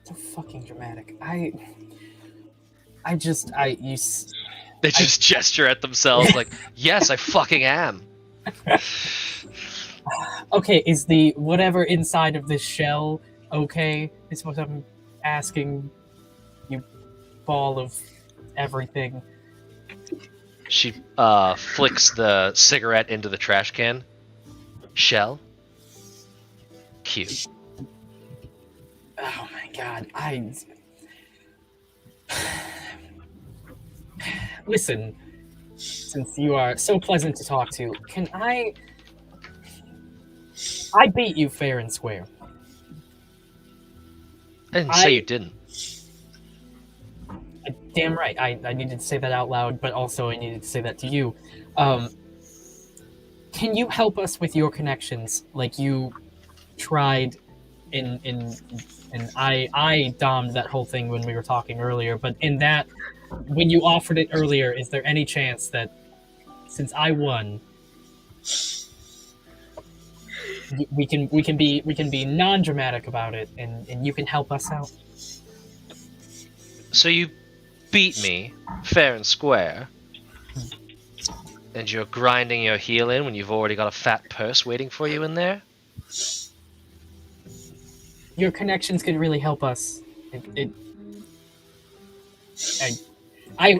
So fucking dramatic. They just gesture at themselves like, yes, I fucking am. Okay, is the whatever inside of this shell okay? Is what I'm asking, you ball of everything. She flicks the cigarette into the trash can. Shell? Cute. Oh my god, Listen, since you are so pleasant to talk to, can I beat you fair and square. I didn't say you didn't. Damn right, I needed to say that out loud, but also I needed to say that to you. Can you help us with your connections, like you tried and I domed that whole thing when we were talking earlier, but in that, when you offered it earlier, is there any chance that since I won, we can be non-dramatic about it, and you can help us out? So you beat me fair and square, and you're grinding your heel in when you've already got a fat purse waiting for you in there? Your connections could really help us. I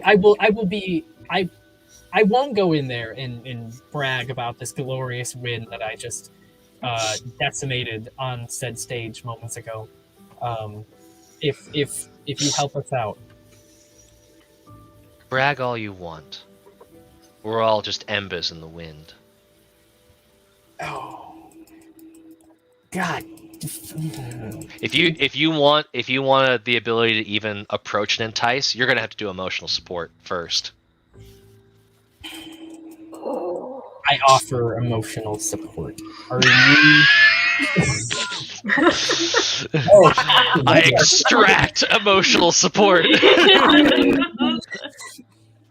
won't go in there and brag about this glorious win that I just decimated on said stage moments ago. If you help us out. Brag all you want. We're all just embers in the wind. Oh, God. If you want the ability to even approach and entice, you're gonna have to do emotional support first. I offer emotional support. Are you? I extract emotional support.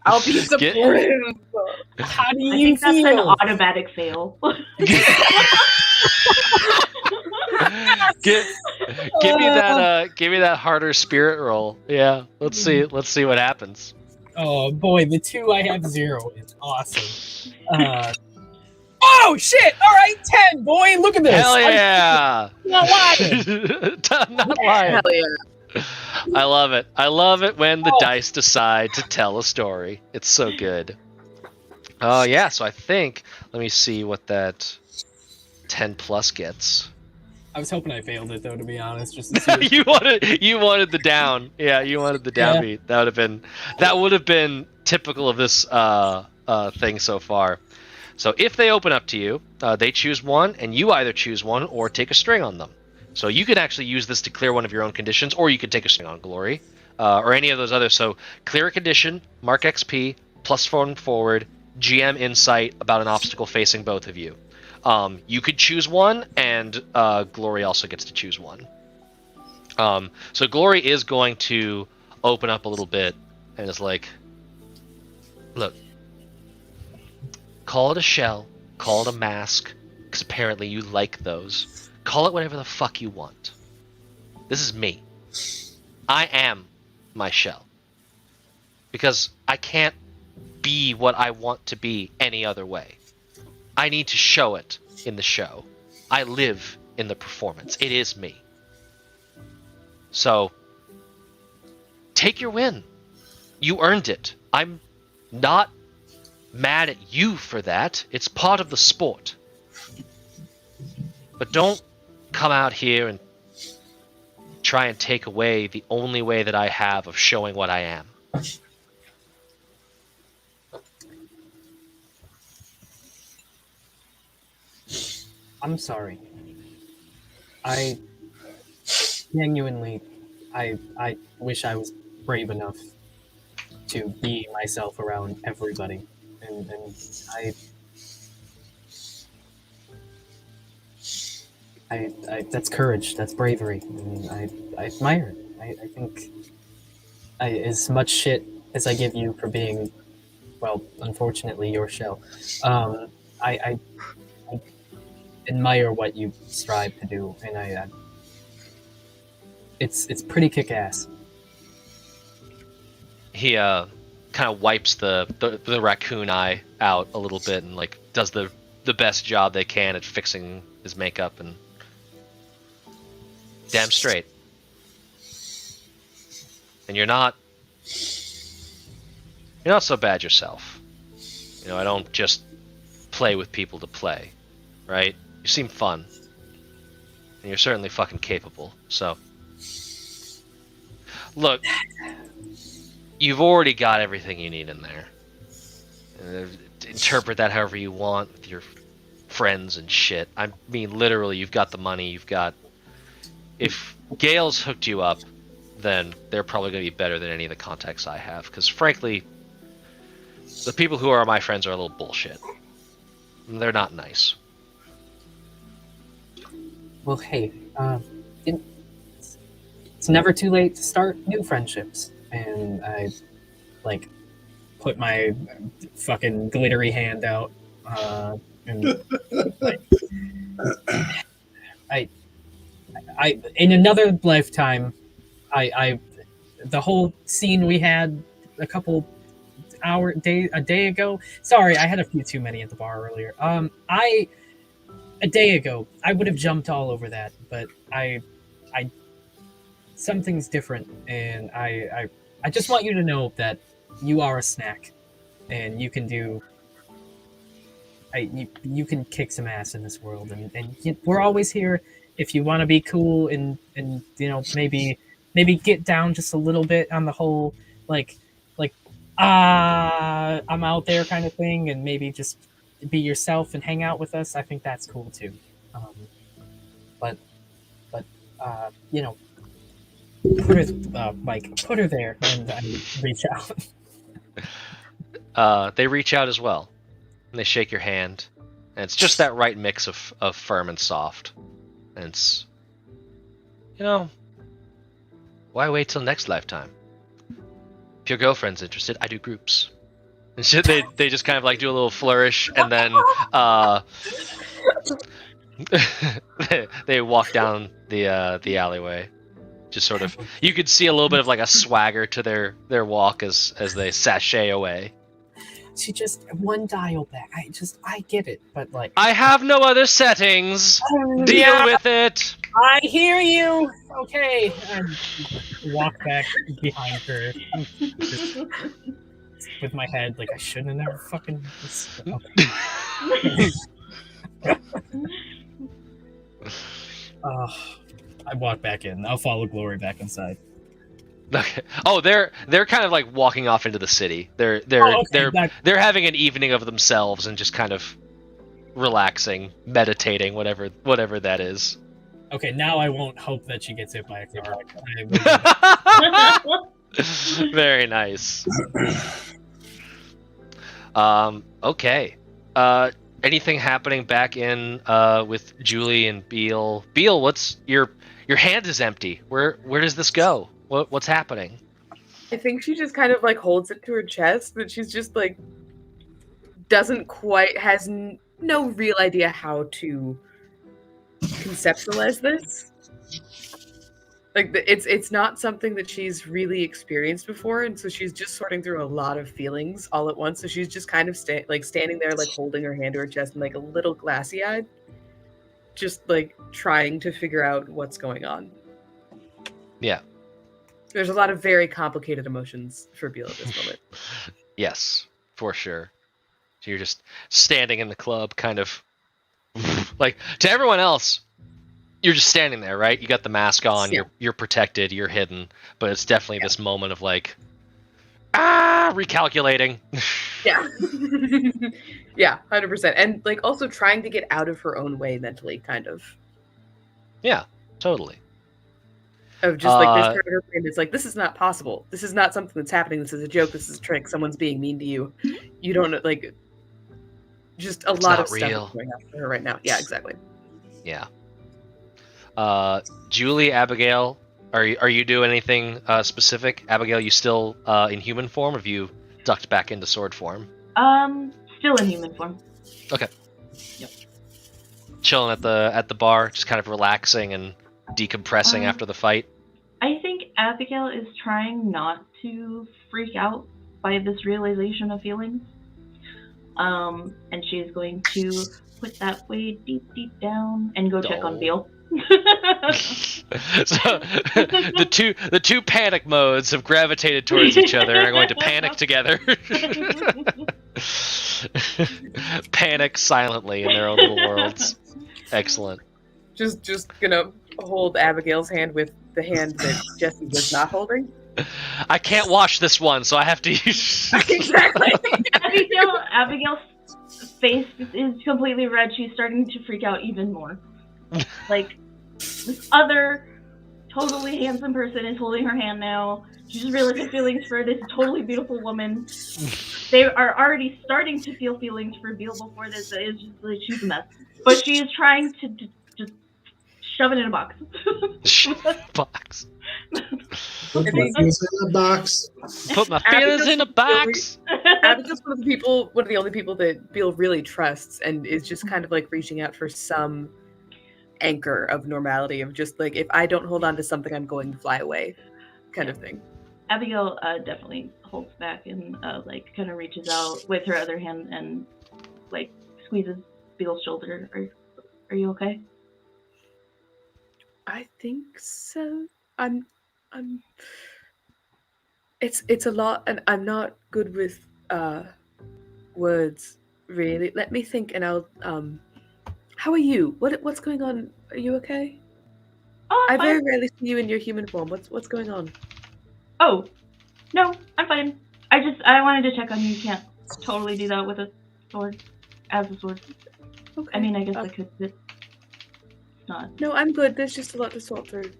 I'll be supportive. How do I you think that's an feel? automatic fail. Give me that harder spirit roll. Yeah, let's see what happens. Oh boy, the 2 I have 0 is awesome. Oh shit! All right, 10, boy. Look at this. Hell yeah! I'm not lying. Not lying. Hell yeah. I love it. I love it when the dice decide to tell a story. It's so good. Oh yeah. So I think, let me see what that 10 plus gets. I was hoping I failed it though, to be honest. Just to see you wanted the down. Yeah, you wanted the downbeat. Yeah. That would have been typical of this thing so far. So if they open up to you, they choose one, and you either choose one or take a string on them. So you could actually use this to clear one of your own conditions, or you could take a string on Glory, or any of those others. So clear a condition, mark XP, +4 forward, GM insight about an obstacle facing both of you. You could choose one, and Glory also gets to choose one. So Glory is going to open up a little bit and is like, look, call it a shell, call it a mask, because apparently you like those. Call it whatever the fuck you want. This is me. I am my shell. Because I can't be what I want to be any other way. I need to show it in the show. I live in the performance. It is me. So, take your win. You earned it. I'm not mad at you for that. It's part of the sport. But don't come out here and try and take away the only way that I have of showing what I am. I'm sorry. I genuinely, I wish I was brave enough to be myself around everybody, and I that's courage, that's bravery. I mean, I admire it. I think as much shit as I give you for being, well, unfortunately, your shell, I admire what you strive to do, and it's pretty kick-ass. He kind of wipes the raccoon eye out a little bit and like does the best job they can at fixing his makeup, and damn straight. And you're not so bad yourself. You know, I don't just play with people to play, right? You seem fun. And you're certainly fucking capable. So look, you've already got everything you need in there. Interpret that however you want with your friends and shit. I mean, literally, you've got the money, you've got... If Gale's hooked you up, then they're probably going to be better than any of the contacts I have. Because, frankly, the people who are my friends are a little bullshit. They're not nice. Well, hey, it's never too late to start new friendships. And I, like, put my fucking glittery hand out, and like, I in another lifetime, the whole scene we had a day ago. Sorry, I had a few too many at the bar earlier. A day ago, I would have jumped all over that, but I something's different, and I just want you to know that you are a snack, and you can do. You can kick some ass in this world, and we're always here if you want to be cool and you know, maybe get down just a little bit on the whole like I'm out there kind of thing, and maybe just be yourself and hang out with us. I think that's cool too. But you know, put her Mike, put her there, and I reach out. They reach out as well, and they shake your hand, and it's just that right mix of firm and soft. And it's, you know, why wait till next lifetime? If your girlfriend's interested, I do groups. And shit, they just kind of like do a little flourish, and then they walk down the alleyway. Just sort of, you could see a little bit of like a swagger to their walk as they sashay away. She just one dial back. I get it, but like I have no other settings. Deal with it. I hear you. Okay, and walk back behind her, just with my head like I shouldn't have never fucking. Okay. I walk back in. I'll follow Glory back inside. Okay. Oh, they're kind of like walking off into the city. They're having an evening of themselves and just kind of relaxing, meditating, whatever that is. Okay, now I won't hope that she gets hit by a car. Very nice. Okay. Anything happening back in with Julie and Beal? Beal, what's your hand is empty. Where does this go? What's happening? I think she just kind of like holds it to her chest, but she's just like doesn't quite has no real idea how to conceptualize this. Like it's not something that she's really experienced before, and so she's just sorting through a lot of feelings all at once. So she's just kind of standing there, like holding her hand to her chest and like a little glassy-eyed, just like trying to figure out what's going on. Yeah. There's a lot of very complicated emotions for Beale at this moment. Yes, for sure. So you're just standing in the club, kind of like to everyone else. You're just standing there, right? You got the mask on. Yeah. You're protected. You're hidden. But it's definitely this moment of like, recalculating. Yeah. Yeah, 100%. And like also trying to get out of her own way mentally, kind of. Yeah, totally. Of just like this part of her brain is like, this is not possible. This is not something that's happening. This is a joke. This is a trick. Someone's being mean to you. You don't like. Just a lot of stuff is going on for her right now. Yeah, exactly. Yeah. Julie, Abigail, are you doing anything specific? Abigail, you still in human form? Or have you ducked back into sword form? Still in human form. Okay. Yep. Chilling at the bar, just kind of relaxing and decompressing after the fight. I think Abigail is trying not to freak out by this realization of feelings. And she's going to put that way deep down and go check on Beale. So the two panic modes have gravitated towards each other and are going to panic together. Panic silently in their own little worlds. Excellent. Just gonna hold Abigail's hand with the hand that Jesse was not holding. I can't wash this one, so I have to use. Exactly. Abigail's face is completely red. She's starting to freak out even more. Like, this other totally handsome person is holding her hand now. She just realized her feelings for this totally beautiful woman. They are already starting to feel feelings for Beale before this. It's just like she's a mess. But she is trying to just shove it in a box. Box. Put my feelings in a box. Put my feelings in a box. Abigail's one of the only people that Beale really trusts and is just kind of like reaching out for some anchor of normality of just like, if I don't hold on to something, I'm going to fly away kind of thing. Abigail definitely holds back and like kind of reaches out with her other hand and like squeezes Beale's shoulder. Are you okay? I think so. It's a lot, and I'm not good with words really. Let me think, and I'll how are you? What's going on? Are you okay? Oh, I I'm very fine. rarely see you in your human form. What's going on? Oh, no, I'm fine. I wanted to check on you. You can't totally do that with a sword, as a sword. Okay. I mean, I guess I could, but it's not. No, I'm good. There's just a lot to sort through.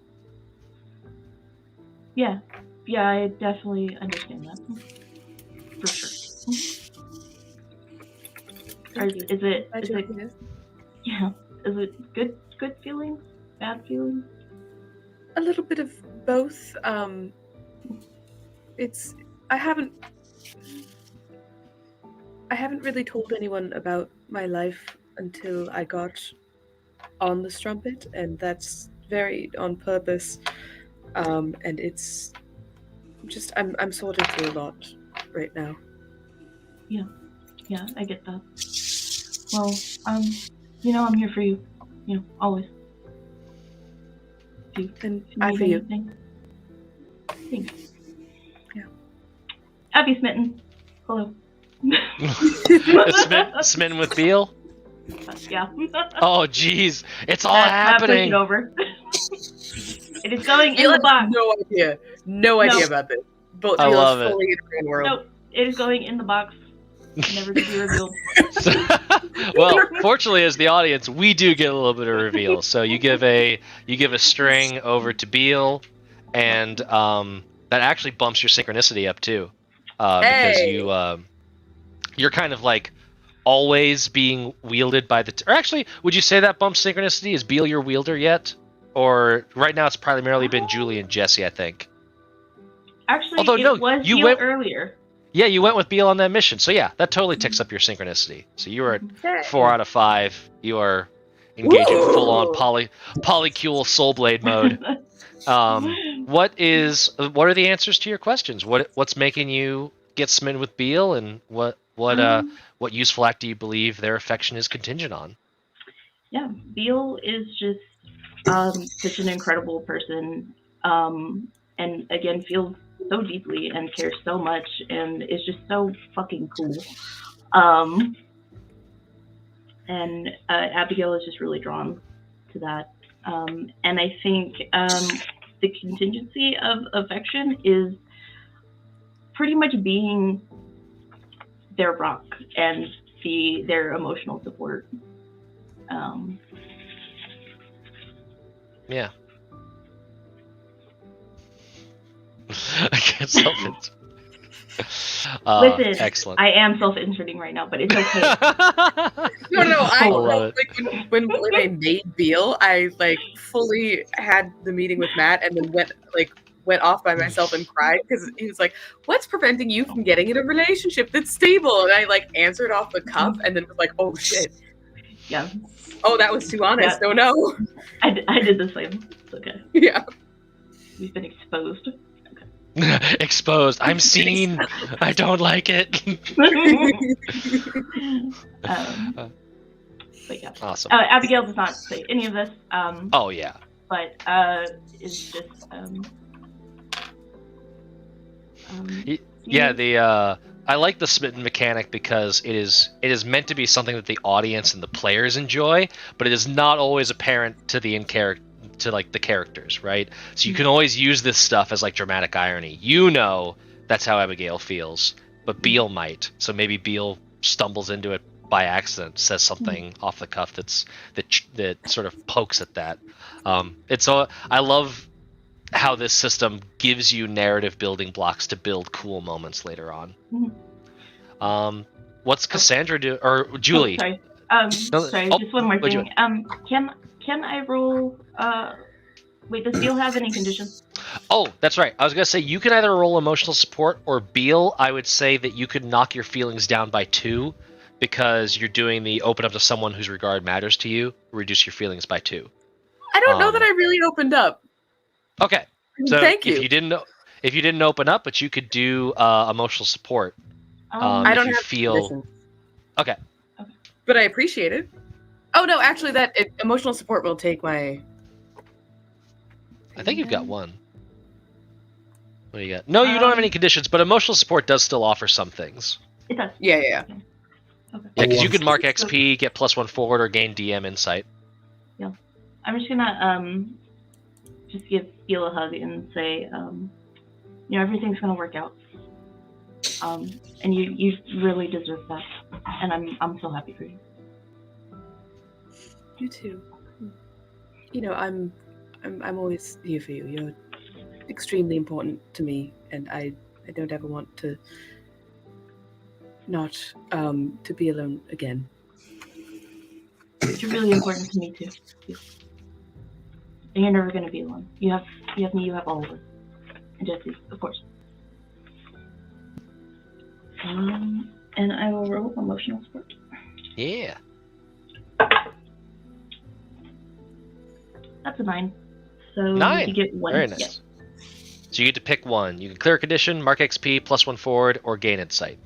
Yeah, I definitely understand that. For sure. Is it yeah? Is it good feelings? Bad feelings? A little bit of both. I haven't really told anyone about my life until I got on the Strumpet, and that's very on purpose. And it's just I'm sorted through a lot right now. Yeah, I get that. Well, I'm here for you. Always. And I for you. Thanks. Yeah. Abby Smitten. Hello. Smitten with Beale? Yeah. Oh, jeez. It's all happening. Push it over. It is going in the box. No idea about this. But I love it. fully in her own world. Nope. It is going in the box. Never to be revealed. Well, fortunately, as the audience, we do get a little bit of reveal. So you give a string over to Beale, and that actually bumps your synchronicity up too, because you're kind of like always being wielded by or actually, would you say that bumps synchronicity? Is Beale your wielder yet, or right now it's primarily been Julie and Jesse, I think. Actually, Although, it was you Beale went earlier. Yeah, you went with Beale on that mission. So yeah, that totally ticks up your synchronicity. So you are at 4 out of 5. You are engaging full on polycule soul blade mode. What are the answers to your questions? What's making you get smitten with Beale, and what useful act do you believe their affection is contingent on? Yeah, Beale is just such an incredible person. and again feels so deeply and cares so much and is just so fucking cool. And Abigail is just really drawn to that. And I think the contingency of affection is pretty much being their rock and their emotional support. Yeah. I can't stop it. Listen, excellent. I am self-inserting right now, but it's okay. No, I love like when I made Beal, I like fully had the meeting with Matt and then went off by myself and cried because he was like, "What's preventing you from getting in a relationship that's stable?" And I like answered off the cuff and then was like, "Oh shit, Yeah. oh that was too honest. Yeah. Oh no." I did the same. It's okay. Yeah. We've been exposed. Exposed. I'm seen. I don't like it. But yeah. Awesome. Abigail does not say any of this. Oh yeah. But it's just Yeah, I like the smitten mechanic because it is meant to be something that the audience and the players enjoy, but it is not always apparent to the the characters, right? So you can always use this stuff as like dramatic irony. You know that's how Abigail feels, but Beal might. So maybe Beal stumbles into it by accident, says something off the cuff that sort of pokes at that. I love how this system gives you narrative building blocks to build cool moments later on. What's Cassandra do, or Julie? Oh, sorry. Just one more thing. Can I roll? Wait, does Beal have any conditions? Oh, that's right. I was gonna say you can either roll emotional support or Beal. I would say that you could knock your feelings down by 2 because you're doing the open up to someone whose regard matters to you. Reduce your feelings by 2. I don't know that I really opened up. Okay. So Thank you. If you didn't open up, but you could do emotional support. I don't if have you feel conditions. Okay. But I appreciate it. Oh no, actually, emotional support will take my. I think you've got one. What do you got? No, you don't have any conditions, but emotional support does still offer some things. It does. Yeah. Okay. Yeah, because you can mark XP, get +1 forward, or gain DM insight. Yeah. I'm just gonna just give Beal a hug and say, everything's gonna work out. And you really deserve that, and I'm so happy for you. You too. I'm always here for you. You're extremely important to me, and I don't ever want to not to be alone again. You're really important to me too. And you're never gonna be alone. You have me. You have all of us, and Jesse, of course. And I will roll emotional support. Yeah. That's a 9. So 9. You get 1. Very nice. Yeah. So you get to pick one. You can clear a condition, mark XP, +1 forward, or gain insight.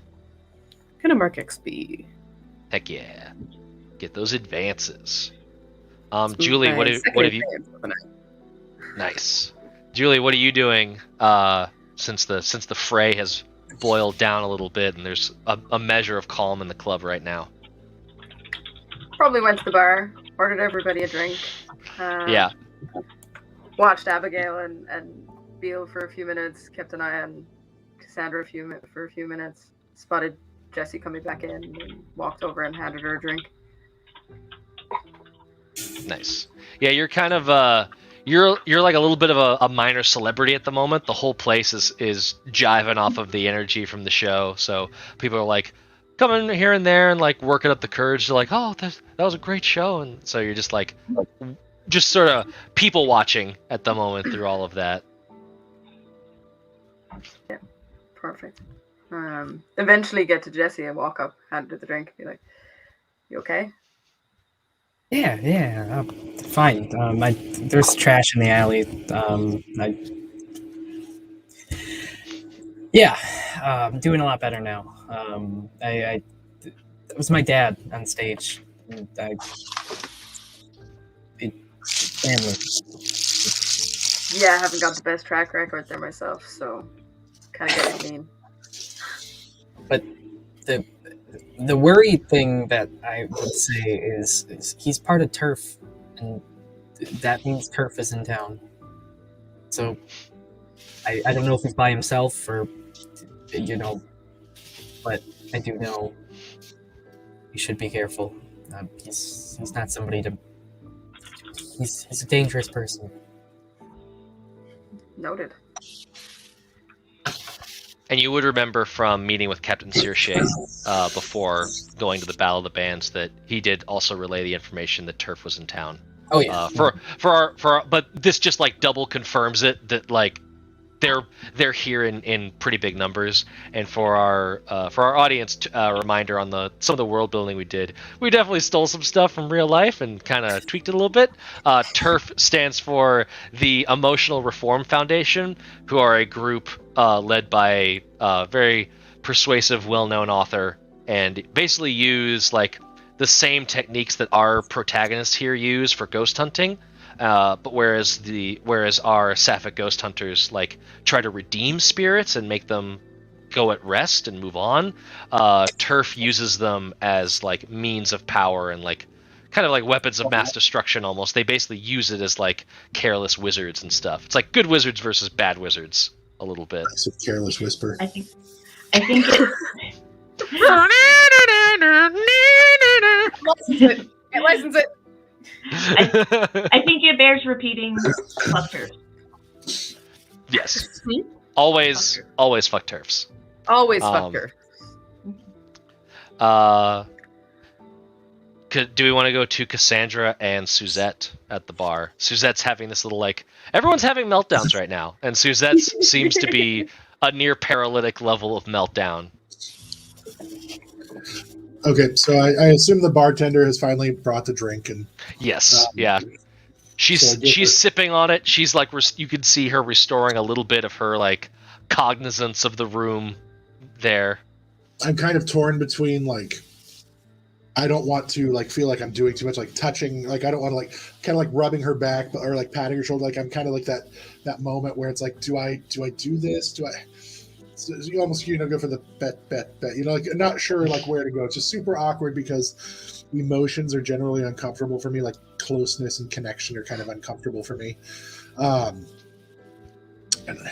Gonna mark XP. Heck yeah. Get those advances. Julie, what have you? Nice. Julie, what are you doing? Since the fray has boiled down a little bit, and there's a measure of calm in the club right now. Probably went to the bar, ordered everybody a drink. Yeah. Watched Abigail and Beal for a few minutes. Kept an eye on Cassandra for a few minutes. Spotted Jessie coming back in, and walked over and handed her a drink. Nice. Yeah, you're kind of you're like a little bit of a minor celebrity at the moment. The whole place is jiving off of the energy from the show. So people are like coming here and there and like working up the courage to like, oh, that was a great show. And so you're just like, just sort of people watching at the moment through all of that. Yeah, perfect. Eventually get to Jessie and walk up, hand her the drink, be like, "You okay?" Yeah, fine. There's trash in the alley. I'm doing a lot better now. It was my dad on stage. Family. Yeah, I haven't got the best track record there myself, so kind of get what you mean. But the worry thing that I would say is he's part of Turf, and that means Turf is in town. So I don't know if he's by himself or, but I do know you should be careful. He's not somebody to. He's a dangerous person. Noted. And you would remember from meeting with Captain Searchet before going to the Battle of the Bands that he did also relay the information that Turf was in town. Oh yeah. But this just like double confirms it that like they're here in pretty big numbers. And for our audience, reminder on some of the world building we did, we definitely stole some stuff from real life and kind of tweaked it a little bit. TURF stands for the Emotional Reform Foundation, who are a group led by a very persuasive, well-known author, and basically use like the same techniques that our protagonists here use for ghost hunting. But whereas our sapphic ghost hunters like try to redeem spirits and make them go at rest and move on, TURF uses them as like means of power and like kind of like weapons of mass destruction almost. They basically use it as like careless wizards and stuff. It's like good wizards versus bad wizards a little bit. It's a careless whisper. I think it. License it. I think it bears repeating. Fuck TURF. Yes. Always fuck TURFs. Always fuck her. Do we want to go to Cassandra and Suzette at the bar? Suzette's having this little like everyone's having meltdowns right now, and Suzette seems to be a near paralytic level of meltdown. Okay, so I assume the bartender has finally brought the drink, and yes, yeah, she's sipping on it. She's like you can see her restoring a little bit of her like cognizance of the room there. I'm kind of torn between like I don't want to like feel like I'm doing too much, like touching, like I don't want to like kind of like rubbing her back or like patting her shoulder. Like I'm kind of like that moment where it's like, do I do this? So you almost go for the bet. Like I'm not sure like where to go. It's just super awkward because emotions are generally uncomfortable for me. Like closeness and connection are kind of uncomfortable for me. Yeah,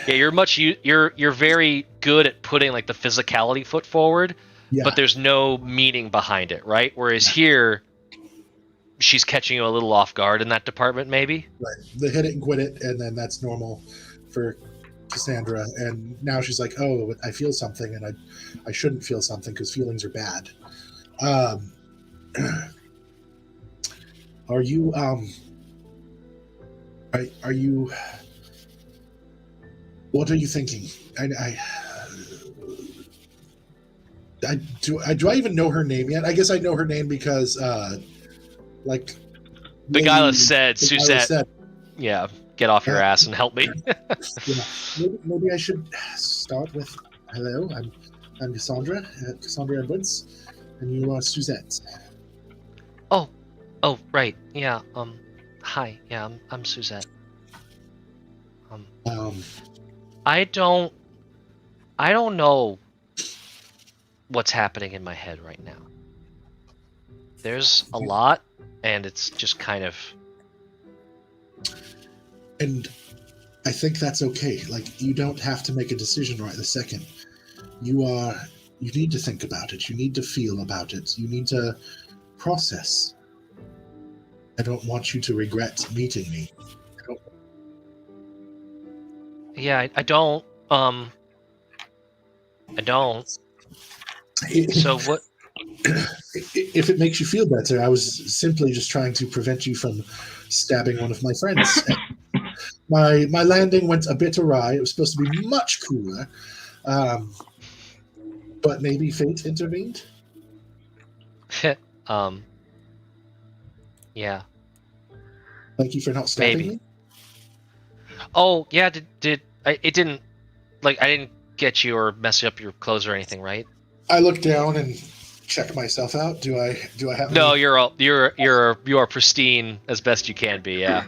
you're very good at putting like the physicality foot forward, but there's no meaning behind it, right? Whereas here, she's catching you a little off guard in that department, maybe. Right, the hit it and quit it, and then that's normal for Cassandra. And now she's like, "Oh, I feel something, and I shouldn't feel something because feelings are bad." Are you Are you? What are you thinking? Do I even know her name yet? I guess I know her name because like the guy that said Suzette. Yeah, get off your ass and help me. Maybe I should start with hello. I'm Cassandra Edwards, and you are Suzette. Oh, right. Yeah. Hi. Yeah, I'm Suzette. I don't know what's happening in my head right now. There's a lot, and it's just kind of. And I think that's okay. Like, you don't have to make a decision right this second. You need to think about it. You need to feel about it. You need to process. I don't want you to regret meeting me. Yeah, I don't. I don't. So what? If it makes you feel better, I was simply just trying to prevent you from stabbing one of my friends. My landing went a bit awry. It was supposed to be much cooler, but maybe fate intervened. Yeah. Thank you for not stabbing me. Oh yeah, I didn't get you or mess up your clothes or anything, right? I look down and check myself out. Do I have? No, you are pristine as best you can be. Yeah.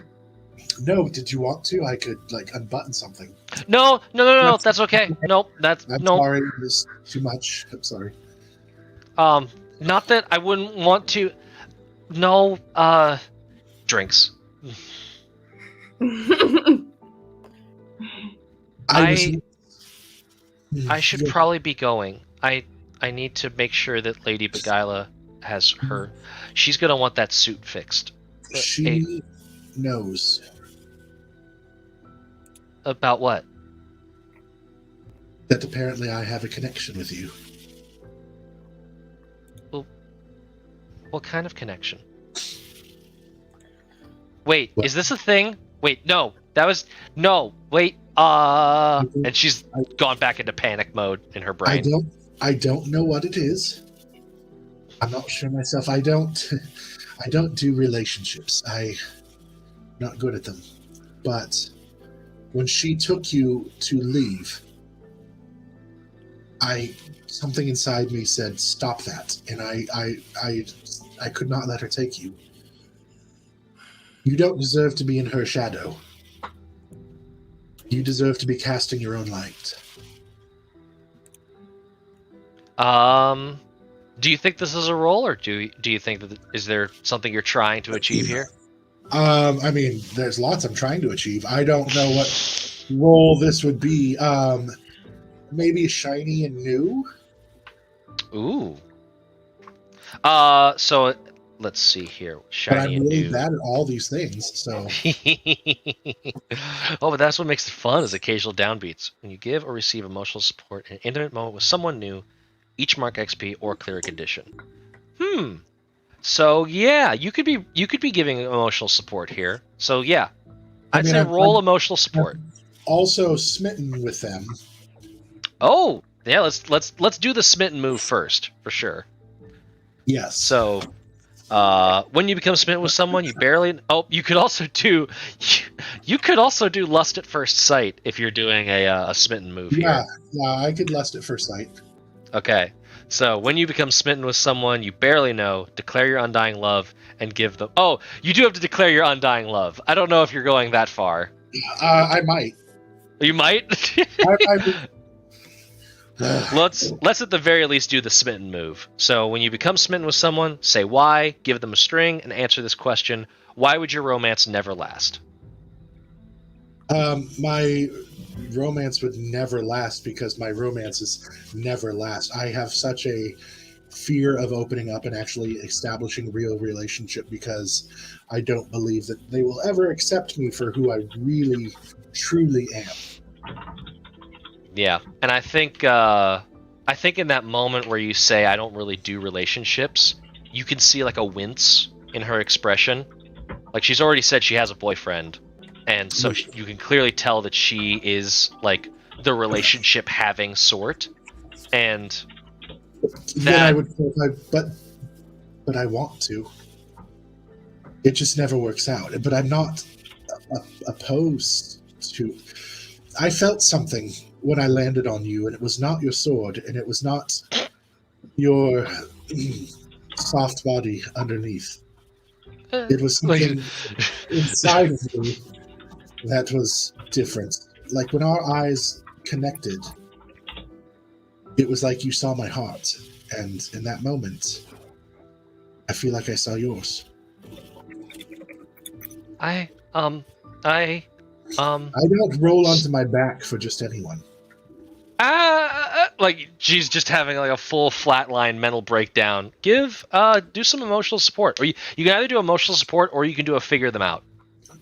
No, did you want to? I could like unbutton something. No. That's okay. Nope. I'm sorry, it was too much. I'm sorry. Not that I wouldn't want to. No. Drinks. I should probably be going. I need to make sure that Lady Beguila has her. She's gonna want that suit fixed. She knows. About what? That apparently I have a connection with you. Well, what kind of connection? Wait, What? is this a thing? Wait, no. That was no. Wait. And she's gone back into panic mode in her brain. I don't know what it is. I'm not sure myself. I don't do relationships. I'm not good at them. But when she took you to leave, something inside me said, stop that. And I could not let her take you. You don't deserve to be in her shadow. You deserve to be casting your own light. Do you think this is a role, or do you think that is there something you're trying to achieve here? I mean, there's lots I'm trying to achieve. I don't know what role this would be. Maybe shiny and new. Ooh. So let's see here. But Shiny I'm and really new. bad at all these things, so Oh, but that's what makes it fun, is occasional downbeats. When you give or receive emotional support in an intimate moment with someone new, each mark XP or clear a condition. So yeah, you could be giving emotional support here. So yeah, I'd say roll emotional support. also smitten with them. Oh yeah, let's do the smitten move first for sure. Yes. So, when you become smitten with someone, you barely. Oh, you could also do lust at first sight if you're doing a smitten move here. Yeah, I could lust at first sight. Okay. So when you become smitten with someone you barely know, declare your undying love and give them. Oh, you do have to declare your undying love. I don't know if you're going that far. I might. You might. Let's at the very least do the smitten move. So when you become smitten with someone, say why, give them a string, and answer this question: why would your romance never last? My romance would never last because my romances never last. I have such a fear of opening up and actually establishing real relationship because I don't believe that they will ever accept me for who I really, truly am. Yeah, and I think in that moment where you say I don't really do relationships, you can see like a wince in her expression. Like she's already said she has a boyfriend, and so you can clearly tell that she is like the relationship having sort, and Then I would, but I want to. It just never works out. But I'm not opposed to. I felt something when I landed on you, and it was not your sword, and it was not your soft body underneath. It was something inside of me that was different. Like when our eyes connected, it was like you saw my heart, and in that moment, I feel like I saw yours. I don't roll onto my back for just anyone. Like she's just having like a full flatline mental breakdown. Do some emotional support, or you can either do emotional support or you can do a figure them out.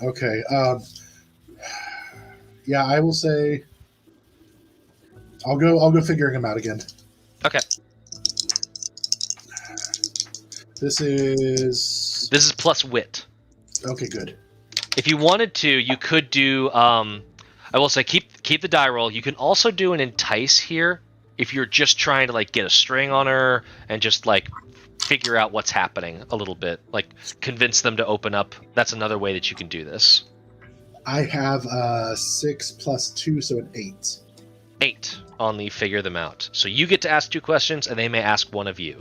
Okay. Yeah, I will say. I'll go figuring them out again. Okay. This is plus wit. Okay, good. If you wanted to, you could do. I will say keep the die roll. You can also do an entice here if you're just trying to like get a string on her and just like figure out what's happening a little bit, like convince them to open up. That's another way that you can do this. I have 6 plus 2, so an 8. 8 on the figure them out. So you get to ask 2 questions, and they may ask one of you.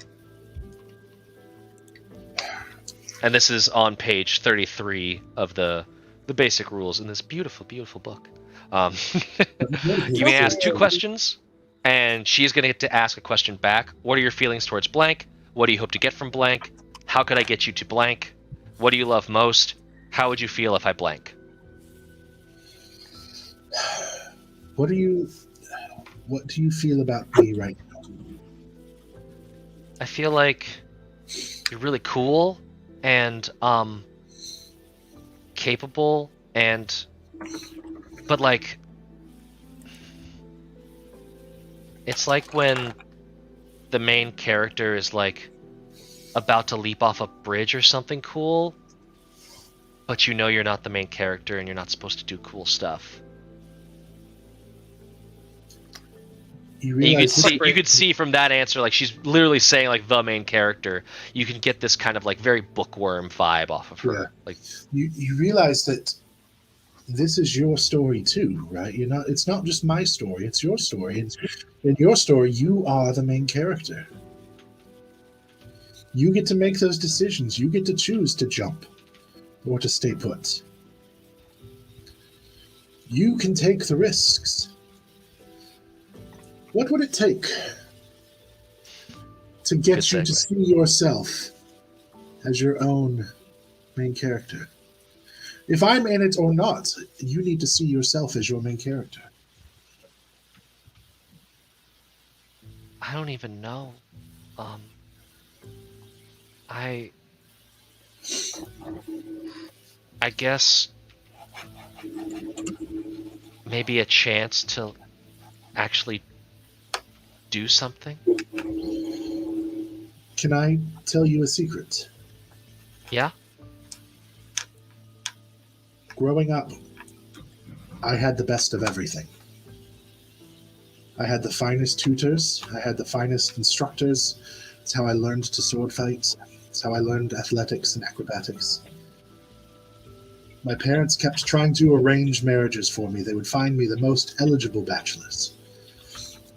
And this is on page 33 of the the basic rules in this beautiful, beautiful book. You may ask 2 questions, and she's going to get to ask a question back. What are your feelings towards blank? What do you hope to get from blank? How could I get you to blank? What do you love most? How would you feel if I blank? What do you feel about me right now? I feel like you're really cool and capable but like it's like when the main character is like about to leap off a bridge or something cool, but you know you're not the main character and you're not supposed to do cool stuff. You could see from that answer, like she's literally saying like the main character. You can get this kind of like very bookworm vibe off of her. Yeah. Like you realize that this is your story too, right? It's not just my story, it's your story. In your story, you are the main character. You get to make those decisions. You get to choose to jump or to stay put. You can take the risks. What would it take to get you to see yourself as your own main character? If I'm in it or not, you need to see yourself as your main character. I don't even know. I guess maybe a chance to actually do something. Can I tell you a secret? Yeah? Growing up, I had the best of everything. I had the finest tutors. I had the finest instructors. It's how I learned to sword fight. It's how I learned athletics and acrobatics. My parents kept trying to arrange marriages for me. They would find me the most eligible bachelors.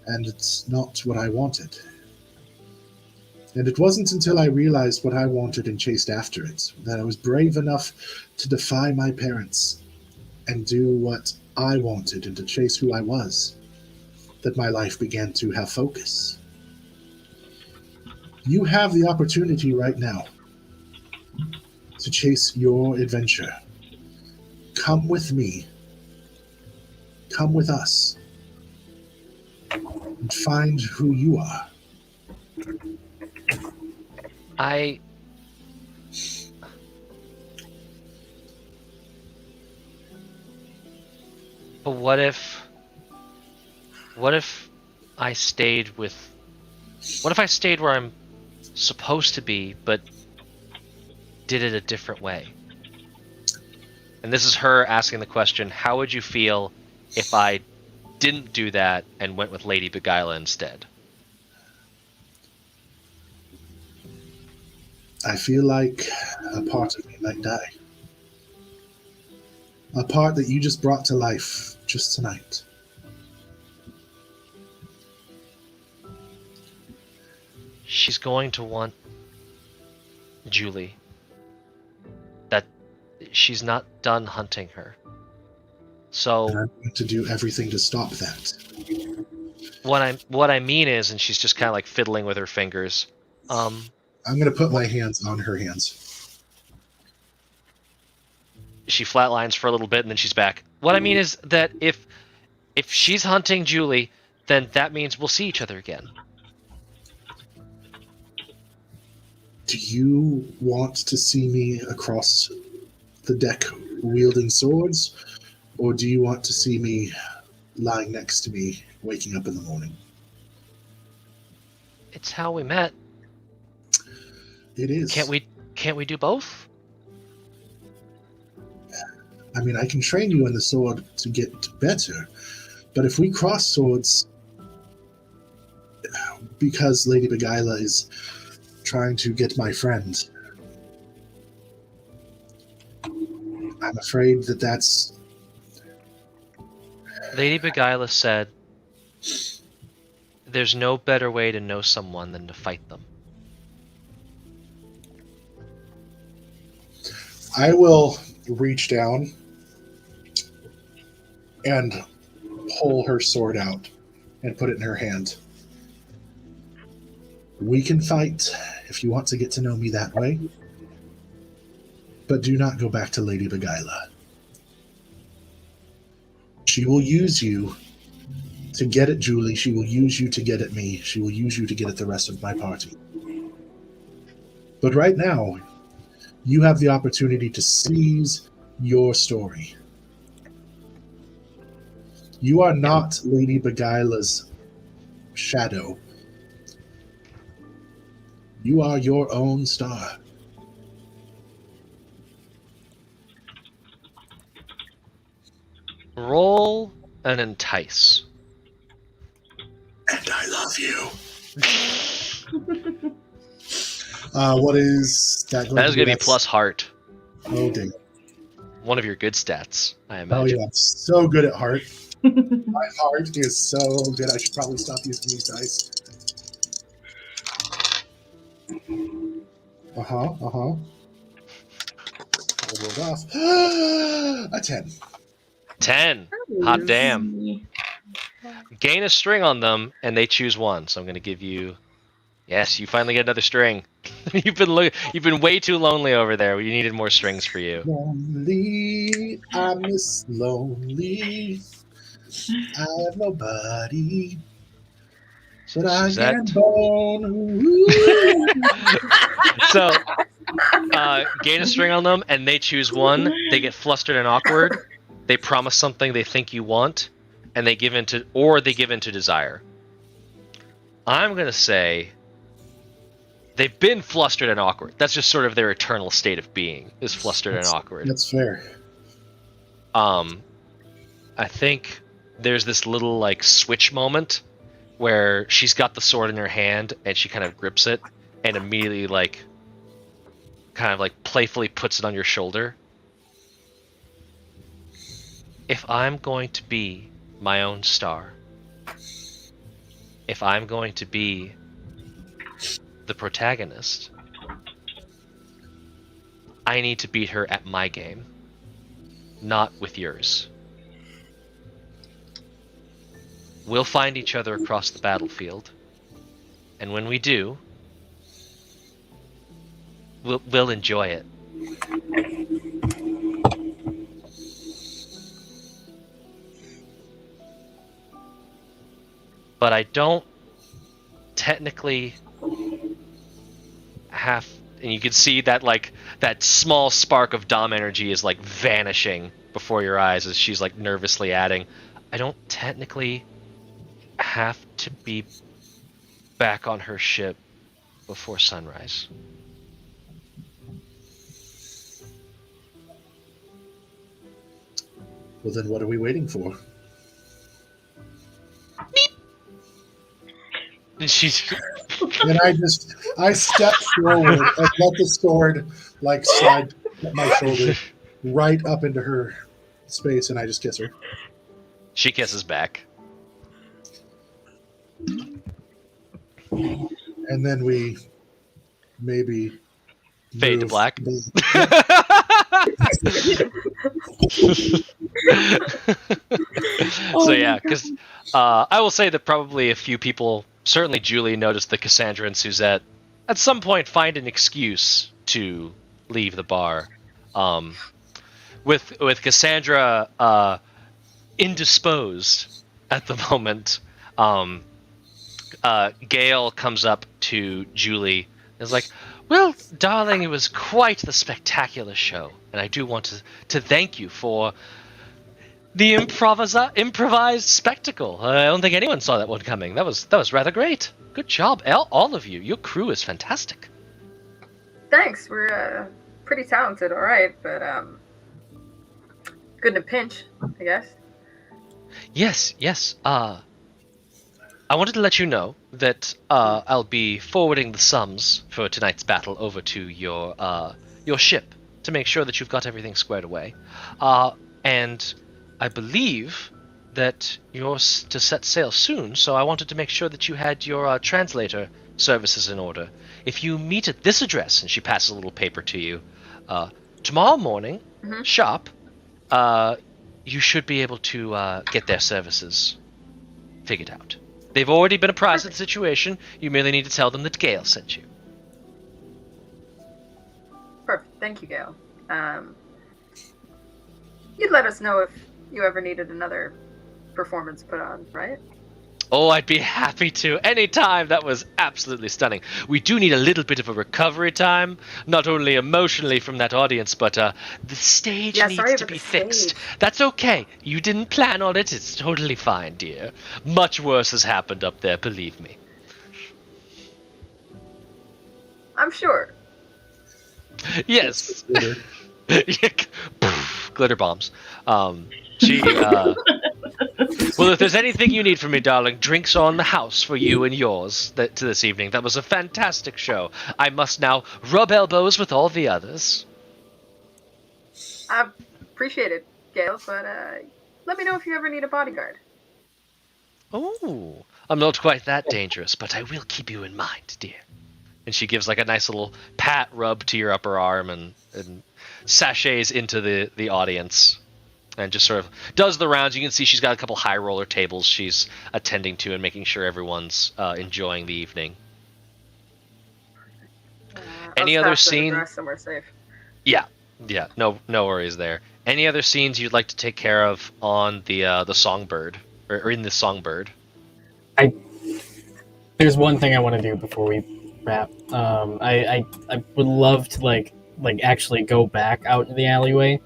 And it's not what I wanted. And it wasn't until I realized what I wanted and chased after it that I was brave enough to defy my parents and do what I wanted and to chase who I was that my life began to have focus. You have the opportunity right now to chase your adventure. Come with me. Come with us. And find who you are. But what if I stayed where I'm supposed to be, but did it a different way? And this is her asking the question, how would you feel if I didn't do that and went with Lady Beguila instead? I feel like a part of me might die. A part that you just brought to life just tonight. She's going to want Julie. That she's not done hunting her. So And I'm going to do everything to stop that. what I mean is, and she's just kind of like fiddling with her fingers. I'm going to put my hands on her hands. She flatlines for a little bit and then she's back. What I mean is that if she's hunting Julie, then that means we'll see each other again. Do you want to see me across the deck wielding swords, or do you want to see me lying next to me waking up in the morning? It's how we met. It is. Can't we do both? I mean, I can train you in the sword to get better, but if we cross swords, because Lady Beguila is trying to get my friend, I'm afraid that's... Lady Beguila said, there's no better way to know someone than to fight them. I will reach down and pull her sword out and put it in her hand. We can fight if you want to get to know me that way, but do not go back to Lady Beguila. She will use you to get at Julie. She will use you to get at me. She will use you to get at the rest of my party. But right now, you have the opportunity to seize your story. You are not Lady Beguila's shadow. You are your own star. Roll an entice. And I love you. What is that going That is to be? going to be plus heart. Oh, dang. One of your good stats, I Oh, imagine. yeah. I'm so good at heart. My heart is so good. I should probably stop using these dice. Rolled off. A 10. 10. Hot damn. Gain a string on them, and they choose one. So I'm going to give you... Yes, you finally get another string. You've been way too lonely over there. We needed more strings for you. Lonely, I miss lonely. I have nobody. But I Suzette. can bone. So, gain a string on them, and they choose one. They get flustered and awkward. They promise something they think you want, and they give into desire. I'm gonna say they've been flustered and awkward. That's just sort of their eternal state of being, is flustered and awkward. That's fair. I think there's this little like switch moment where she's got the sword in her hand and she kind of grips it and immediately like kind of like playfully puts it on your shoulder. If I'm going to be my own star, if I'm going to be the protagonist, I need to beat her at my game, not with yours. We'll find each other across the battlefield, and when we do, we'll enjoy it. But I don't technically have, and you can see that like that small spark of Dom energy is like vanishing before your eyes as she's like nervously adding, I don't technically have to be back on her ship before sunrise. Well, then what are we waiting for? And she's And I step forward and let the sword like slide up my shoulder right up into her space, and I just kiss her. she kisses back. And then we maybe Fade to move- black. So yeah, because I will say that probably a few people, certainly Julie, noticed that Cassandra and Suzette at some point find an excuse to leave the bar. With Cassandra indisposed at the moment, Gail comes up to Julie and is like, "Well, darling, it was quite the spectacular show, and I do want to thank you for the improvised spectacle. I don't think anyone saw that one coming. That was rather great. Good job, all of you. Your crew is fantastic." Thanks. We're pretty talented, all right, but good in a pinch, I guess. Yes. I wanted to let you know that I'll be forwarding the sums for tonight's battle over to your ship to make sure that you've got everything squared away. And I believe that you're to set sail soon, so I wanted to make sure that you had your translator services in order. If you meet at this address, and she passes a little paper to you, tomorrow morning, sharp, you should be able to get their services figured out. They've already been apprised of the situation. You merely need to tell them that Gale sent you. Perfect. Thank you, Gail. You'd let us know if you ever needed another performance put on, right? Oh, I'd be happy to. Anytime. That was absolutely stunning. We do need a little bit of a recovery time, not only emotionally from that audience, but the stage needs to be fixed. That's okay. You didn't plan on it. It's totally fine, dear. Much worse has happened up there, believe me. I'm sure. Yes. Glitter bombs. Well, if there's anything you need from me, darling, drinks on the house for you and yours to this evening. That was a fantastic show. I must now rub elbows with all the others. I appreciate it, Gail, but let me know if you ever need a bodyguard. Oh, I'm not quite that dangerous, but I will keep you in mind, dear. And she gives like a nice little pat rub to your upper arm and sachets into the audience. And just sort of does the rounds. You can see she's got a couple high roller tables she's attending to and making sure everyone's enjoying the evening. Any other scene? Somewhere safe. Yeah, no worries there. Any other scenes you'd like to take care of on the Songbird or in the Songbird? There's one thing I want to do before we wrap. I would love to like actually go back out into the alleyway.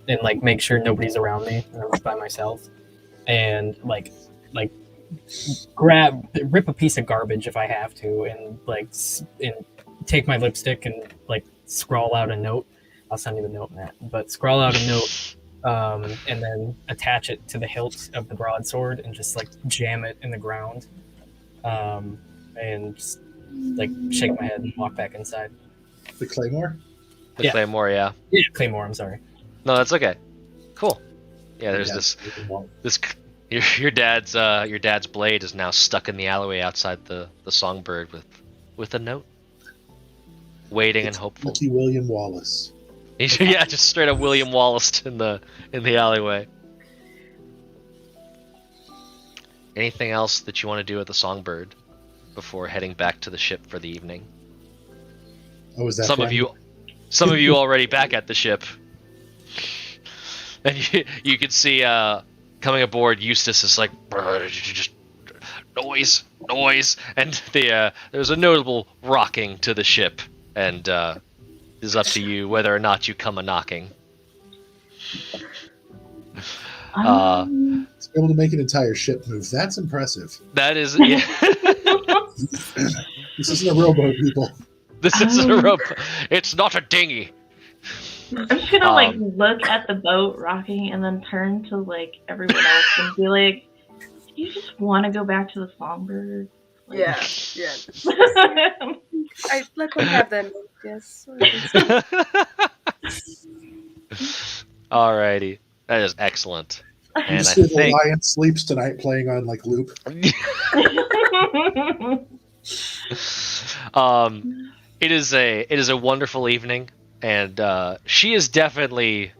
And like make sure nobody's around me and I'm just by myself, and like rip a piece of garbage if I have to, and take my lipstick and like scrawl out a note. I'll send you the note, Matt. But scrawl out a note, and then attach it to the hilt of the broadsword and just like jam it in the ground, and just like shake my head and walk back inside. The Claymore? The Claymore, yeah. Yeah, Claymore, I'm sorry. No, that's okay. Cool. Yeah, there's this your dad's blade is now stuck in the alleyway outside the Songbird with a note. Waiting and hopeful. Lucky William Wallace. Yeah, just straight up William Wallace in the alleyway. Anything else that you want to do at the Songbird before heading back to the ship for the evening? Oh, is that some of you already back at the ship, and you can see coming aboard. Eustace is like, just noise, and there's a notable rocking to the ship, and it's up to you whether or not you come a knocking. To be able to make an entire ship move, that's impressive. That is, yeah. This isn't a rowboat, people. This isn't a rowboat. It's not a dinghy. I'm just gonna look at the boat rocking and then turn to like everyone else and be like, "Do you just want to go back to the Songbird?" Like, Yeah. I let them have that. Yes. Alrighty, that is excellent. And I The think Lion sleeps tonight playing on like loop. it is a wonderful evening, and she is definitely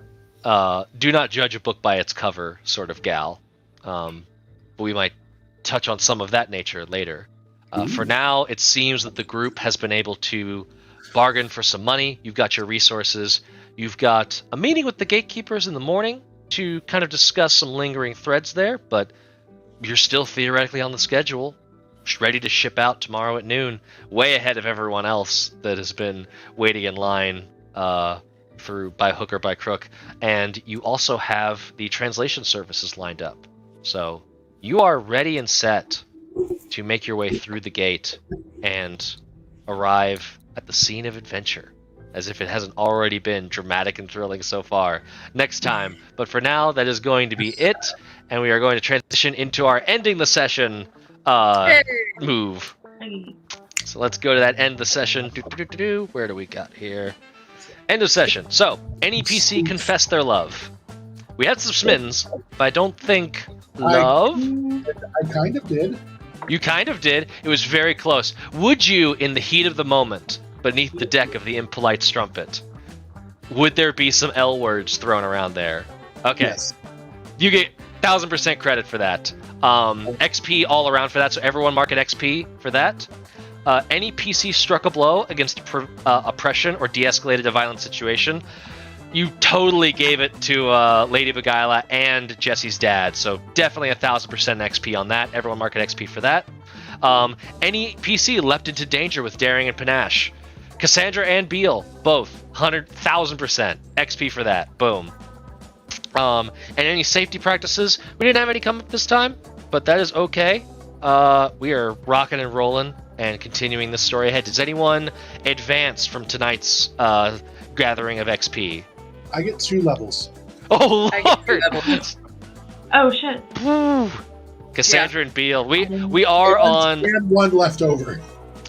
do not judge a book by its cover sort of gal. But we might touch on some of that nature later. For now, it seems that the group has been able to bargain for some money. You've got your resources. You've got a meeting with the gatekeepers in the morning to kind of discuss some lingering threads there, but you're still theoretically on the schedule, ready to ship out tomorrow at noon, way ahead of everyone else that has been waiting in line by hook or by crook. And you also have the translation services lined up. So you are ready and set to make your way through the gate and arrive at the scene of adventure, as if it hasn't already been dramatic and thrilling so far. Next time. But for now, that is going to be it, and we are going to transition into our ending the session move. So let's go to that end the session. Where do we got here? End of session. So, any PC confess their love. We had some smittens, but I don't think love. I kind of did. You kind of did. It was very close. Would you, in the heat of the moment, beneath the deck of the impolite Strumpet, would there be some L words thrown around there? Okay. Yes. You get 1000% credit for that. XP all around for that, so everyone mark an XP for that. Any PC struck a blow against oppression or de-escalated a violent situation. You totally gave it to Lady Beguila and Jesse's dad, so definitely 1000% XP on that. Everyone mark an XP for that. Any PC leapt into danger with daring and panache. Cassandra and Beal, both 100,000% XP for that. Boom. And any safety practices, we didn't have any come up this time, but that is okay. We are rocking and rolling and continuing the story ahead. Does anyone advance from tonight's gathering of XP? I get 2 levels. Oh, I get 2 Lord! levels. Oh shit. Woo. Cassandra and Beal, we are on, And 1 left over.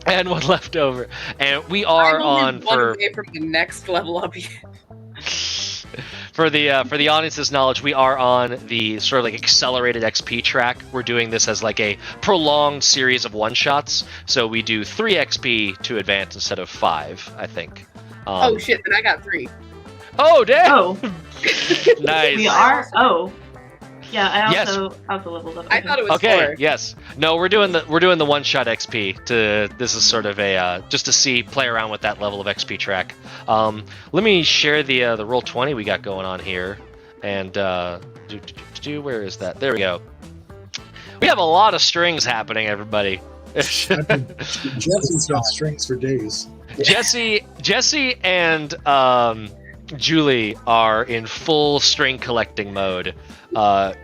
and one left over, and we are I'm only on one for away from the next level up. for the audience's knowledge, we are on the sort of like accelerated XP track. We're doing this as like a prolonged series of one shots, so we do 3 XP to advance instead of 5, I think. Oh shit! Then I got 3. Oh damn! Oh, Nice. we are. Oh, yeah. I Yes. also leveled up. I thought it was Okay, 4. yes. No, we're doing the one shot XP to this is sort of a just to play around with that level of XP track. Let me share the Roll20 we got going on here, and where is that? There we go. We have a lot of strings happening, everybody. Jesse's got strings for days. Jesse and Julie are in full string collecting mode.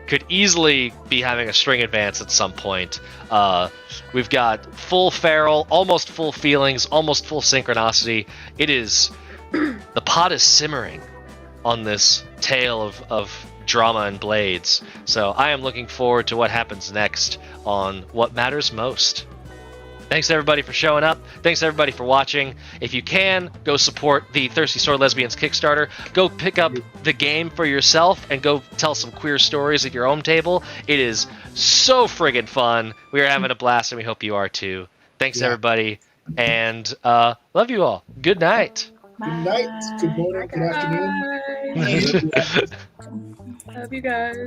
Could easily be having a string advance at some point. We've got full feral, almost full feelings, almost full synchronicity. It is the pot is simmering on this tale of drama and blades. So I am looking forward to what happens next on What Matters Most. Thanks everybody for showing up. Thanks everybody for watching. If you can, go support the Thirsty Sword Lesbians Kickstarter. Go pick up the game for yourself and go tell some queer stories at your own table. It is so friggin' fun. We are having a blast and we hope you are too. Thanks everybody. And love you all. Good night. Good night, good morning, good afternoon. Bye. Love you guys.